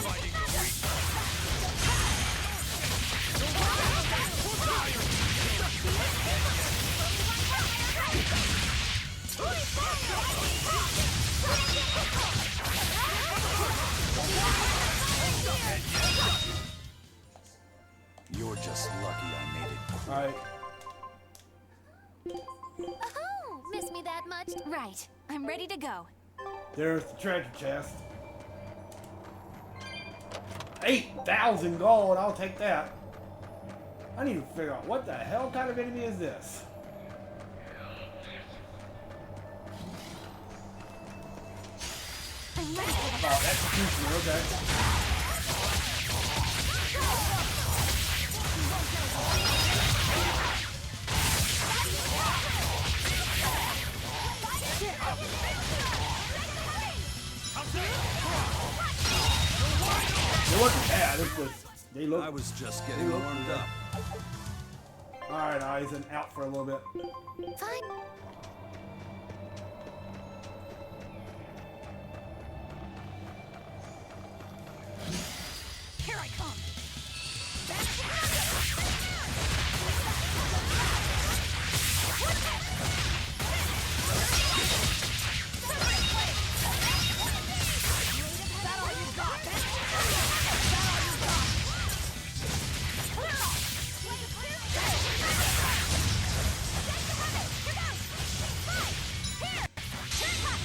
You're just lucky I made it. Alright. Oh, miss me that much? Right. I'm ready to go. There's the treasure chest. 8,000 gold, I'll take that. I need to figure out what the hell kind of enemy is this. I'm ready. Oh, executioner, okay. They wasn't bad, it's just, they look... I was just getting warmed up. Alright, Eisen, out for a little bit. Fine. Here I come.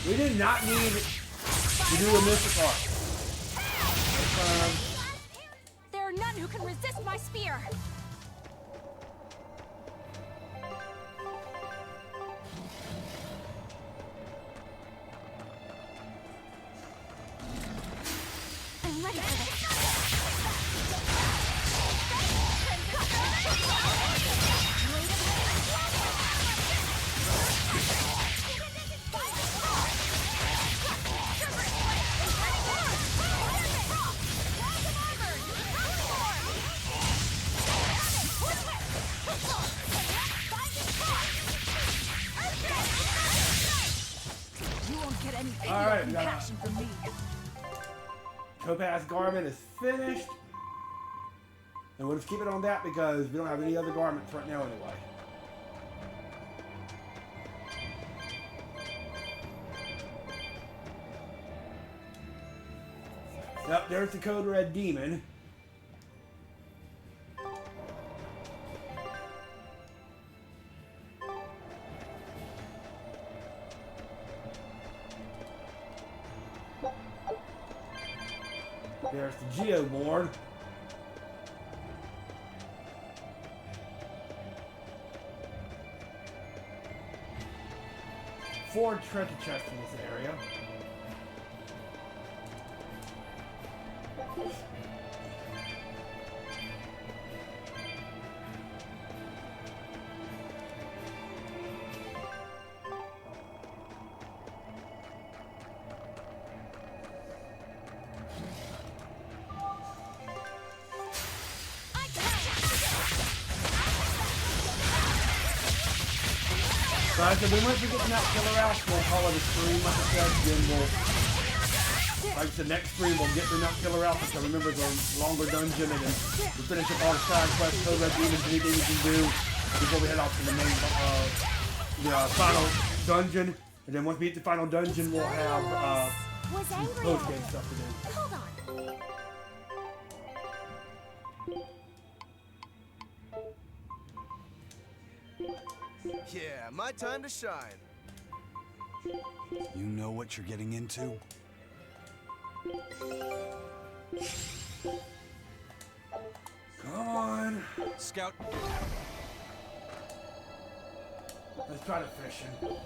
We did not need to do a mystic arc. There are none who can resist my spear. I'm ready for this. Alright, we got Topaz garment is finished. And we'll just keep it on that because we don't have any other garments right now anyway. Yep, there's the Code Red Demon. There's the Geoborn. Four treasure chests in this area. Right, so then once we get to that killer out, we'll call it a stream, like I said, then we'll, like the next stream, we'll get to that killer out, so remember the longer dungeon, and then we'll finish up all the side quests, Code Red Demons, anything we can do, before we head off to the main, final dungeon, and then once we hit the final dungeon, we'll have, some post-game stuff to do. Hold on. Yeah, my time to shine. You know what you're getting into? Come on. Scout. Let's try to fish him.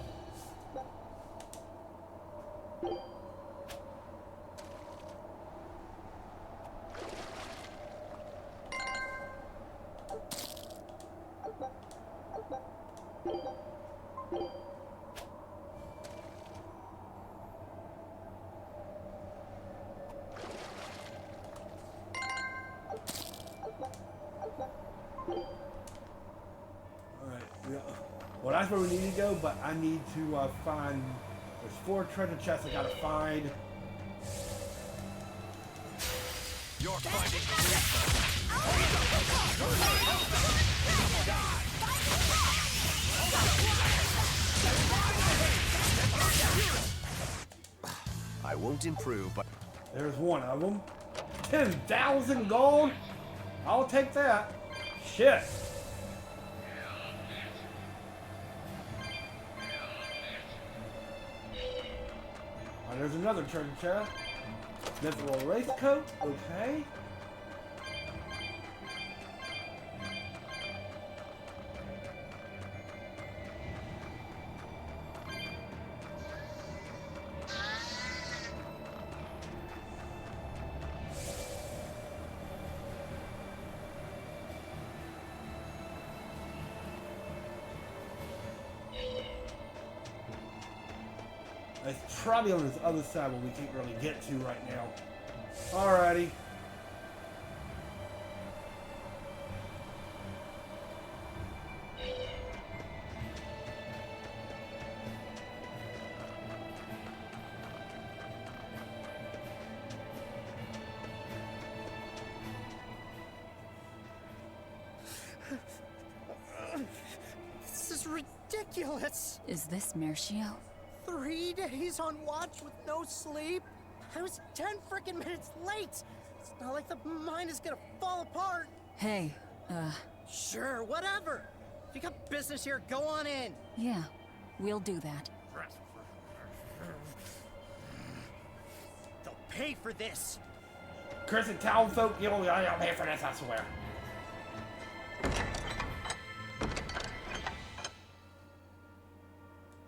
Well, that's where we need to go, but I need to find... There's 4 treasure chests I gotta find. You're finding I won't improve, but... There's one of them. 10,000 gold? I'll take that. Shit. Oh, there's another treasure chest. Mithril wraith coat. Okay. It's probably on this other side, but we can't really get to right now. Alrighty. This is ridiculous. Is this Mercio? 3 days on watch with no sleep? I was 10 freaking minutes late! It's not like the mine is gonna fall apart! Hey, Sure, whatever! If you got business here, go on in! yeah, we'll do that. They'll pay for this! Chris and town folk, you'll pay for this, I swear.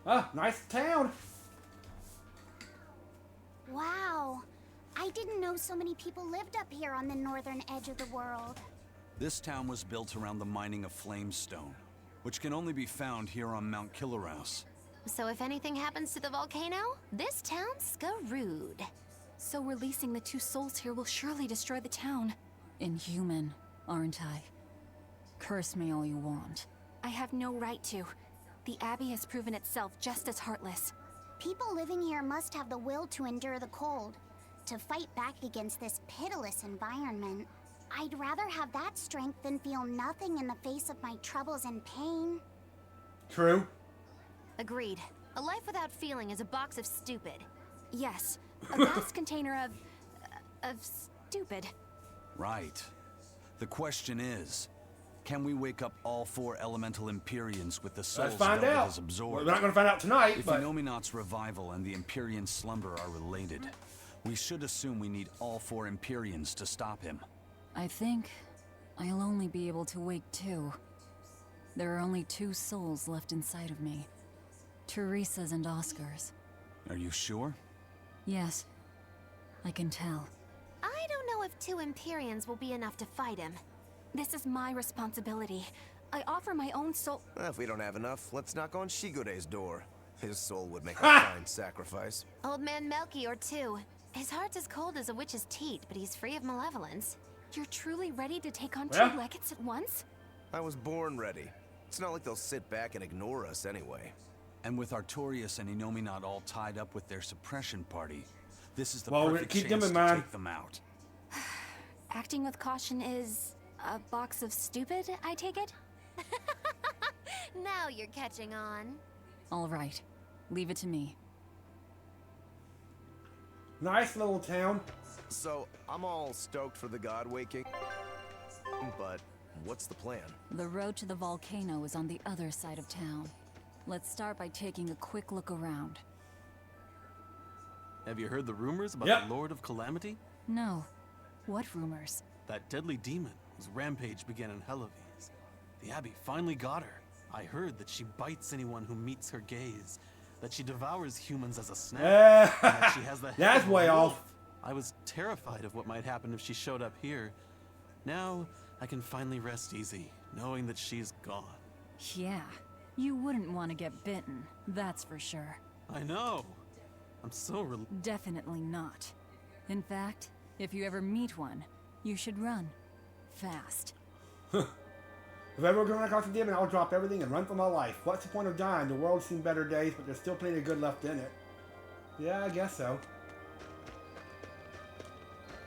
Ah, nice town. Wow. I didn't know so many people lived up here on the northern edge of the world. This town was built around the mining of flamestone, which can only be found here on Mount Killerhouse. So if anything happens to the volcano, this town's screwed. So releasing the 2 souls here will surely destroy the town. Inhuman, aren't I? Curse me all you want. I have no right to. The Abbey has proven itself just as heartless. People living here must have the will to endure the cold, to fight back against this pitiless environment. I'd rather have that strength than feel nothing in the face of my troubles and pain. True. Agreed. A life without feeling is a box of stupid. Yes, a vast container of stupid. Right. The question is, can we wake up all 4 elemental empyreons with the souls find Velvet out. has absorbed? We're not going to find out tonight, If but... Inominat's revival and the Empyrean slumber are related, we should assume we need all 4 empyreons to stop him. I think I'll only be able to wake 2. There are only 2 souls left inside of me. Teresa's and Oscar's. Are you sure? Yes. I can tell. I don't know if 2 empyreons will be enough to fight him. This is my responsibility. I offer my own soul. Well, if we don't have enough, let's knock on Shigode's door. His soul would make a fine sacrifice. Old man Melchior, too. His heart's as cold as a witch's teat, but he's free of malevolence. You're truly ready to take on 2 Yeah. legates at once? I was born ready. It's not like they'll sit back and ignore us anyway. And with Artorias and Inominat all tied up with their suppression party, this is the Well, perfect keep chance them in to mind. take them out. Acting with caution is a box of stupid, I take it? Now you're catching on. All right. Leave it to me. Nice little town. So, I'm all stoked for the god waking. But, what's the plan? The road to the volcano is on the other side of town. Let's start by taking a quick look around. Have you heard the rumors about Yep. the Lord of Calamity? No. What rumors? That deadly demon whose rampage began in Helaves. The Abbey finally got her. I heard that she bites anyone who meets her gaze, that she devours humans as a snack, and that she has the head That's of a way wolf. off. I was terrified of what might happen if she showed up here. Now, I can finally rest easy, knowing that she's gone. Yeah. You wouldn't want to get bitten, that's for sure. I know. I'm so Definitely not. In fact, if you ever meet one, you should run. Fast. If ever we're going across a demon, I'll drop everything and run for my life. What's the point of dying? The world's seen better days, but there's still plenty of good left in it. Yeah, I guess so.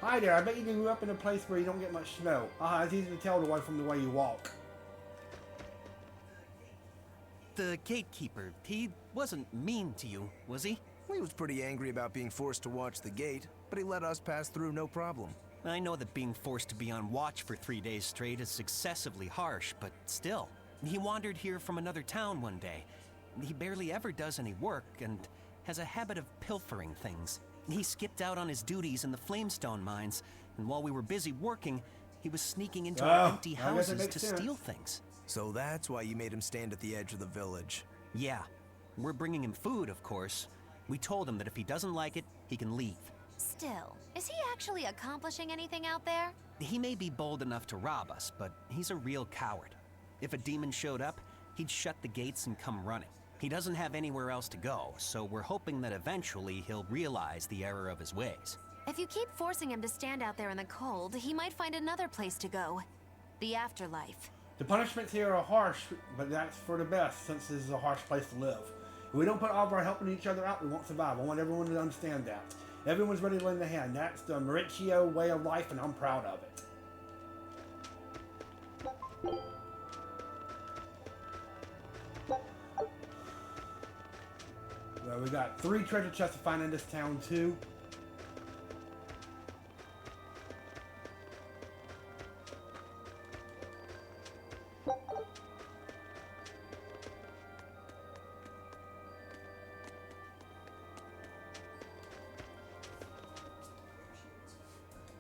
Hi there, I bet you grew up in a place where you don't get much snow. Ah, it's easy to tell the one from the way you walk. The gatekeeper, he wasn't mean to you, was he? He was pretty angry about being forced to watch the gate, but he let us pass through no problem. I know that being forced to be on watch for 3 days straight is excessively harsh, but still. He wandered here from another town one day. He barely ever does any work and has a habit of pilfering things. He skipped out on his duties in the Flamestone mines, and while we were busy working, he was sneaking into our empty houses to steal things. So that's why you made him stand at the edge of the village. Yeah. We're bringing him food, of course. We told him that if he doesn't like it, he can leave. Still, is he actually accomplishing anything out there? He may be bold enough to rob us, but he's a real coward. If a demon showed up, he'd shut the gates and come running. He doesn't have anywhere else to go, so we're hoping that eventually he'll realize the error of his ways. If you keep forcing him to stand out there in the cold, he might find another place to go. The afterlife. The punishments here are harsh, but that's for the best, since this is a harsh place to live. If we don't put all of our helping each other out, we won't survive. I want everyone to understand that. Everyone's ready to lend a hand. That's the Mauricio way of life, and I'm proud of it. Well, we got 3 treasure chests to find in this town, too.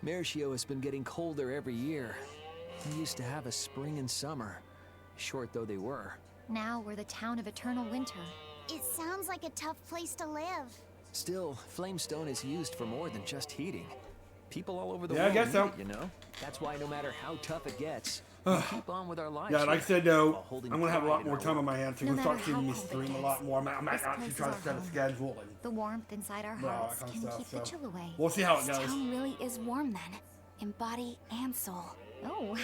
Berseria has been getting colder every year. We used to have a spring and summer, short though they were. Now we're the town of eternal winter. It sounds like a tough place to live. Still, Flamestone is used for more than just heating. People all over the Yeah, world I guess so. need it, you know? That's why no matter how tough it gets, we keep on with our lives. Yeah, like I said, though, I'm going to have a lot more time work. on my hands, so No you're going to matter start seeing me how cold it stream a gets, lot more. I might this actually place try is to our set a home. schedule. And The warmth inside our all hearts that kind can of keep stuff, the so chill away. we'll see how it This goes. town really is warm then, in body and soul. Oh,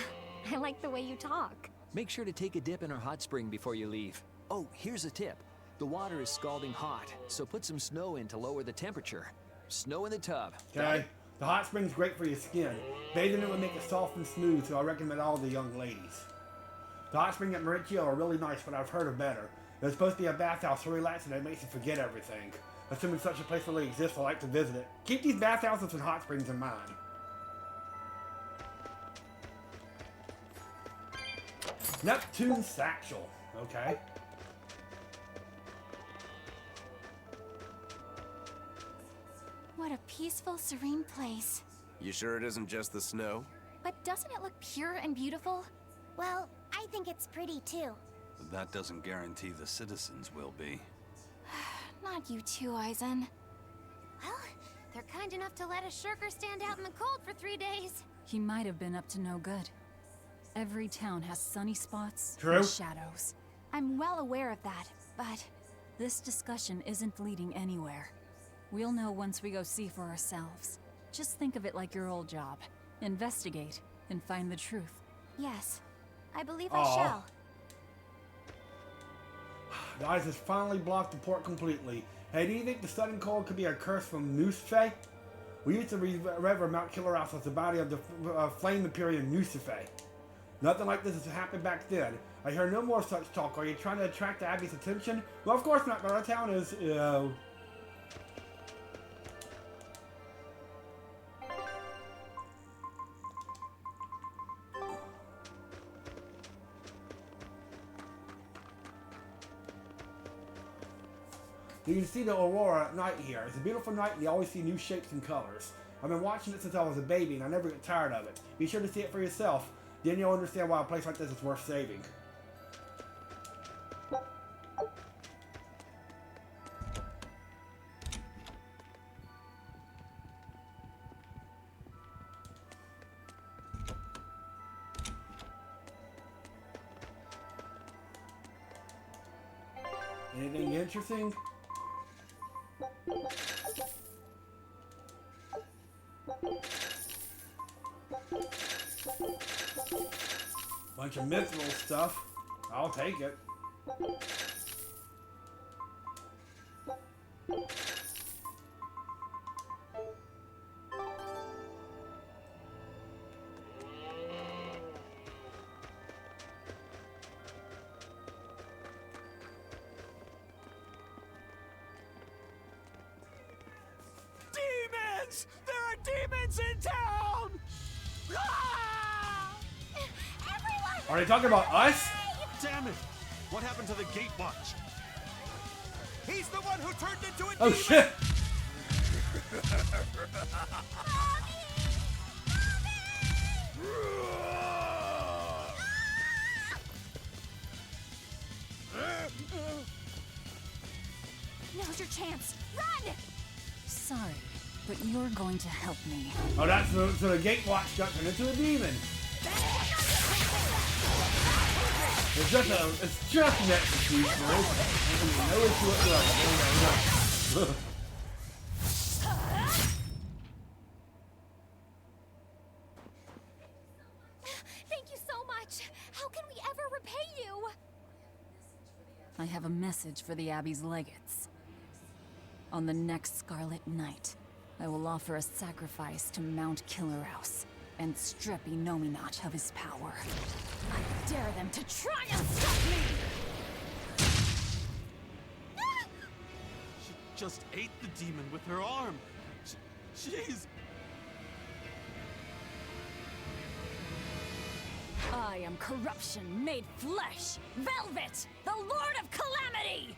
I like the way you talk. Make sure to take a dip in our hot spring before you leave. Oh, here's a tip. The water is scalding hot, so put some snow in to lower the temperature. Snow in the tub. Okay? The hot spring's great for your skin. Bathing in it will make it soft and smooth, so I recommend all the young ladies. The hot spring at Mauricio are really nice, but I've heard of better. There's supposed to be a bathhouse so relaxing that it makes you forget everything. Assuming such a place really exists, I like to visit it. Keep these bathhouses and hot springs in mind. Neptune Satchel. Okay. What a peaceful, serene place. You sure it isn't just the snow? But doesn't it look pure and beautiful? Well, I think it's pretty too. But that doesn't guarantee the citizens will be. Not you too, Eisen. Well, they're kind enough to let a shirker stand out in the cold for 3 days. He might have been up to no good. Every town has sunny spots True. and shadows. I'm well aware of that, but This discussion isn't leading anywhere. We'll know once we go see for ourselves. Just think of it like your old job. Investigate and find the truth. yes, I believe Aw. I shall. The ice has finally blocked the port completely. Hey, do you think the sudden cold could be a curse from Nucifer? We used to rever Mount Killeros as the body of the flame empyreon Nucifer. Nothing like this has happened back then. I hear no more such talk. Are you trying to attract the Abbey's attention? Well, of course not, but our town is, You can see the aurora at night here. It's a beautiful night and you always see new shapes and colors. I've been watching it since I was a baby and I never get tired of it. Be sure to see it for yourself. Then you'll understand why a place like this is worth saving. Anything interesting? Bunch of mithril stuff. I'll take it. Demons! There are demons in town! Ah! Everyone! Are they talking about us? Damn it! What happened to the gate watch? He's the one who turned into a Oh demon! shit! Now's your chance. Run! Sorry, but you're going to help me. Oh, that's so the gate watch got turned into a demon. It's just an execution. No issue whatsoever. Thank you so much. How can we ever repay you? I have a message for the Abbey's legates. On the next Scarlet Night, I will offer a sacrifice to Mount Killerhouse and strip Enominat of his power. I dare them to try and stop me! She just ate the demon with her arm. She's... I am corruption made flesh! Velvet! The Lord of Calamity!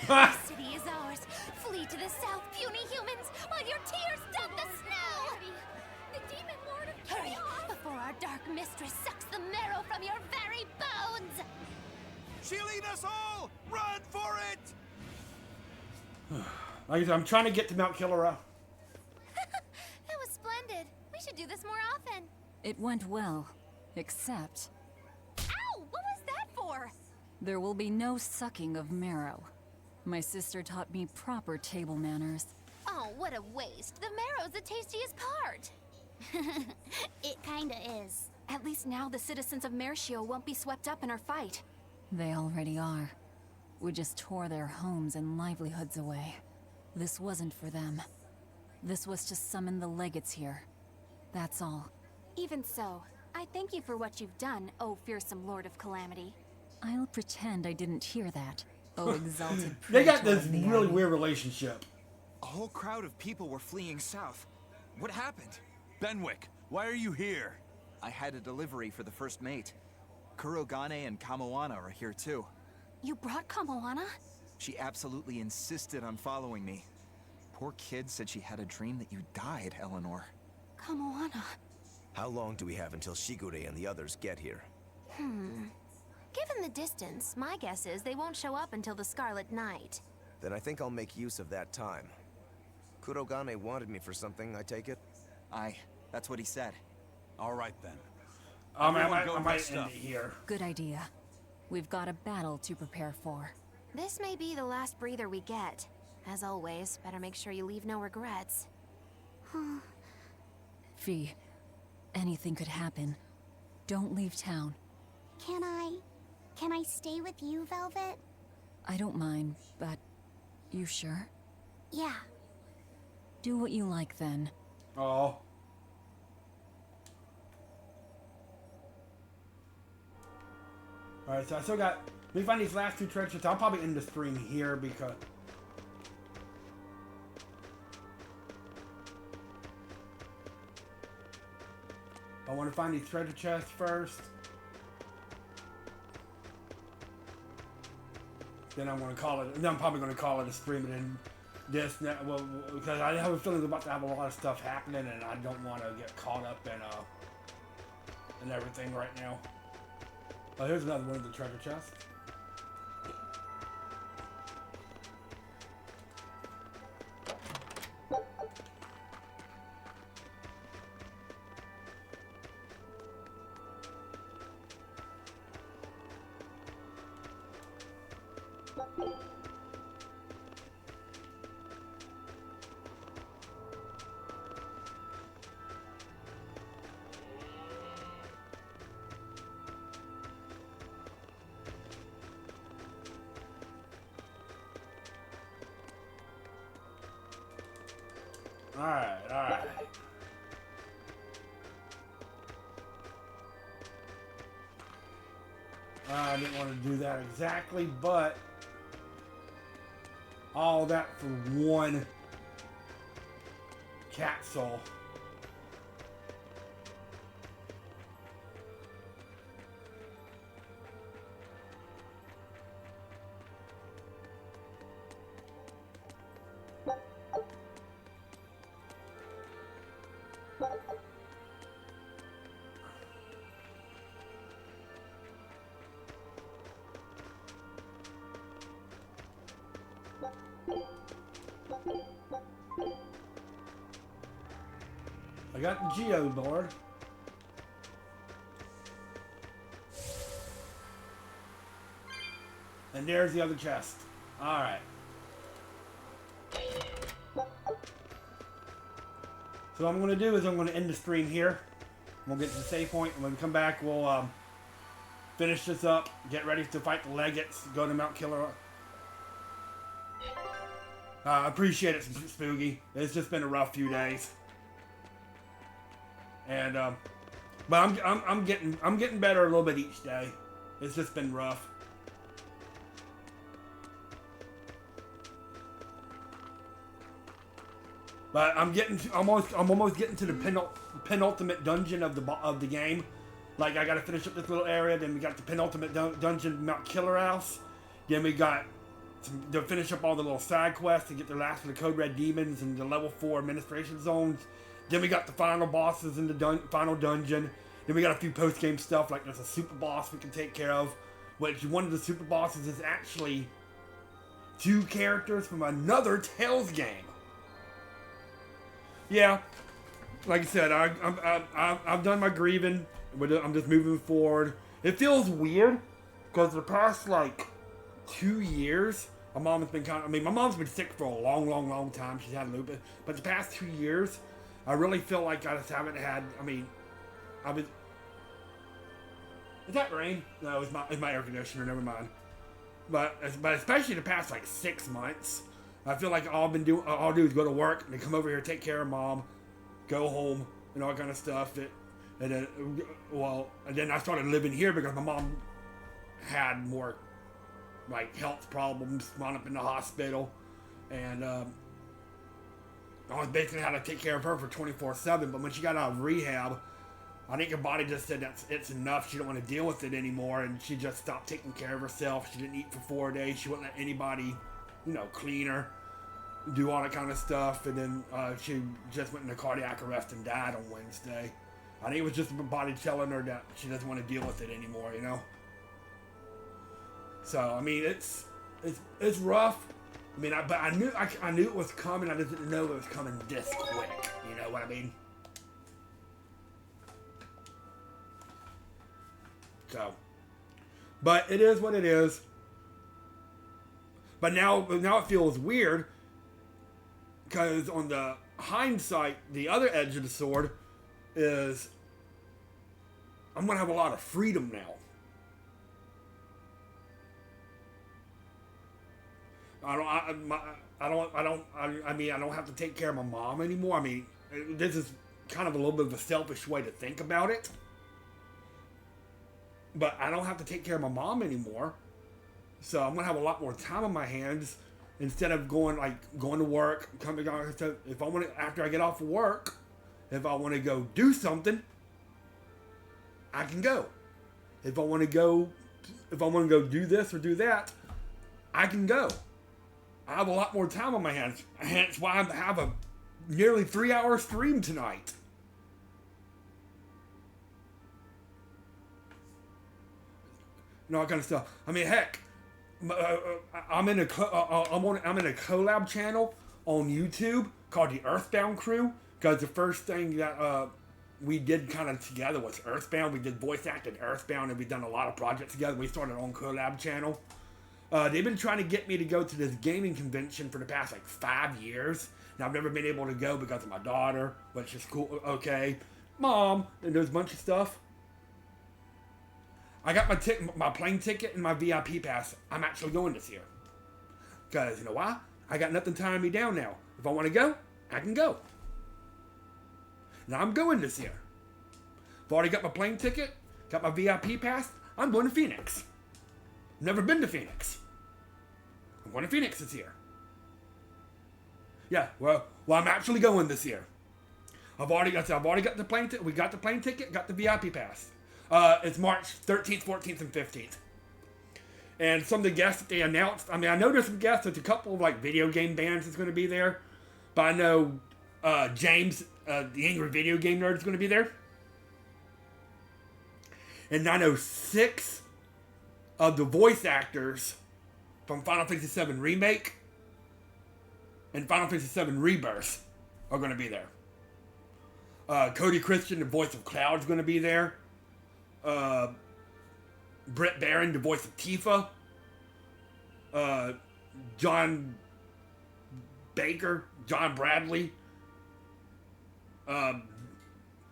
The city is ours. Flee to the south, puny humans, while your tears dug the snow! The demon lord of chaos! Hurry, before our dark mistress sucks the marrow from your very bones! She'll eat us all! Run for it! Like I said, I'm trying to get to Mount Killera. That was splendid. We should do this more often. It went well, except Ow! What was that for? there will be no sucking of marrow. My sister taught me proper table manners. Oh, what a waste. The marrow's the tastiest part. It kinda is. At least now the citizens of Mercio won't be swept up in our fight. They already are. We just tore their homes and livelihoods away. This wasn't for them. This was to summon the legates here. That's all. Even so, I thank you for what you've done, oh fearsome Lord of Calamity. I'll pretend I didn't hear that. Oh, exalted They got praetor this of the really Abbey. weird relationship. A whole crowd of people were fleeing south. What happened? Benwick, why are you here? I had a delivery for the first mate. Kurogane and Kamoana are here too. You brought Kamoana? She absolutely insisted on following me. Poor kid said she had a dream that you died, Eleanor. Kamoana. How long do we have until Shigure and the others get here? Given the distance, my guess is they won't show up until the Scarlet Night. Then I think I'll make use of that time. Kurogane wanted me for something, I take it? Aye, that's what he said. All right then. I Everyone go might rest end up. it here. Good idea. We've got a battle to prepare for. This may be the last breather we get. As always, better make sure you leave no regrets. Fee, anything could happen. Don't leave town. Can I stay with you, Velvet? I don't mind, but you sure? Yeah. Do what you like then. Oh. Alright, so I still got... Let me find these last two treasures. I'll probably end the stream here because... I want to find these treasure chests first. Then I'm going to call it... Then I'm probably going to call it a stream and then... This, well, because I have a feeling it's about to have a lot of stuff happening and I don't want to get caught up in everything right now. Oh, here's another one of the treasure chests. Alright, alright. I didn't want to do that exactly, but all that for one cat soul. I got the Geo board. And there's the other chest. Alright. So what I'm going to do is I'm going to end the stream here. We'll get to the save point, and when we come back, we'll finish this up, get ready to fight the Legates, go to Mount Killer. I appreciate it, Spooky. It's just been a rough few days. And but I'm getting better a little bit each day. It's just been rough. But I'm almost getting to the penultimate dungeon of the game. Like, I got to finish up this little area, then we got the penultimate dungeon, Mount Killer House. Then we got to finish up all the little side quests to get the last of the Code Red demons and the level 4 administration zones. Then we got the final bosses in the final dungeon. Then we got a few post-game stuff, like there's a super boss we can take care of, which one of the super bosses is actually 2 characters from another Tales game. Yeah, like I said, I've done my grieving. I'm just moving forward. It feels weird because the past like 2 years, my mom's been my mom's been sick for a long time. She's had lupus, but the past 2 years, I really feel like I just haven't had. I've been. Is that rain? No, it's my air conditioner. Never mind. But especially the past like 6 months, I feel like all I do is go to work and then come over here, take care of mom, go home, and all that kind of stuff. And then I started living here because my mom had more like health problems, wound up in the hospital, and I was basically had to take care of her for 24/7. But when she got out of rehab, I think her body just said it's enough. She don't want to deal with it anymore, and she just stopped taking care of herself. She didn't eat for 4 days. She wouldn't let anybody, clean her, do all that kind of stuff, and then she just went into cardiac arrest and died on Wednesday. I think it was just her body telling her that she doesn't want to deal with it anymore, So it's rough. But I knew it was coming. I just didn't know it was coming this quick. You know what I mean? So, but it is what it is. But now it feels weird because on the hindsight, the other edge of the sword is I'm gonna have a lot of freedom now. I don't have to take care of my mom anymore. This is kind of a little bit of a selfish way to think about it. But I don't have to take care of my mom anymore. So I'm gonna have a lot more time on my hands instead of going to work, coming out. If I want to, after I get off of work, if I want to go do something, I can go. If I want to go do this or do that, I can go. I have a lot more time on my hands. Hence why I have a nearly 3-hour stream tonight. All that kind of stuff. Heck, I'm in a collab channel on YouTube called the Earthbound Crew, because the first thing that we did kind of together was Earthbound. We did voice acting Earthbound, and we've done a lot of projects together. We started our own collab channel. They've been trying to get me to go to this gaming convention for the past 5 years. Now I've never been able to go because of my daughter, which is cool. Okay, mom, and there's a bunch of stuff. I got my plane ticket and my VIP pass. I'm actually going this year. Because, you know why? I got nothing tying me down now. If I want to go, I can go. And I'm going this year. I've already got my plane ticket, got my VIP pass. I'm going to Phoenix. Never been to Phoenix. I'm going to Phoenix this year. Yeah, well, I'm actually going this year. I've already got the plane ticket. We got the plane ticket, got the VIP pass. It's March 13th, 14th, and 15th. And some of the guests that they announced, I mean, I know there's some guests. There's a couple of, like, video game bands that's going to be there. But I know James, the Angry Video Game Nerd, is going to be there. And I know 6 of the voice actors from Final Fantasy VII Remake and Final Fantasy VII Rebirth are going to be there. Cody Christian, the voice of Cloud, is going to be there. Britt Baron, the voice of Tifa. John Bradley.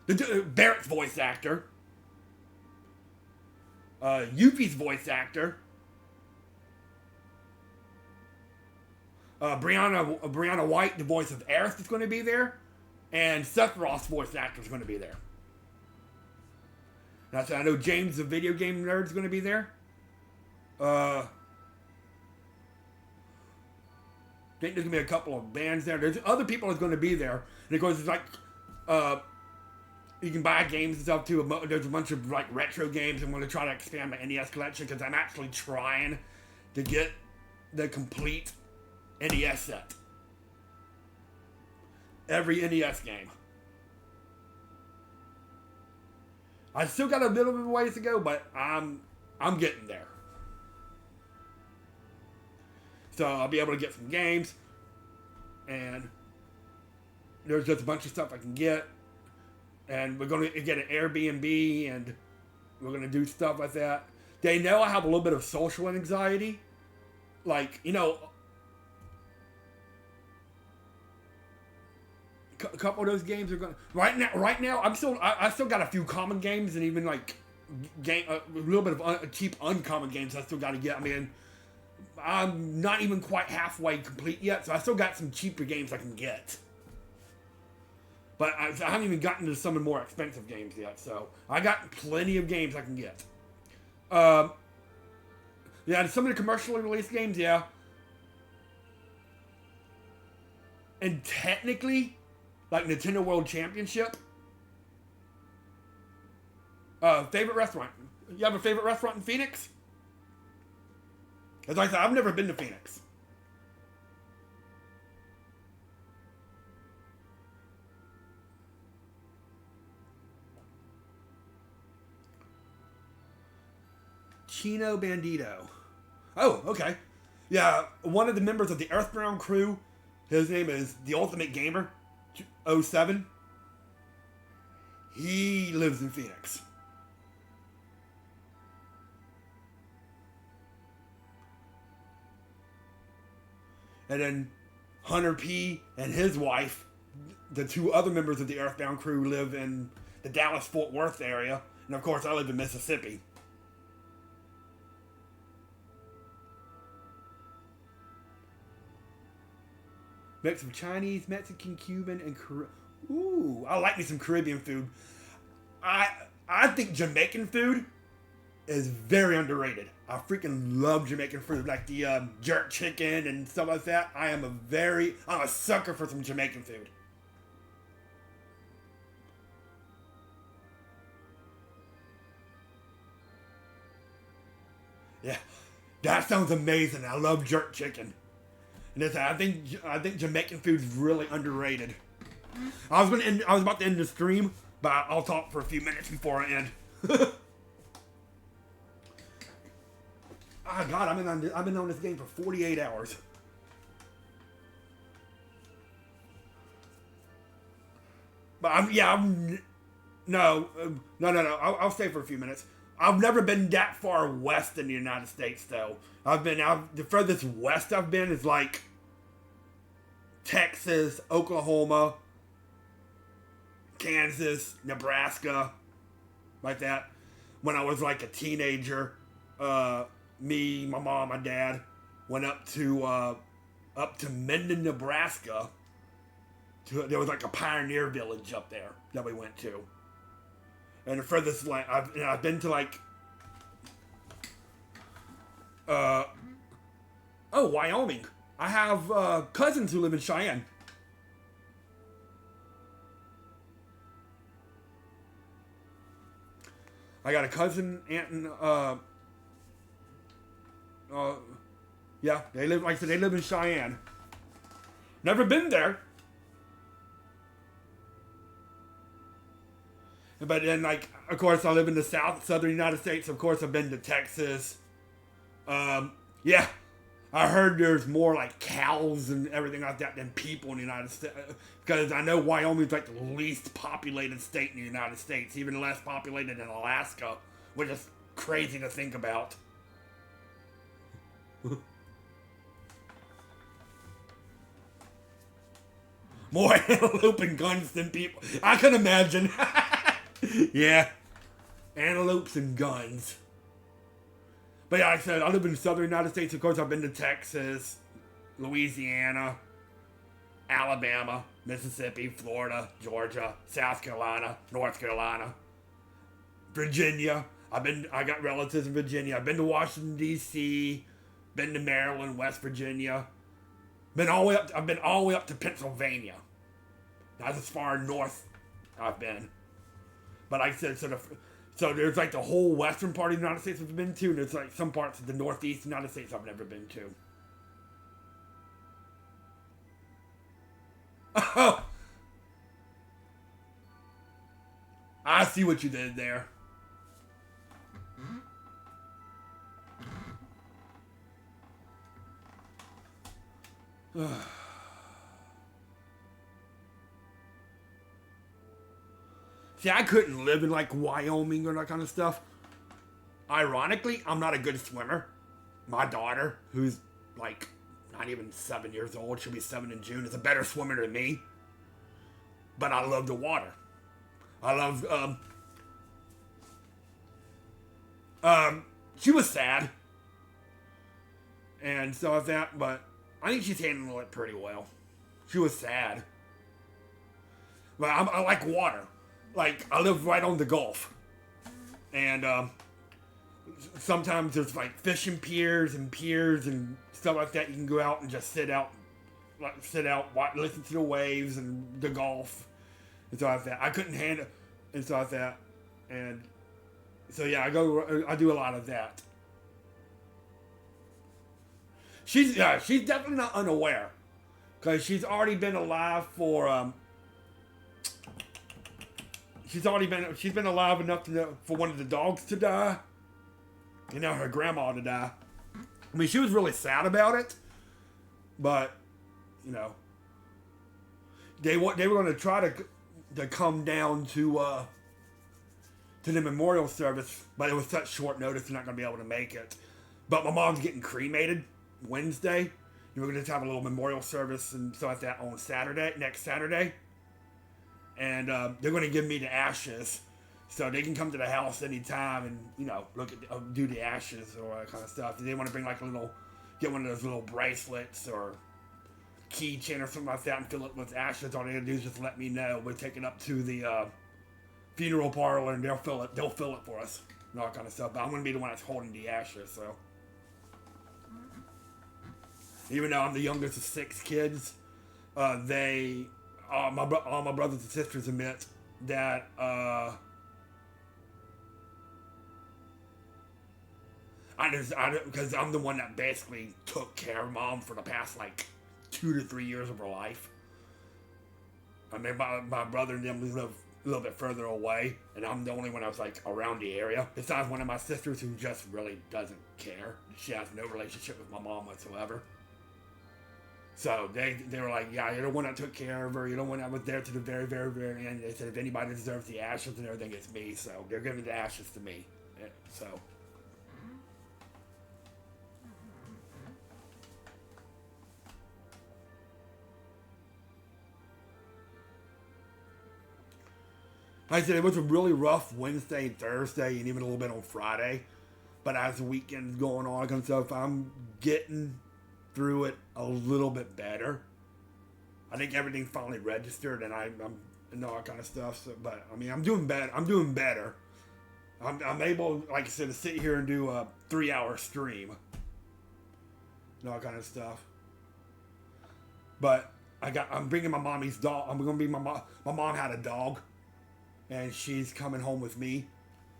Barrett's voice actor. Yuffie's voice actor. Brianna White, the voice of Aerith, is going to be there. And Sephiroth's voice actor is going to be there. And I know James, the video game nerd, is going to be there. I think there's going to be a couple of bands there. There's other people that's going to be there. And of course, it's like, you can buy games and stuff too. There's a bunch of like retro games. I'm going to try to expand my NES collection because I'm actually trying to get the complete NES set. Every NES game. I still got a little bit of ways to go, but I'm getting there. So I'll be able to get some games, and there's just a bunch of stuff I can get, and we're going to get an Airbnb, and we're going to do stuff like that. They know I have a little bit of social anxiety, like, you know. A couple of those games are going. Right now, I still got a few common games, and even like a little bit of cheap uncommon games I still got to get. I mean, I'm not even quite halfway complete yet, so I still got some cheaper games I can get. But I haven't even gotten to some of the more expensive games yet, so I got plenty of games I can get. Yeah, some of the commercially released games, yeah. And technically, like Nintendo World Championship. Favorite restaurant? You have a favorite restaurant in Phoenix? As I said, I've never been to Phoenix. Chino Bandito. Oh, okay. Yeah, one of the members of the Earthbound crew, his name is The Ultimate Gamer 07. He lives in Phoenix. And then Hunter P and his wife, the 2 other members of the Earthbound crew, live in the Dallas-Fort Worth area. And of course, I live in Mississippi. Mix of Chinese, Mexican, Cuban, and ooh, I like me some Caribbean food. I think Jamaican food is very underrated. I freaking love Jamaican food, like the jerk chicken and stuff like that. I'm a sucker for some Jamaican food. Yeah, that sounds amazing. I love jerk chicken. And I think Jamaican food is really underrated. I was about to end the stream, but I'll talk for a few minutes before I end. Oh God, I've been on this game for 48 hours. But I'll stay for a few minutes. I've never been that far west in the United States, though. The furthest west I've been is like Texas, Oklahoma, Kansas, Nebraska, like that. When I was like a teenager, me, my mom, my dad went up to Mendon, Nebraska, There was like a pioneer village up there that we went to. And the furthest one, I've been to like, Wyoming. I have cousins who live in Cheyenne. I got a cousin, aunt, and yeah, they live, like I said, they live in Cheyenne. Never been there. But then, like, of course, I live in the southern United States. Of course, I've been to Texas. Yeah, I heard there's more, like, cows and everything like that than people in the United States. Because I know Wyoming's, like, the least populated state in the United States. Even less populated than Alaska. Which is crazy to think about. More antelope and guns than people. I can imagine. Yeah. Antelopes and guns. But yeah, like I said, I live in the southern United States. Of course, I've been to Texas, Louisiana, Alabama, Mississippi, Florida, Georgia, South Carolina, North Carolina, Virginia. I got relatives in Virginia. I've been to Washington, D.C., been to Maryland, West Virginia. I've been all the way up to Pennsylvania. That's as far north I've been. But like I said, so there's like the whole western part of the United States I've been to, and there's like some parts of the northeast United States I've never been to. Oh! I see what you did there. See, I couldn't live in like Wyoming or that kind of stuff. Ironically, I'm not a good swimmer. My daughter, who's like not even 7 years old, she'll be 7 in June, is a better swimmer than me. But I love the water. I love, she was sad. And so is that, but I think she's handling it pretty well. She was sad. But I like water. Like, I live right on the Gulf. And, sometimes there's, like, fishing piers and stuff like that. You can go out and just sit out, watch, listen to the waves and the Gulf. And stuff like that. I couldn't handle and stuff like that. And so, yeah, I do a lot of that. She's definitely not unaware. Because she's already been alive for, she's been alive enough for one of the dogs to die. And now her grandma to die. I mean, she was really sad about it. But, you know, they were going to try to come down to the memorial service. But it was such short notice, they're not going to be able to make it. But my mom's getting cremated Wednesday. We're going to just have a little memorial service and stuff like that on next Saturday. And they're going to give me the ashes. So they can come to the house anytime and, you know, do the ashes or that kind of stuff. If they want to bring like get one of those little bracelets or keychain or something like that and fill it with ashes, all they gotta do is just let me know. We'll take it up to the funeral parlor and they'll fill it for us and all that kind of stuff. But I'm going to be the one that's holding the ashes, so. Even though I'm the youngest of 6 kids, all my brothers and sisters admit that because I'm the one that basically took care of Mom for the past like 2 to 3 years of her life. I mean, my brother and them live a little bit further away, and I'm the only one that's like around the area. Besides one of my sisters who just really doesn't care. She has no relationship with my mom whatsoever. So they were like, yeah, you're the one that took care of her. You're the one that was there to the very, very, very end. They said if anybody deserves the ashes and everything, it's me. So they're giving the ashes to me. Yeah, so. Like I said, it was a really rough Wednesday and Thursday and even a little bit on Friday. But as the weekend's going on and stuff, I'm getting through it a little bit better. I think everything's finally registered, and I'm and all that kind of stuff. So, but I mean, I'm doing better. I'm doing better. I'm able, like I said, to sit here and do a 3-hour stream and all that kind of stuff. But I'm bringing my mommy's dog. I'm gonna be my mom had a dog, and she's coming home with me.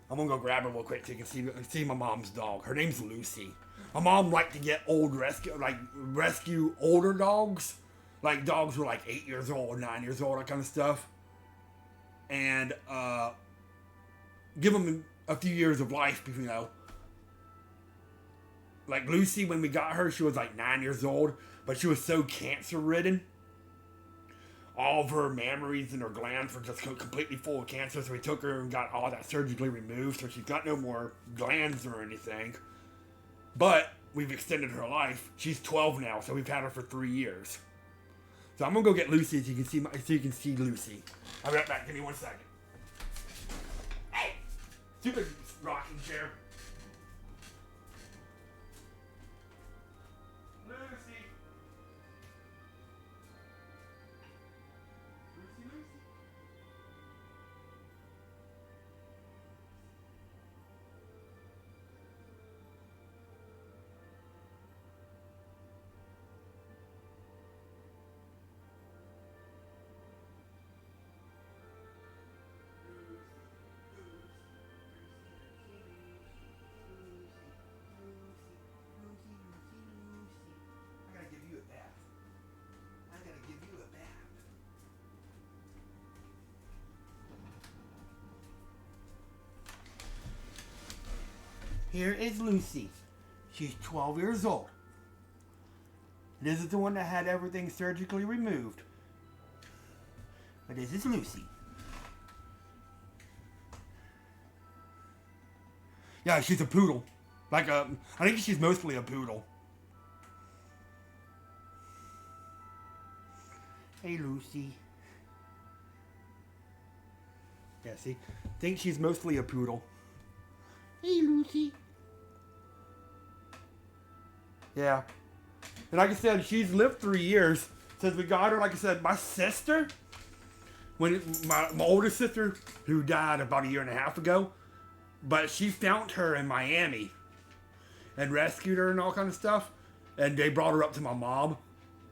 I'm gonna go grab her real quick so you can see my mom's dog. Her name's Lucy. My mom liked to get rescue older dogs, like dogs who are like 8 years old, 9 years old, that kind of stuff, and give them a few years of life, you know. Like Lucy, when we got her, she was like 9 years old, but she was so cancer ridden. All of her mammaries and her glands were just completely full of cancer, so we took her and got all that surgically removed, so she's got no more glands or anything. But we've extended her life. She's 12 now, so we've had her for 3 years. So I'm gonna go get Lucy so you can see Lucy. I'll be right back. Give me 1 second. Hey, stupid rocking chair. Here is Lucy. She's 12 years old. This is the one that had everything surgically removed. But this is Lucy. Yeah, she's a poodle. I think she's mostly a poodle. Hey, Lucy. Yeah, see? I think she's mostly a poodle. Hey, Lucy. Yeah. And like I said, she's lived 3 years since we got her. Like I said, my sister, my older sister, who died about 1.5 years ago, but she found her in Miami and rescued her and all kind of stuff. And they brought her up to my mom,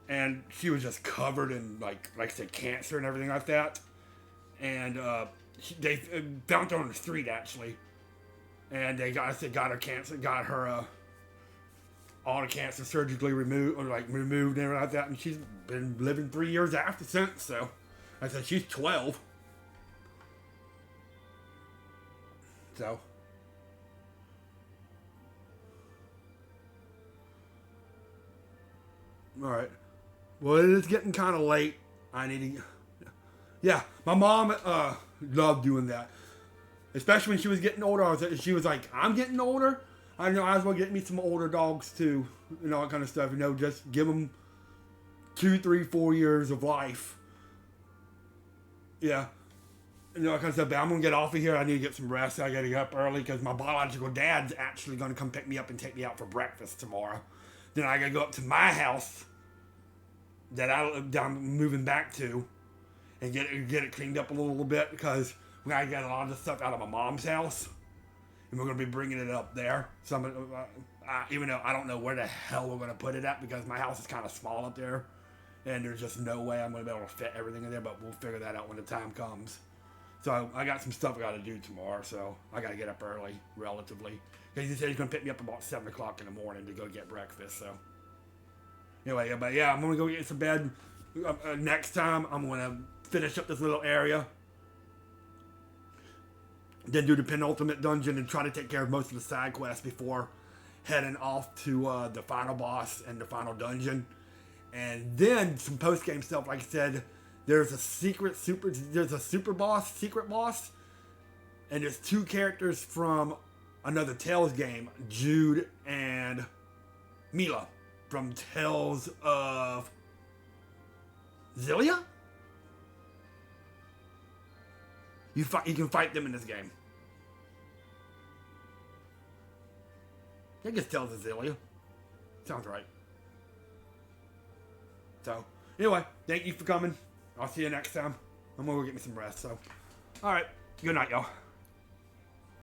and she was just covered in like I said, cancer and everything like that. And they found her on the street actually, and they got her cancer, got her all the cancer surgically removed and everything like that. And she's been living 3 years after since. So I said she's 12. So. Alright. Well, it is getting kind of late. I need to... Yeah, my mom loved doing that. Especially when she was getting older. She was like, I'm getting older. I know I as well get me some older dogs too. And all that kind of stuff. You know, just give them 2, 3, 4 years of life. Yeah. You know, that kind of stuff. But I'm going to get off of here. I need to get some rest. I got to get up early because my biological dad's actually going to come pick me up and take me out for breakfast tomorrow. Then I got to go up to my house that I'm moving back to and get it cleaned up a little bit because we got to get a lot of the stuff out of my mom's house. And we're going to be bringing it up there. So even though I don't know where the hell we're going to put it at because my house is kind of small up there. And there's just no way I'm going to be able to fit everything in there. But we'll figure that out when the time comes. So I got some stuff I got to do tomorrow. So I got to get up early, relatively. Because he said he's going to pick me up about 7 o'clock in the morning to go get breakfast. So anyway, but yeah, I'm going to go get some bed. Next time, I'm going to finish up this little area. Then do the penultimate dungeon and try to take care of most of the side quests before heading off to the final boss and the final dungeon. And then some post-game stuff. Like I said, there's a secret boss, secret boss. And there's 2 characters from another Tales game, Jude and Mila from Tales of Xillia? You can fight them in this game. I think it's Tales of Xillia. Sounds right. So, Anyway, thank you for coming. I'll see you next time. I'm gonna go get me some rest, so. Alright, good night, y'all.